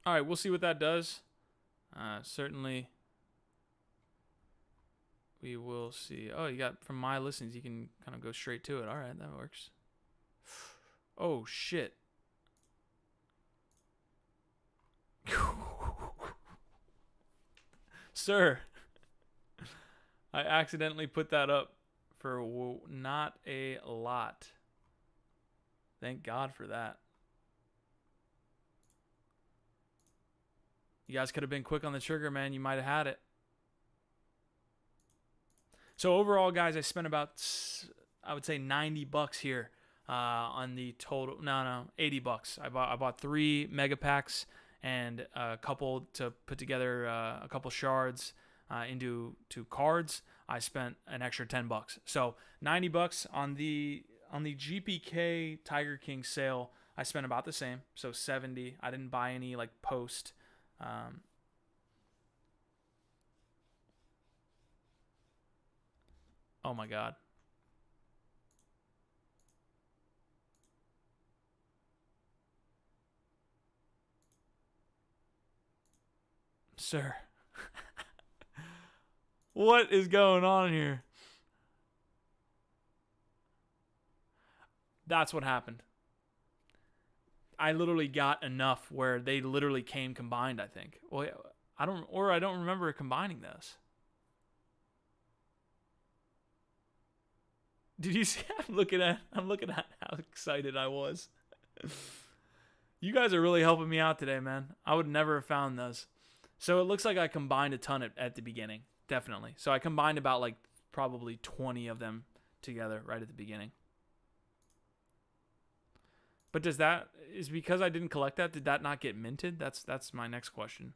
All right, we'll see what that does. Certainly, we will see. Oh, you got from my listings, you can kind of go straight to it. All right, that works. Oh, shit. Sir, I accidentally put that up for not a lot. Thank God for that. You guys could have been quick on the trigger, man. You might have had it. So overall, guys, I spent about, I would say, $90 here on the total. No, $80. I bought 3 mega packs and a couple to put together a couple shards. into cards, I spent an extra $10. So $90 on the GPK Tiger King sale. I spent about the same, so 70. I didn't buy any like post. Oh my god. Sir. What is going on here? That's what happened. I literally got enough where they literally came combined, I think. Well, I don't remember combining this. Did you see? I'm looking at how excited I was. You guys are really helping me out today, man. I would never have found those. So it looks like I combined a ton at the beginning, definitely. So I combined about like probably 20 of them together right at the beginning. But is because I didn't collect that, did that not get minted? That's my next question.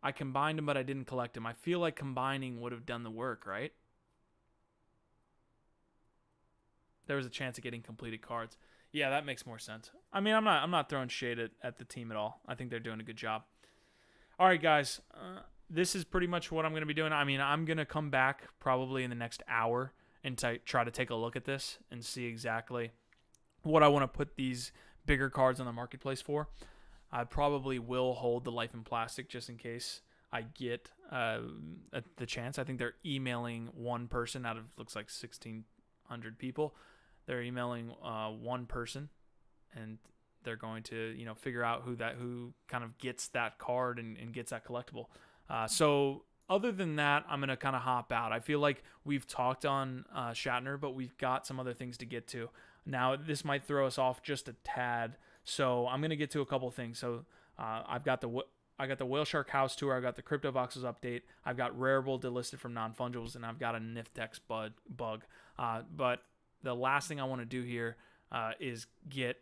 I combined them, but I didn't collect them. I feel like combining would have done the work, right? There was a chance of getting completed cards. Yeah, that makes more sense. I mean, I'm not throwing shade at the team at all. I think they're doing a good job. All right, guys. This is pretty much what I'm going to be doing. I mean, I'm going to come back probably in the next hour and try to take a look at this and see exactly what I want to put these bigger cards on the marketplace for. I probably will hold the Life in Plastic just in case I get the chance. I think they're emailing one person out of, looks like 1,600 people. They're emailing one person, and they're going to figure out who kind of gets that card and gets that collectible. So other than that, I'm going to kind of hop out. I feel like we've talked on Shatner, but we've got some other things to get to. Now, this might throw us off just a tad, so I'm going to get to a couple things. So I got the WhaleShark house tour. I've got the CryptoVoxels update. I've got Rarible Delisted from NonFungibles, and I've got a Niftex bug. But the last thing I want to do here is get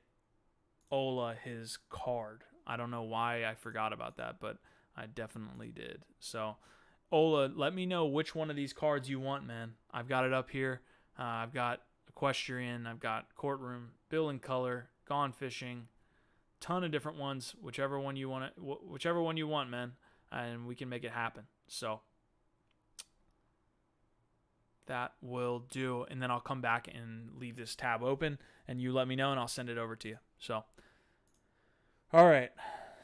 Ola his card. I don't know why I forgot about that, but I definitely did. So, Ola, let me know which one of these cards you want, man. I've got it up here. I've got Equestrian. I've got Courtroom, Bill and Color, Gone Fishing, ton of different ones. Whichever one you want, man, and we can make it happen. So that will do, and then I'll come back and leave this tab open, and you let me know, and I'll send it over to you. So, all right.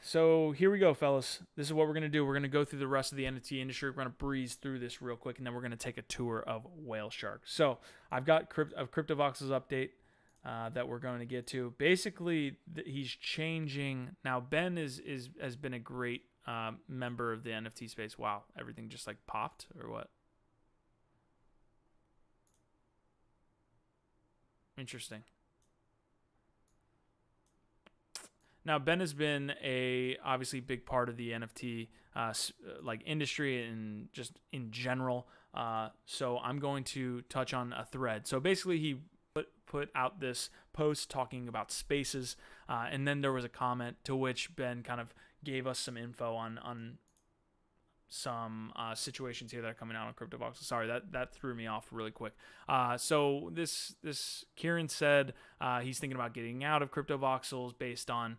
So here we go, fellas. This is what we're going to do. We're going to go through the rest of the NFT industry. We're going to breeze through this real quick, and then we're going to take a tour of WhaleShark. So I've got a CryptoVoxels update that we're going to get to. Basically, he's changing. Now, Ben has been a great member of the NFT space. Wow, everything just like popped or what? Interesting. Now, Ben has been a obviously big part of the NFT like industry and just in general. So I'm going to touch on a thread. So basically, he put out this post talking about spaces, and then there was a comment to which Ben kind of gave us some info on some situations here that are coming out on CryptoVoxel. Sorry, that threw me off really quick. So this Kieran said he's thinking about getting out of CryptoVoxels based on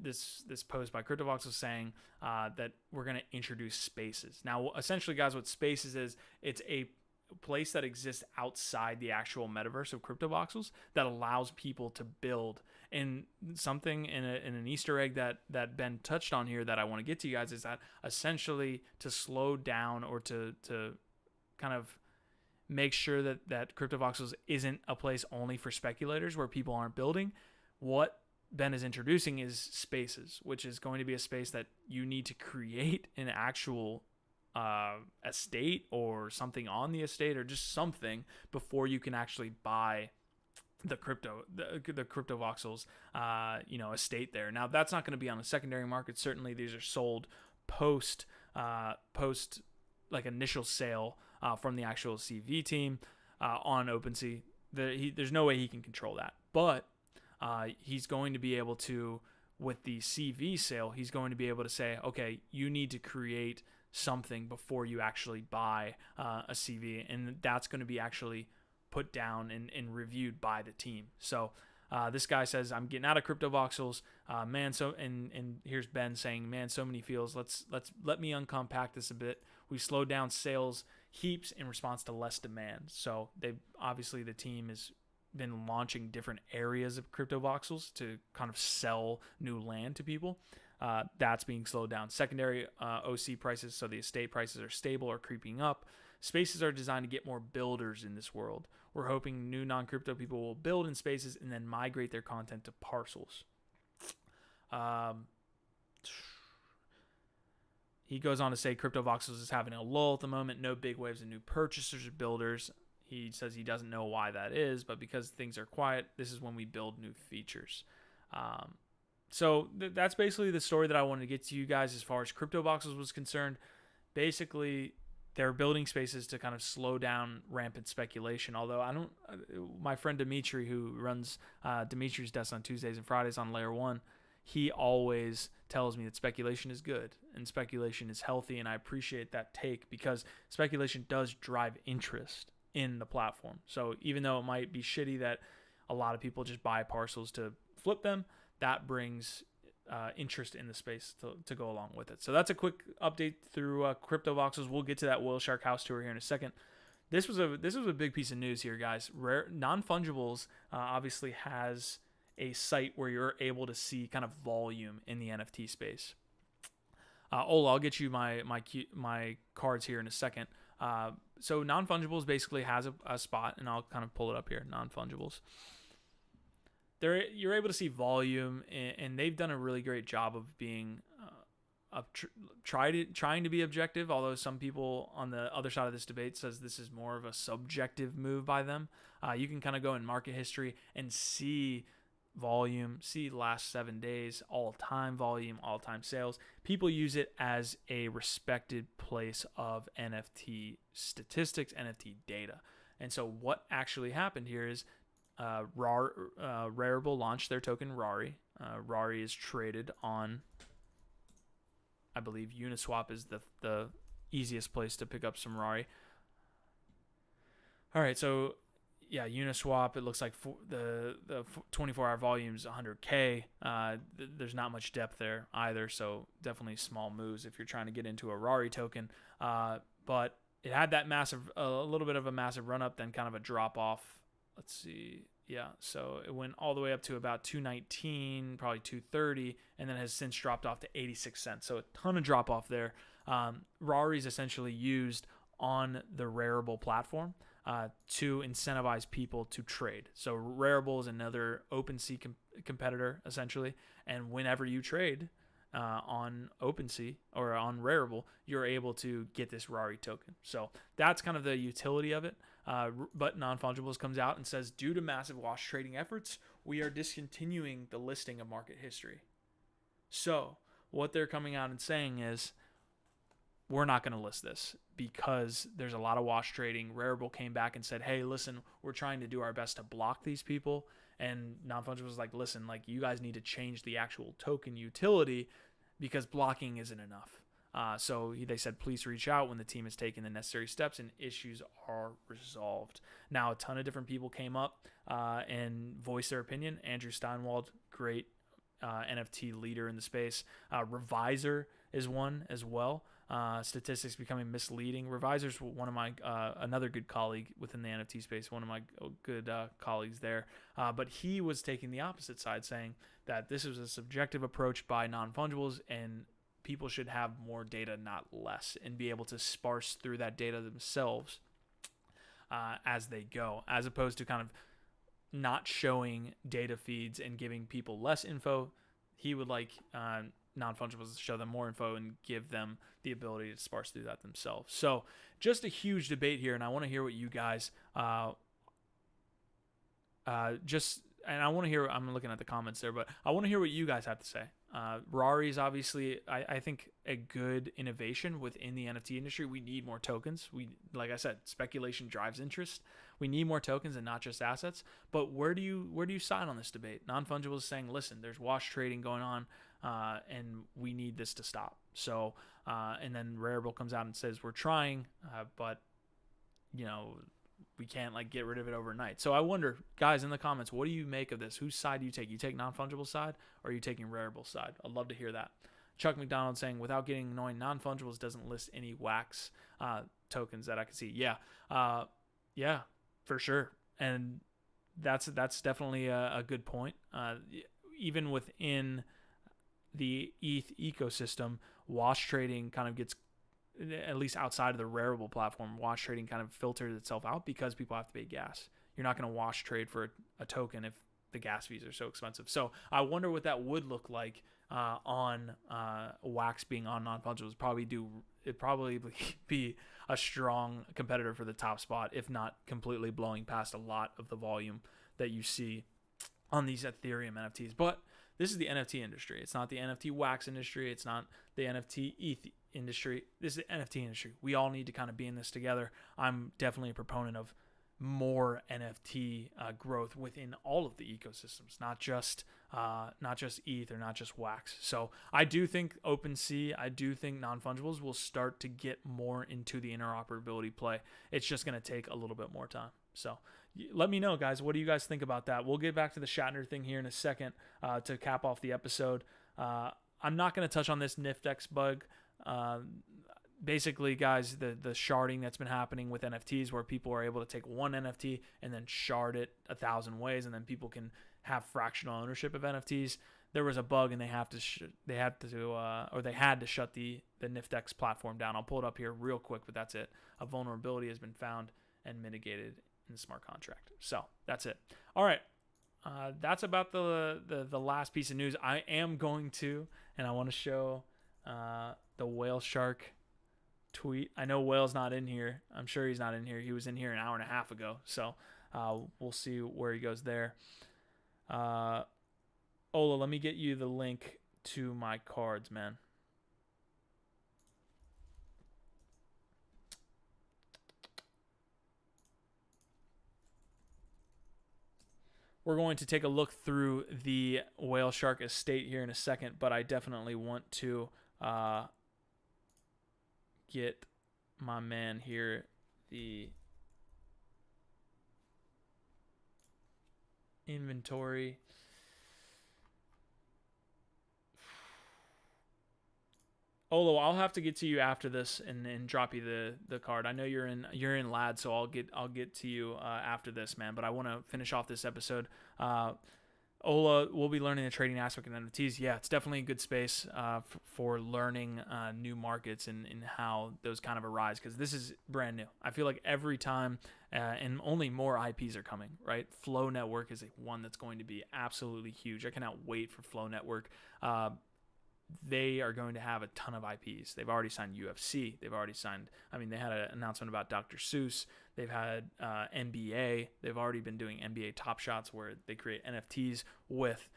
this post by CryptoVoxel saying that we're going to introduce spaces. Now, essentially, guys, what spaces is, it's a place that exists outside the actual metaverse of CryptoVoxels that allows people to build. And something in an Easter egg that Ben touched on here that I want to get to you guys is that essentially to slow down or to kind of make sure that CryptoVoxels isn't a place only for speculators where people aren't building. What Ben is introducing is spaces, which is going to be a space that you need to create an actual estate or something on the estate or just something before you can actually buy the CryptoVoxels estate there. Now, that's not going to be on the secondary market. Certainly these are sold post like initial sale from the actual CV team on OpenSea. There's no way he can control that. But he's going to be able to, with the CV sale, he's going to be able to say, okay, you need to create something before you actually buy a CV, and that's going to be actually put down and reviewed by the team. So this guy says, I'm getting out of CryptoVoxels, man. So and here's Ben saying, man, so many feels. Let me uncompact this a bit. We slowed down sales heaps in response to less demand. So they've obviously, the team has been launching different areas of CryptoVoxels to kind of sell new land to people. That's being slowed down. Secondary OC prices, so the estate prices, are stable or creeping up. Spaces are designed to get more builders in this world. We're hoping new non-crypto people will build in spaces and then migrate their content to parcels. He goes on to say CryptoVoxels is having a lull at the moment. No big waves of new purchasers or builders. He says he doesn't know why that is, but because things are quiet, this is when we build new features. So that's basically the story that I wanted to get to you guys as far as CryptoVoxels was concerned. Basically, they're building spaces to kind of slow down rampant speculation. Although my friend Dimitri, who runs Dimitri's Desk on Tuesdays and Fridays on Layer 1, he always tells me that speculation is good and speculation is healthy, and I appreciate that take because speculation does drive interest in the platform. So even though it might be shitty that a lot of people just buy parcels to flip them, that brings interest in the space to go along with it. So that's a quick update through CryptoVoxels. We'll get to that WhaleShark house tour here in a second. This was a big piece of news here, guys. NonFungibles obviously has a site where you're able to see kind of volume in the NFT space. I'll get you my cards here in a second. So NonFungibles basically has a spot, and I'll kind of pull it up here. NonFungibles. You're able to see volume, and they've done a really great job of being trying to be objective. Although some people on the other side of this debate says this is more of a subjective move by them. You can kind of go in market history and see volume, see the last 7 days, all-time volume, all-time sales. People use it as a respected place of NFT statistics, NFT data. And so what actually happened here is Rarible launched their token RARI. RARI is traded on, I believe Uniswap is the easiest place to pick up some RARI. All right, so yeah, Uniswap, it looks like the 24-hour volume is 100K. There's not much depth there either, so definitely small moves if you're trying to get into a RARI token. But it had that a little bit of a massive run up, then kind of a drop off. Let's see. Yeah, so it went all the way up to about 219, probably 230, and then has since dropped off to 86 cents. So a ton of drop off there. RARI is essentially used on the Rarible platform to incentivize people to trade. So Rarible is another OpenSea competitor, essentially. And whenever you trade on OpenSea or on Rarible, you're able to get this RARI token. So that's kind of the utility of it. But NonFungibles comes out and says, due to massive wash trading efforts, we are discontinuing the listing of market history. So what they're coming out and saying is, we're not going to list this because there's a lot of wash trading. Rarible came back and said, hey, listen, we're trying to do our best to block these people. And NonFungibles was like, listen, like, you guys need to change the actual token utility because blocking isn't enough. So they said, please reach out when the team has taken the necessary steps and issues are resolved. Now, a ton of different people came up and voiced their opinion. Andrew Steinwald, great NFT leader in the space. Revisor is one as well. Statistics becoming misleading. Revisor's one of my another good colleague within the NFT space, one of my good colleagues there. But he was taking the opposite side, saying that this was a subjective approach by NonFungibles and people should have more data, not less, and be able to sparse through that data themselves as they go, as opposed to kind of not showing data feeds and giving people less info. He would like NonFungibles to show them more info and give them the ability to sparse through that themselves. So just a huge debate here, and I want to hear what you guys and I want to hear, I'm looking at the comments there, but I want to hear what you guys have to say. RARI is obviously, I think, a good innovation within the NFT industry. We need more tokens. Like I said, speculation drives interest. We need more tokens and not just assets. But where do you side on this debate? NonFungibles is saying, listen, there's wash trading going on, and we need this to stop. So, and then Rarible comes out and says we're trying, but we can't get rid of it overnight. So I wonder, guys, in the comments, what do you make of this? Whose side do you take? You take non-fungible side, or are you taking Rarible side? I'd love to hear that. Chuck McDonald saying, without getting annoying, non-fungibles doesn't list any wax tokens that I can see. Yeah, for sure. And that's definitely a good point. Even within the ETH ecosystem, wash trading kind of gets, at least outside of the Rarible platform, wash trading kind of filters itself out because people have to pay gas. You're not going to wash trade for a token if the gas fees are so expensive. So I wonder what that would look like on wax being on non-fungibles. It'd probably be a strong competitor for the top spot, if not completely blowing past a lot of the volume that you see on these Ethereum NFTs. But this is the NFT industry. It's not the NFT wax industry. It's not the NFT ETH industry. This is the NFT industry. We all need to kind of be in this together. I'm definitely a proponent of more NFT growth within all of the ecosystems, not just ETH or not just wax. So I do think OpenSea, I do think non-fungibles will start to get more into the interoperability play. It's just going to take a little bit more time. So let me know, guys. What do you guys think about that? We'll get back to the Shatner thing here in a second to cap off the episode. I'm not going to touch on this Niftex bug. Basically, guys, the sharding that's been happening with NFTs, where people are able to take one NFT and then shard it 1,000 ways, and then people can have fractional ownership of NFTs. There was a bug, and they had to shut the Niftex platform down. I'll pull it up here real quick, but that's it. A vulnerability has been found and mitigated in the smart contract. So that's it. All right. That's about the last piece of news. I am going to, and I want to show the WhaleShark tweet. I know Whale's not in here. I'm sure he's not in here. He was in here an hour and a half ago. So we'll see where he goes there. Ola, let me get you the link to my cards, man. We're going to take a look through the WhaleShark estate here in a second, but I definitely want to get my man here the inventory. Olo, I'll have to get to you after this and drop you the card. I know you're in LAD, so I'll get to you after this, man. But I want to finish off this episode. Ola, we'll be learning the trading aspect of NFTs. Yeah, it's definitely a good space for learning new markets and how those kind of arise, because this is brand new. I feel like every time, and only more IPs are coming, right? Flow Network is one that's going to be absolutely huge. I cannot wait for Flow Network. They are going to have a ton of IPs. They've already signed UFC. They've already signed, they had an announcement about Dr. Seuss. They've had NBA. They've already been doing NBA Top Shots, where they create NFTs with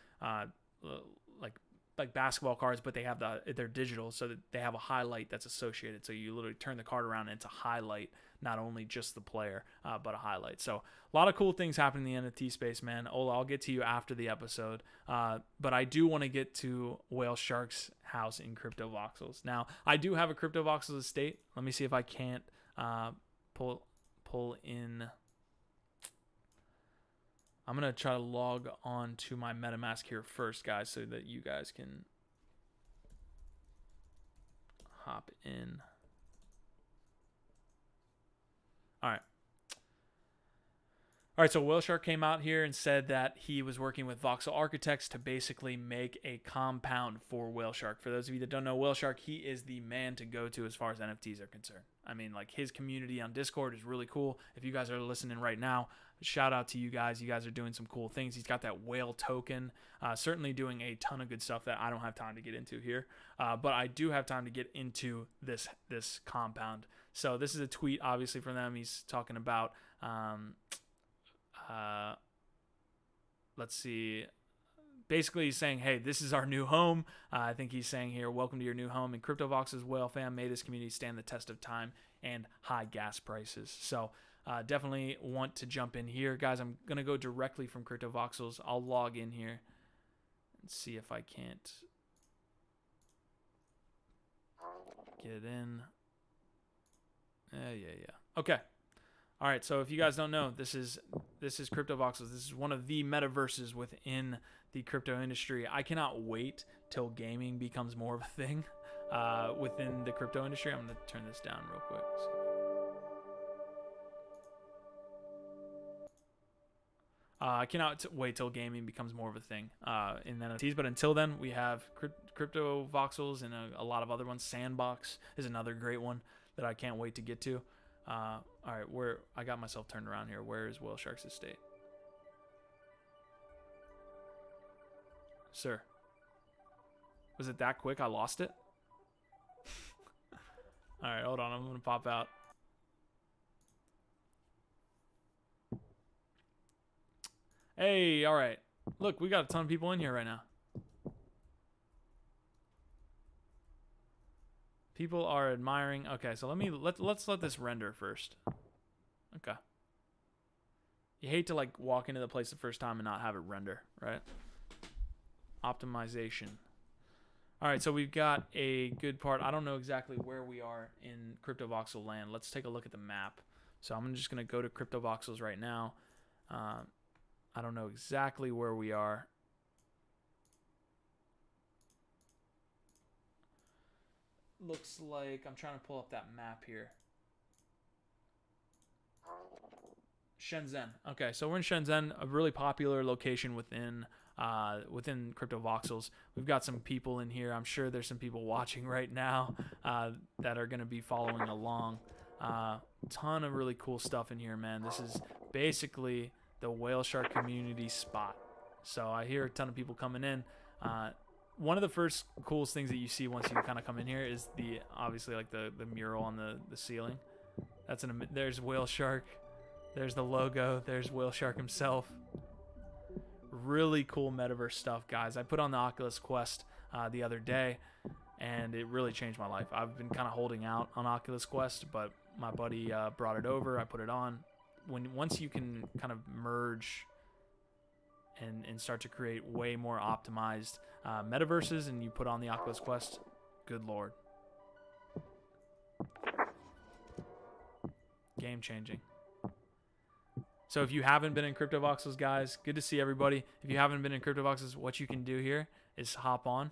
like basketball cards, but they're digital, so that they have a highlight that's associated. So you literally turn the card around and it's a highlight, not only just the player, but a highlight. So a lot of cool things happen in the NFT space, man. Ola, I'll get to you after the episode. But I do want to get to WhaleShark's house in CryptoVoxels. Now, I do have a CryptoVoxels estate. Let me see if I can't pull in. I'm going to try to log on to my MetaMask here first, guys, so that you guys can hop in. All right, so WhaleShark came out here and said that he was working with Voxel Architects to basically make a compound for WhaleShark. For those of you that don't know WhaleShark, he is the man to go to as far as NFTs are concerned. His community on Discord is really cool. If you guys are listening right now, shout out to you guys. You guys are doing some cool things. He's got that whale token, certainly doing a ton of good stuff that I don't have time to get into here. But I do have time to get into this compound. So this is a tweet, obviously, from them. He's talking about... let's see, basically he's saying, hey, this is our new home. I think he's saying here, welcome to your new home. And CryptoVoxels Whale fam, may this community stand the test of time and high gas prices. So definitely want to jump in here. Guys, I'm going to go directly from CryptoVoxels. I'll log in here and see if I can't get it in. Yeah. Okay. All right, so if you guys don't know, this is CryptoVoxels. This is one of the metaverses within the crypto industry. I cannot wait till gaming becomes more of a thing within the crypto industry. I'm going to turn this down real quick. I cannot wait till gaming becomes more of a thing in NFTs. But until then, we have CryptoVoxels and a lot of other ones. Sandbox is another great one that I can't wait to get to. All right, I got myself turned around here. Where is WhaleShark's estate? Sir, was it that quick? I lost it. All right, hold on. I'm gonna pop out. Hey, all right. Look, we got a ton of people in here right now. People are admiring. Okay, so let's let this render first. Okay. You hate to like walk into the place the first time and not have it render, right? Optimization. All right, so we've got a good part. I don't know exactly where we are in CryptoVoxel land. Let's take a look at the map. So I'm just gonna go to CryptoVoxels right now. I don't know exactly where we are. Looks like I'm trying to pull up that map here. Shenzhen. Okay, so we're in Shenzhen, a really popular location within CryptoVoxels. We've got some people in here. I'm sure there's some people watching right now that are going to be following along. Ton of really cool stuff in here, man. This is basically the WhaleShark community spot. So I hear a ton of people coming in. One of the first coolest things that you see once you kind of come in here is obviously like the mural on the ceiling. There's WhaleShark. There's the logo. There's WhaleShark himself. Really cool metaverse stuff, guys. I put on the Oculus Quest the other day, and it really changed my life. I've been kind of holding out on Oculus Quest, but my buddy brought it over. I put it on. Once you can kind of merge and start to create way more optimized metaverses, and you put on the Oculus Quest, good lord, game changing. So if you haven't been in CryptoVoxels, guys, good to see everybody. If you haven't been in CryptoVoxels, what you can do here is hop on.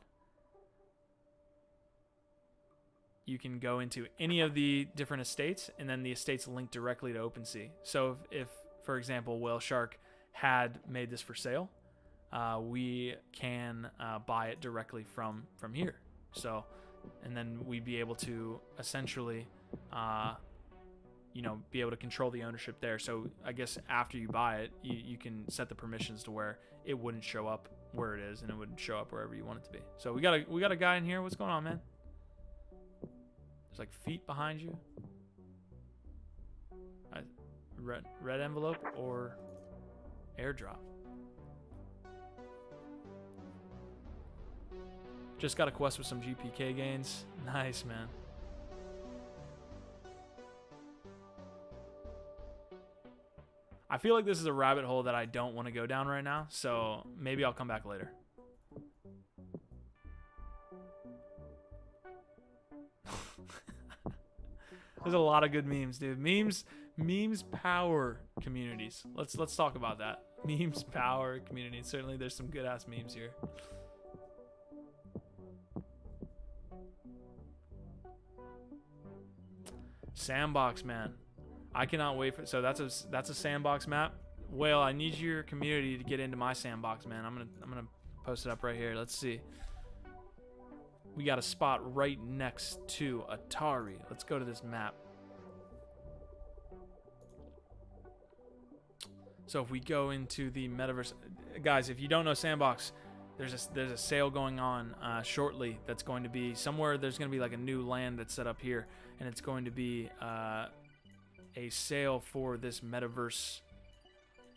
You can go into any of the different estates, and then the estates link directly to OpenSea. So if for example, WhaleShark had made this for sale, we can buy it directly from here. So, and then we'd be able to essentially, be able to control the ownership there. So I guess after you buy it, you can set the permissions to where it wouldn't show up where it is, and it would show up wherever you want it to be. So we got a guy in here. What's going on, man? There's like feet behind you. Red envelope or airdrop. Just got a quest with some GPK gains. Nice, man. I feel like this is a rabbit hole that I don't want to go down right now, so maybe I'll come back later. There's a lot of good memes, dude. Memes power communities. Let's talk about that. Memes power communities. Certainly there's some good ass memes here. Sandbox, man. I cannot wait for. So that's a sandbox map. Whale, I need your community to get into my sandbox, man. I'm gonna post it up right here. Let's see. We got a spot right next to Atari. Let's go to this map. So if we go into the metaverse, guys, if you don't know Sandbox, there's a sale going on shortly. That's going to be somewhere. There's going to be like a new land that's set up here, and it's going to be a sale for this metaverse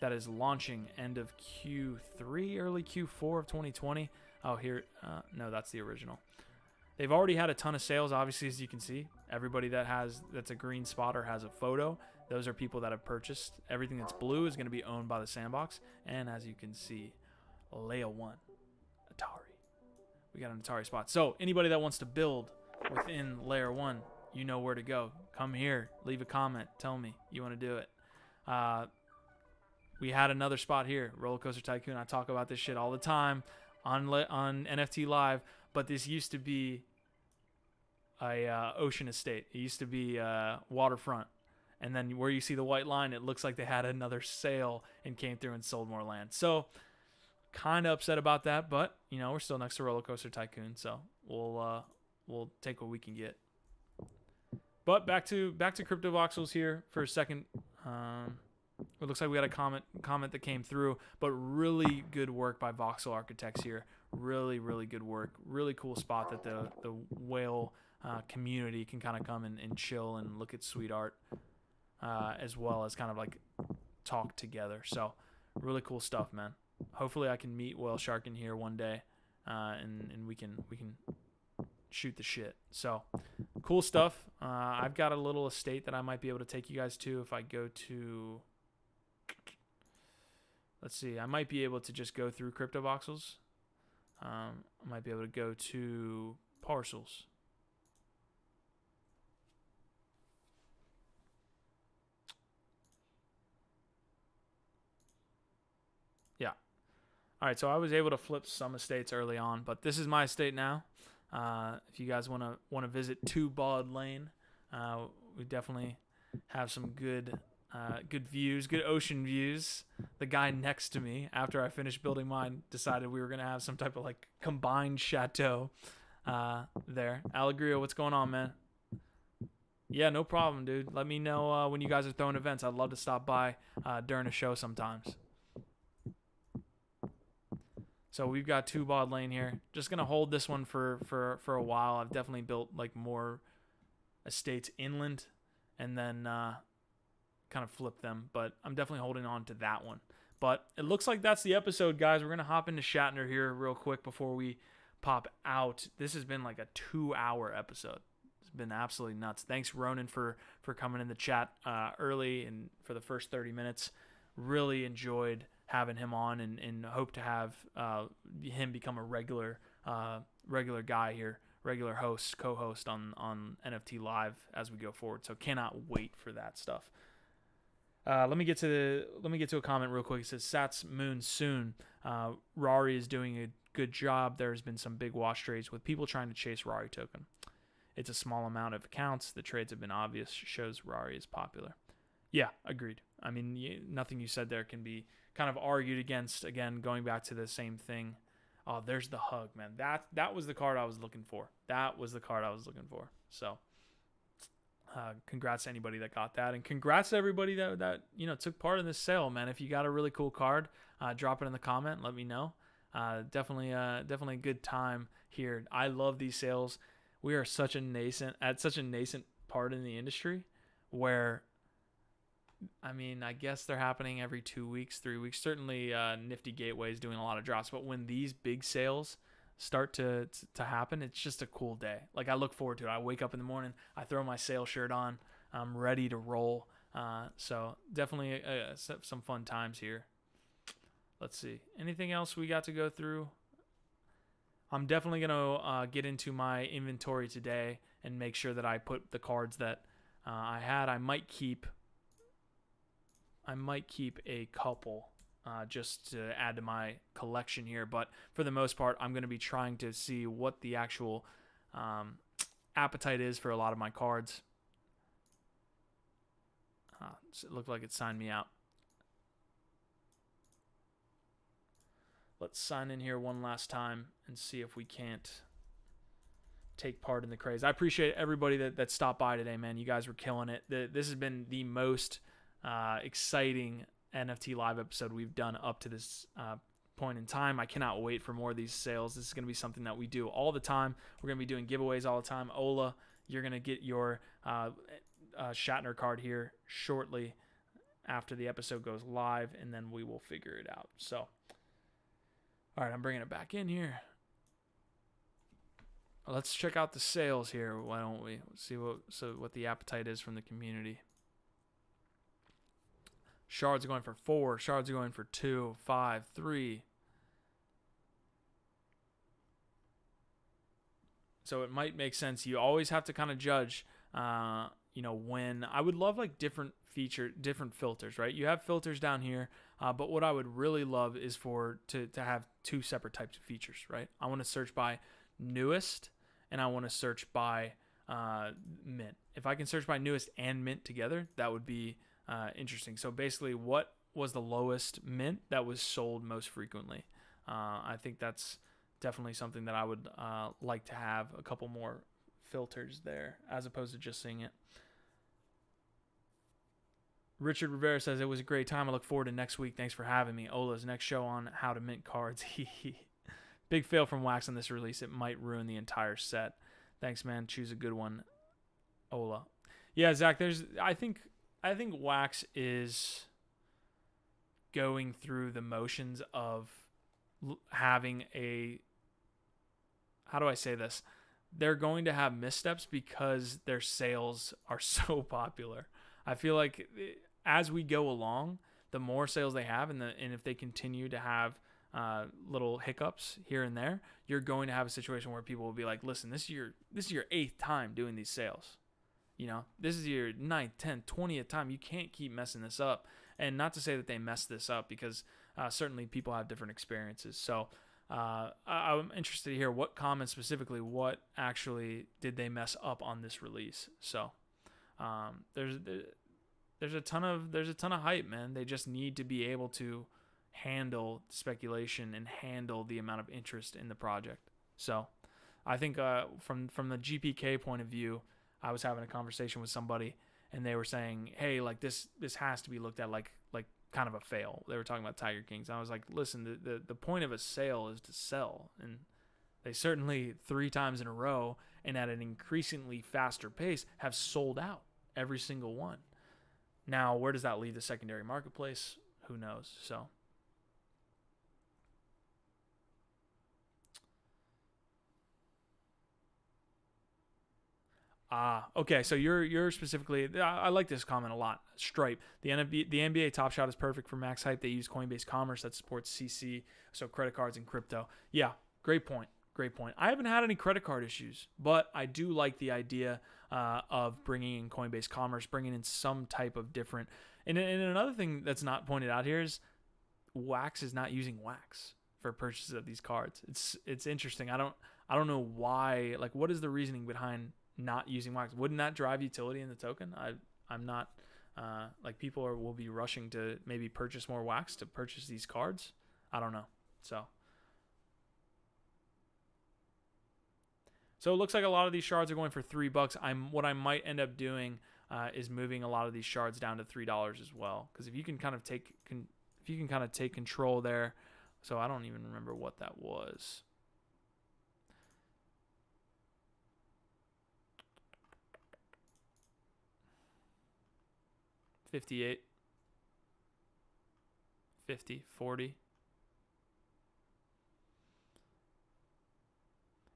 that is launching end of Q3, early Q4 of 2020. Oh, here, no, that's the original. They've already had a ton of sales, obviously, as you can see. Everybody that's a green spot or has a photo, those are people that have purchased. Everything that's blue is going to be owned by the sandbox. And as you can see, Layer 1, Atari. We got an Atari spot. So anybody that wants to build within Layer 1, you know where to go. Come here, leave a comment, tell me you want to do it. We had another spot here, Roller Coaster Tycoon. I talk about this shit all the time on NFTLive, but this used to be a ocean estate. It used to be waterfront. And then where you see the white line, it looks like they had another sale and came through and sold more land. So kind of upset about that, but you know, we're still next to Roller Coaster Tycoon, so we'll take what we can get. But back to CryptoVoxels here for a second. It looks like we got a comment that came through, but really good work by Voxel Architects here. Really, really good work. Really cool spot that the whale community can kind of come and chill and look at sweet art, as well as kind of like talk together. So really cool stuff, man. Hopefully I can meet WhaleShark in here one day, and we can shoot the shit. So cool stuff. I've got a little estate that I might be able to take you guys to if I go to. Let's see. I might be able to just go through CryptoVoxels. I might be able to go to parcels. Yeah. All right. So I was able to flip some estates early on, but this is my estate now. If you guys want to visit Two Bald Lane, we definitely have some good views, good ocean views. The guy next to me, after I finished building mine, decided we were gonna have some type of like combined chateau there. Allegria, what's going on, man? Yeah, no problem, dude. Let me know when you guys are throwing events. I'd love to stop by during a show sometimes. So we've got Two Bald Lane here. Just gonna hold this one for a while. I've definitely built like more estates inland, and then kind of flip them, but I'm definitely holding on to that one. But it looks like that's the episode, guys. We're gonna hop into Shatner here real quick before we pop out. This has been like a 2-hour episode. It's been absolutely nuts. Thanks, Ronin, for coming in the chat early and for the first 30 minutes. Really enjoyed having him on, and hope to have him become a regular guy here, regular host, co-host on NFTLive as we go forward. So cannot wait for that stuff. Let me get to a comment real quick. It says Sats Moon soon. RARI is doing a good job. There's been some big wash trades with people trying to chase RARI token. It's a small amount of accounts. The trades have been obvious. Shows RARI is popular. Yeah, agreed. I mean, nothing you said there can be kind of argued against. Again, going back to the same thing. Oh, there's the hug, man. That was the card I was looking for. So. Congrats to anybody that got that, and congrats to everybody that took part in this sale, man. If you got a really cool card, drop it in the comment. Let me know. Definitely a good time here. I love these sales. We are at such a nascent part in the industry where, I mean, I guess they're happening every 2 weeks, 3 weeks. Certainly, Nifty Gateway is doing a lot of drops, but when these big sales start to happen, it's just a cool day. Like, I look forward to it. I wake up in the morning, I throw my sale shirt on, I'm ready to roll. So definitely some fun times here. Let's see, anything else we got to go through? I'm definitely gonna get into my inventory today and make sure that I put the cards that I had. I might keep a couple just to add to my collection here, but for the most part, I'm going to be trying to see what the actual appetite is for a lot of my cards. So it looked like it signed me out. Let's sign in here one last time and see if we can't take part in the craze. I appreciate everybody that stopped by today, man. You guys were killing it. This has been the most exciting NFTLive episode we've done up to this point in time. I cannot wait for more of these sales. This is going to be something that we do all the time. We're going to be doing giveaways all the time. Ola, you're going to get your Shatner card here shortly. after the episode goes live, and then we will figure it out. So, all right, I'm bringing it back in here. Let's check out the sales here. Why don't we see what the appetite is from the community? Shards are going for 4. Shards are going for 2, 5, 3. So it might make sense. You always have to kind of judge, when I would love like different filters, right? You have filters down here, but what I would really love is to have 2 separate types of features, right? I want to search by newest, and I want to search by mint. If I can search by newest and mint together, that would be interesting. So basically, what was the lowest mint that was sold most frequently? I think that's definitely something that I would like to have a couple more filters there, as opposed to just seeing it. Richard Rivera says, it was a great time. I look forward to next week. Thanks for having me. Ola's next show on how to mint cards. Big fail from Wax on this release. It might ruin the entire set. Thanks, man. Choose a good one, Ola. Yeah, Zach, I think Wax is going through the motions of having how do I say this? They're going to have missteps because their sales are so popular. I feel like as we go along, the more sales they have, and if they continue to have little hiccups here and there, you're going to have a situation where people will be like, listen, this is your 8th time doing these sales. This is your 9th, 10th, 20th time. You can't keep messing this up. And not to say that they messed this up, because certainly people have different experiences. So I'm interested to hear what comments specifically, what actually did they mess up on this release. So there's a ton of hype, man. They just need to be able to handle speculation and handle the amount of interest in the project. So I think from the GPK point of view, I was having a conversation with somebody, and they were saying, hey, like this has to be looked at like kind of a fail. They were talking about Tiger Kings. And I was like, listen, the point of a sale is to sell. And they certainly 3 times in a row and at an increasingly faster pace have sold out every single one. Now, where does that leave the secondary marketplace? Who knows? So okay. So you're specifically. I like this comment a lot. Stripe. The NBA Top Shot is perfect for max hype. They use Coinbase Commerce that supports CC, so credit cards and crypto. Yeah, great point. Great point. I haven't had any credit card issues, but I do like the idea of bringing in Coinbase Commerce, bringing in some type of different. And another thing that's not pointed out here is Wax is not using Wax for purchases of these cards. It's interesting. I don't know why. Like, what is the reasoning behind not using Wax? Wouldn't that drive utility in the token? I'm not like people will be rushing to maybe purchase more Wax to purchase these cards. I don't know. So it looks like a lot of these shards are going for $3. What I might end up doing is moving a lot of these shards down to $3 as well, because if you can kind of take control there. So I don't even remember what that was. $58, $50, $40.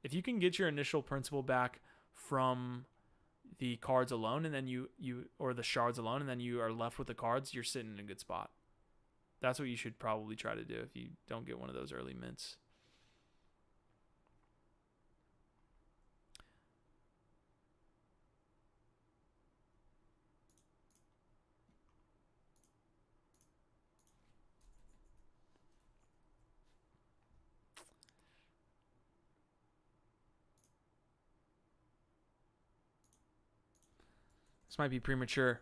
If you can get your initial principal back from the cards alone, and then you or the shards alone, and then you are left with the cards, you're sitting in a good spot. That's what you should probably try to do if you don't get one of those early mints. This might be premature.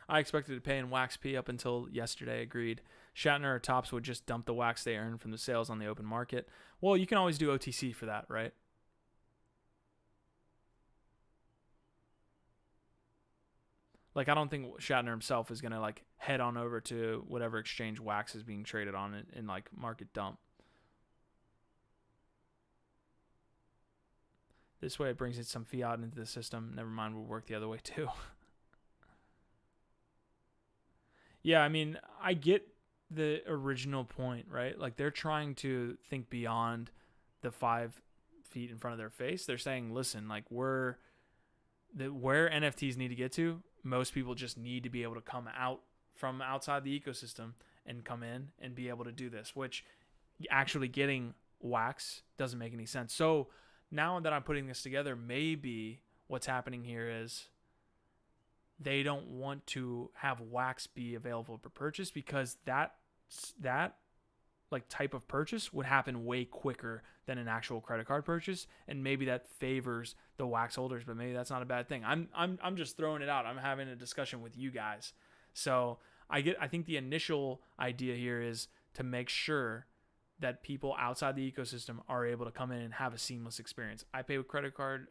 I expected to pay in Wax P up until yesterday. Agreed. Shatner or Topps would just dump the Wax they earn from the sales on the open market. Well, you can always do OTC for that, right? Like, I don't think Shatner himself is gonna like head on over to whatever exchange Wax is being traded on in like market dump. This way it brings in some fiat into the system. Never mind, will work the other way too. Yeah, I mean, I get the original point, right? Like, they're trying to think beyond the 5 feet in front of their face. They're saying, listen, like, where NFTs need to get to, most people just need to be able to come out from outside the ecosystem and come in and be able to do this, which actually getting Wax doesn't make any sense. So now that I'm putting this together, maybe what's happening here is they don't want to have Wax be available for purchase, because that like type of purchase would happen way quicker than an actual credit card purchase, and maybe that favors the Wax holders, but maybe that's not a bad thing. I'm just throwing it out. I'm having a discussion with you guys. So I think the initial idea here is to make sure that people outside the ecosystem are able to come in and have a seamless experience. I pay with credit card.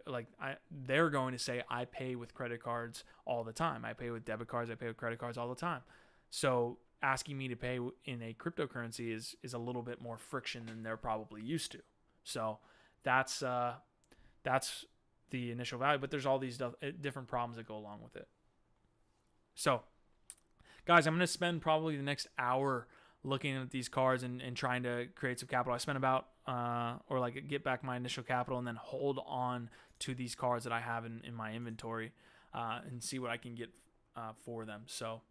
They're going to say I pay with credit cards all the time. I pay with debit cards. I pay with credit cards all the time. So asking me to pay in a cryptocurrency is a little bit more friction than they're probably used to. So that's the initial value, but there's all these different problems that go along with it. So guys, I'm going to spend probably the next hour looking at these cards and trying to create some capital. I spent about or like get back my initial capital and then hold on to these cards that I have in my inventory and see what I can get for them. So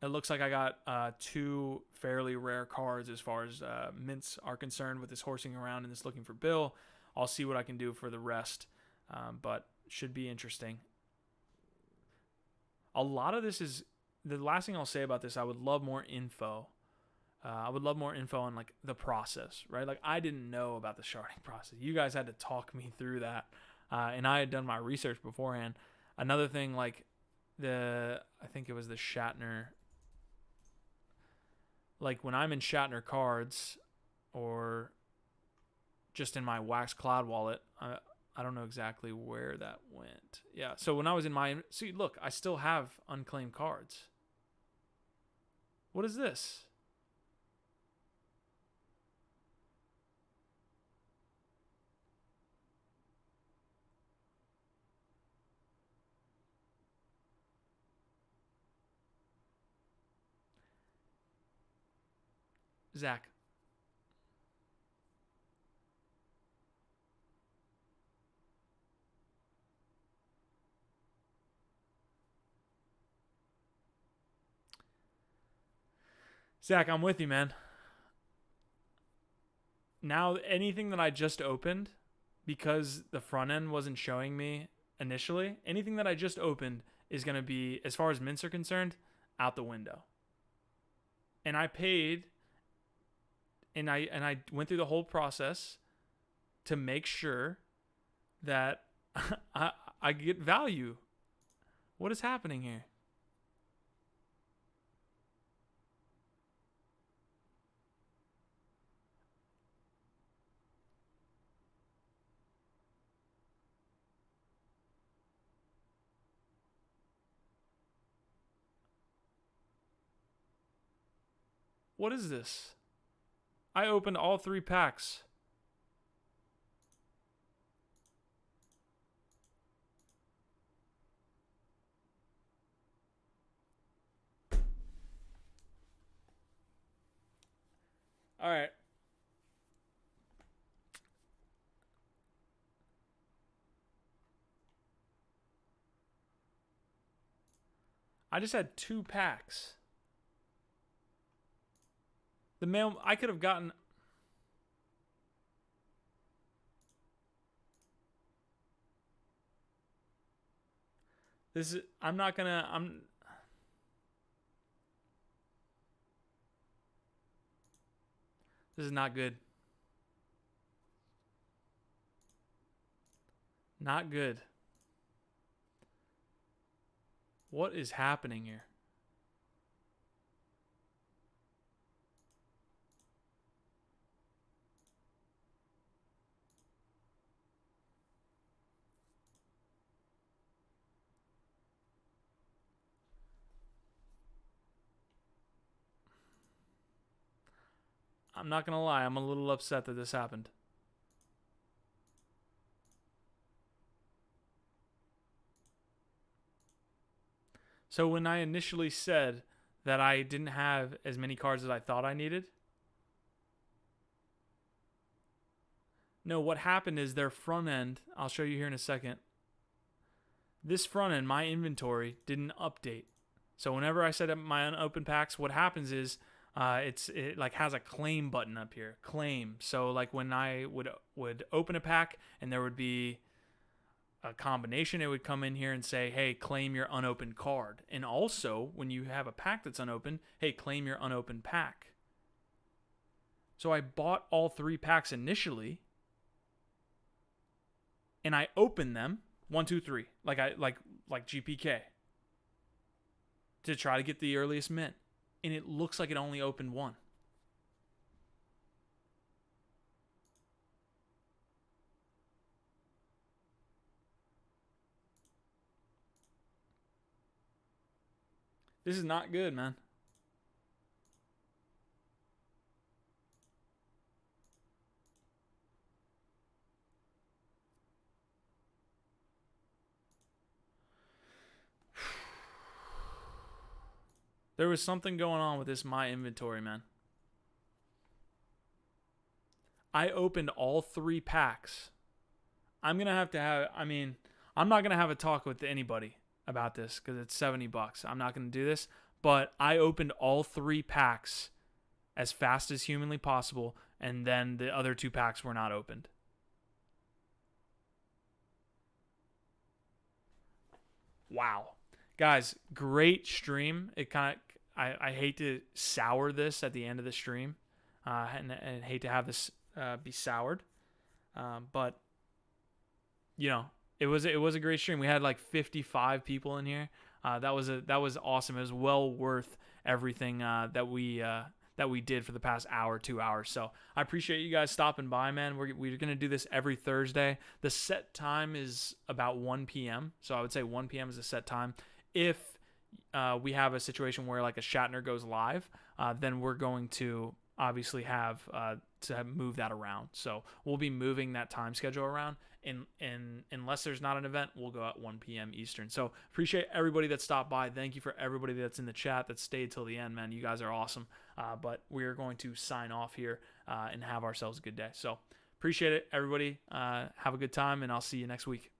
it looks like I got 2 fairly rare cards as far as mints are concerned, with this horsing around and this looking for Bill. I'll see what I can do for the rest, but should be interesting. A lot of this is, the last thing I'll say about this, I would love more info. I would love more info on like the process, right? Like, I didn't know about the sharding process. You guys had to talk me through that. And I had done my research beforehand. Another thing, like I think it was the Shatner, like when I'm in Shatner cards or just in my Wax Cloud wallet, I don't know exactly where that went. Yeah, so when I was in my, see, look, I still have unclaimed cards. What is this? Zach. Zach, I'm with you, man. Now, anything that I just opened, because the front end wasn't showing me initially, anything that I just opened is going to be, as far as mints are concerned, out the window. And I paid, and I went through the whole process to make sure that I get value. What is happening here? What is this? I opened all 3 packs. All right. I just had 2 packs. The mail, I could have gotten. This is, I'm not gonna, this is not good. Not good. What is happening here? I'm not gonna lie, I'm a little upset that this happened. So when I initially said that I didn't have as many cards as I thought I needed, no, what happened is their front end, I'll show you here in a second. This front end, my inventory didn't update. So whenever I set up my unopened packs, what happens is it like has a claim button up here, claim. So like when I would open a pack and there would be a combination, it would come in here and say, hey, claim your unopened card. And also when you have a pack that's unopened, hey, claim your unopened pack. So I bought all 3 packs initially and I opened them 1, 2, 3, like GPK, to try to get the earliest mint, and it looks like it only opened 1. This is not good, man. There was something going on with this my inventory, man. I opened all 3 packs. I'm not going to have a talk with anybody about this because it's $70. I'm not going to do this, but I opened all 3 packs as fast as humanly possible, and then the other 2 packs were not opened. Wow. Guys, great stream. I hate to sour this at the end of the stream, and hate to have this be soured, but you know, it was a great stream. We had like 55 people in here. That was awesome. It was well worth everything that we did for the past hour, 2 hours. So I appreciate you guys stopping by, man. We're gonna do this every Thursday. The set time is about 1 p.m. So I would say 1 p.m. is a set time. If we have a situation where like a Shatner goes live, then we're going to obviously have to move that around. So we'll be moving that time schedule around. And unless there's not an event, we'll go at 1 p.m. Eastern. So appreciate everybody that stopped by. Thank you for everybody that's in the chat that stayed till the end, man. You guys are awesome. But we're going to sign off here and have ourselves a good day. So appreciate it, everybody. Have a good time, and I'll see you next week.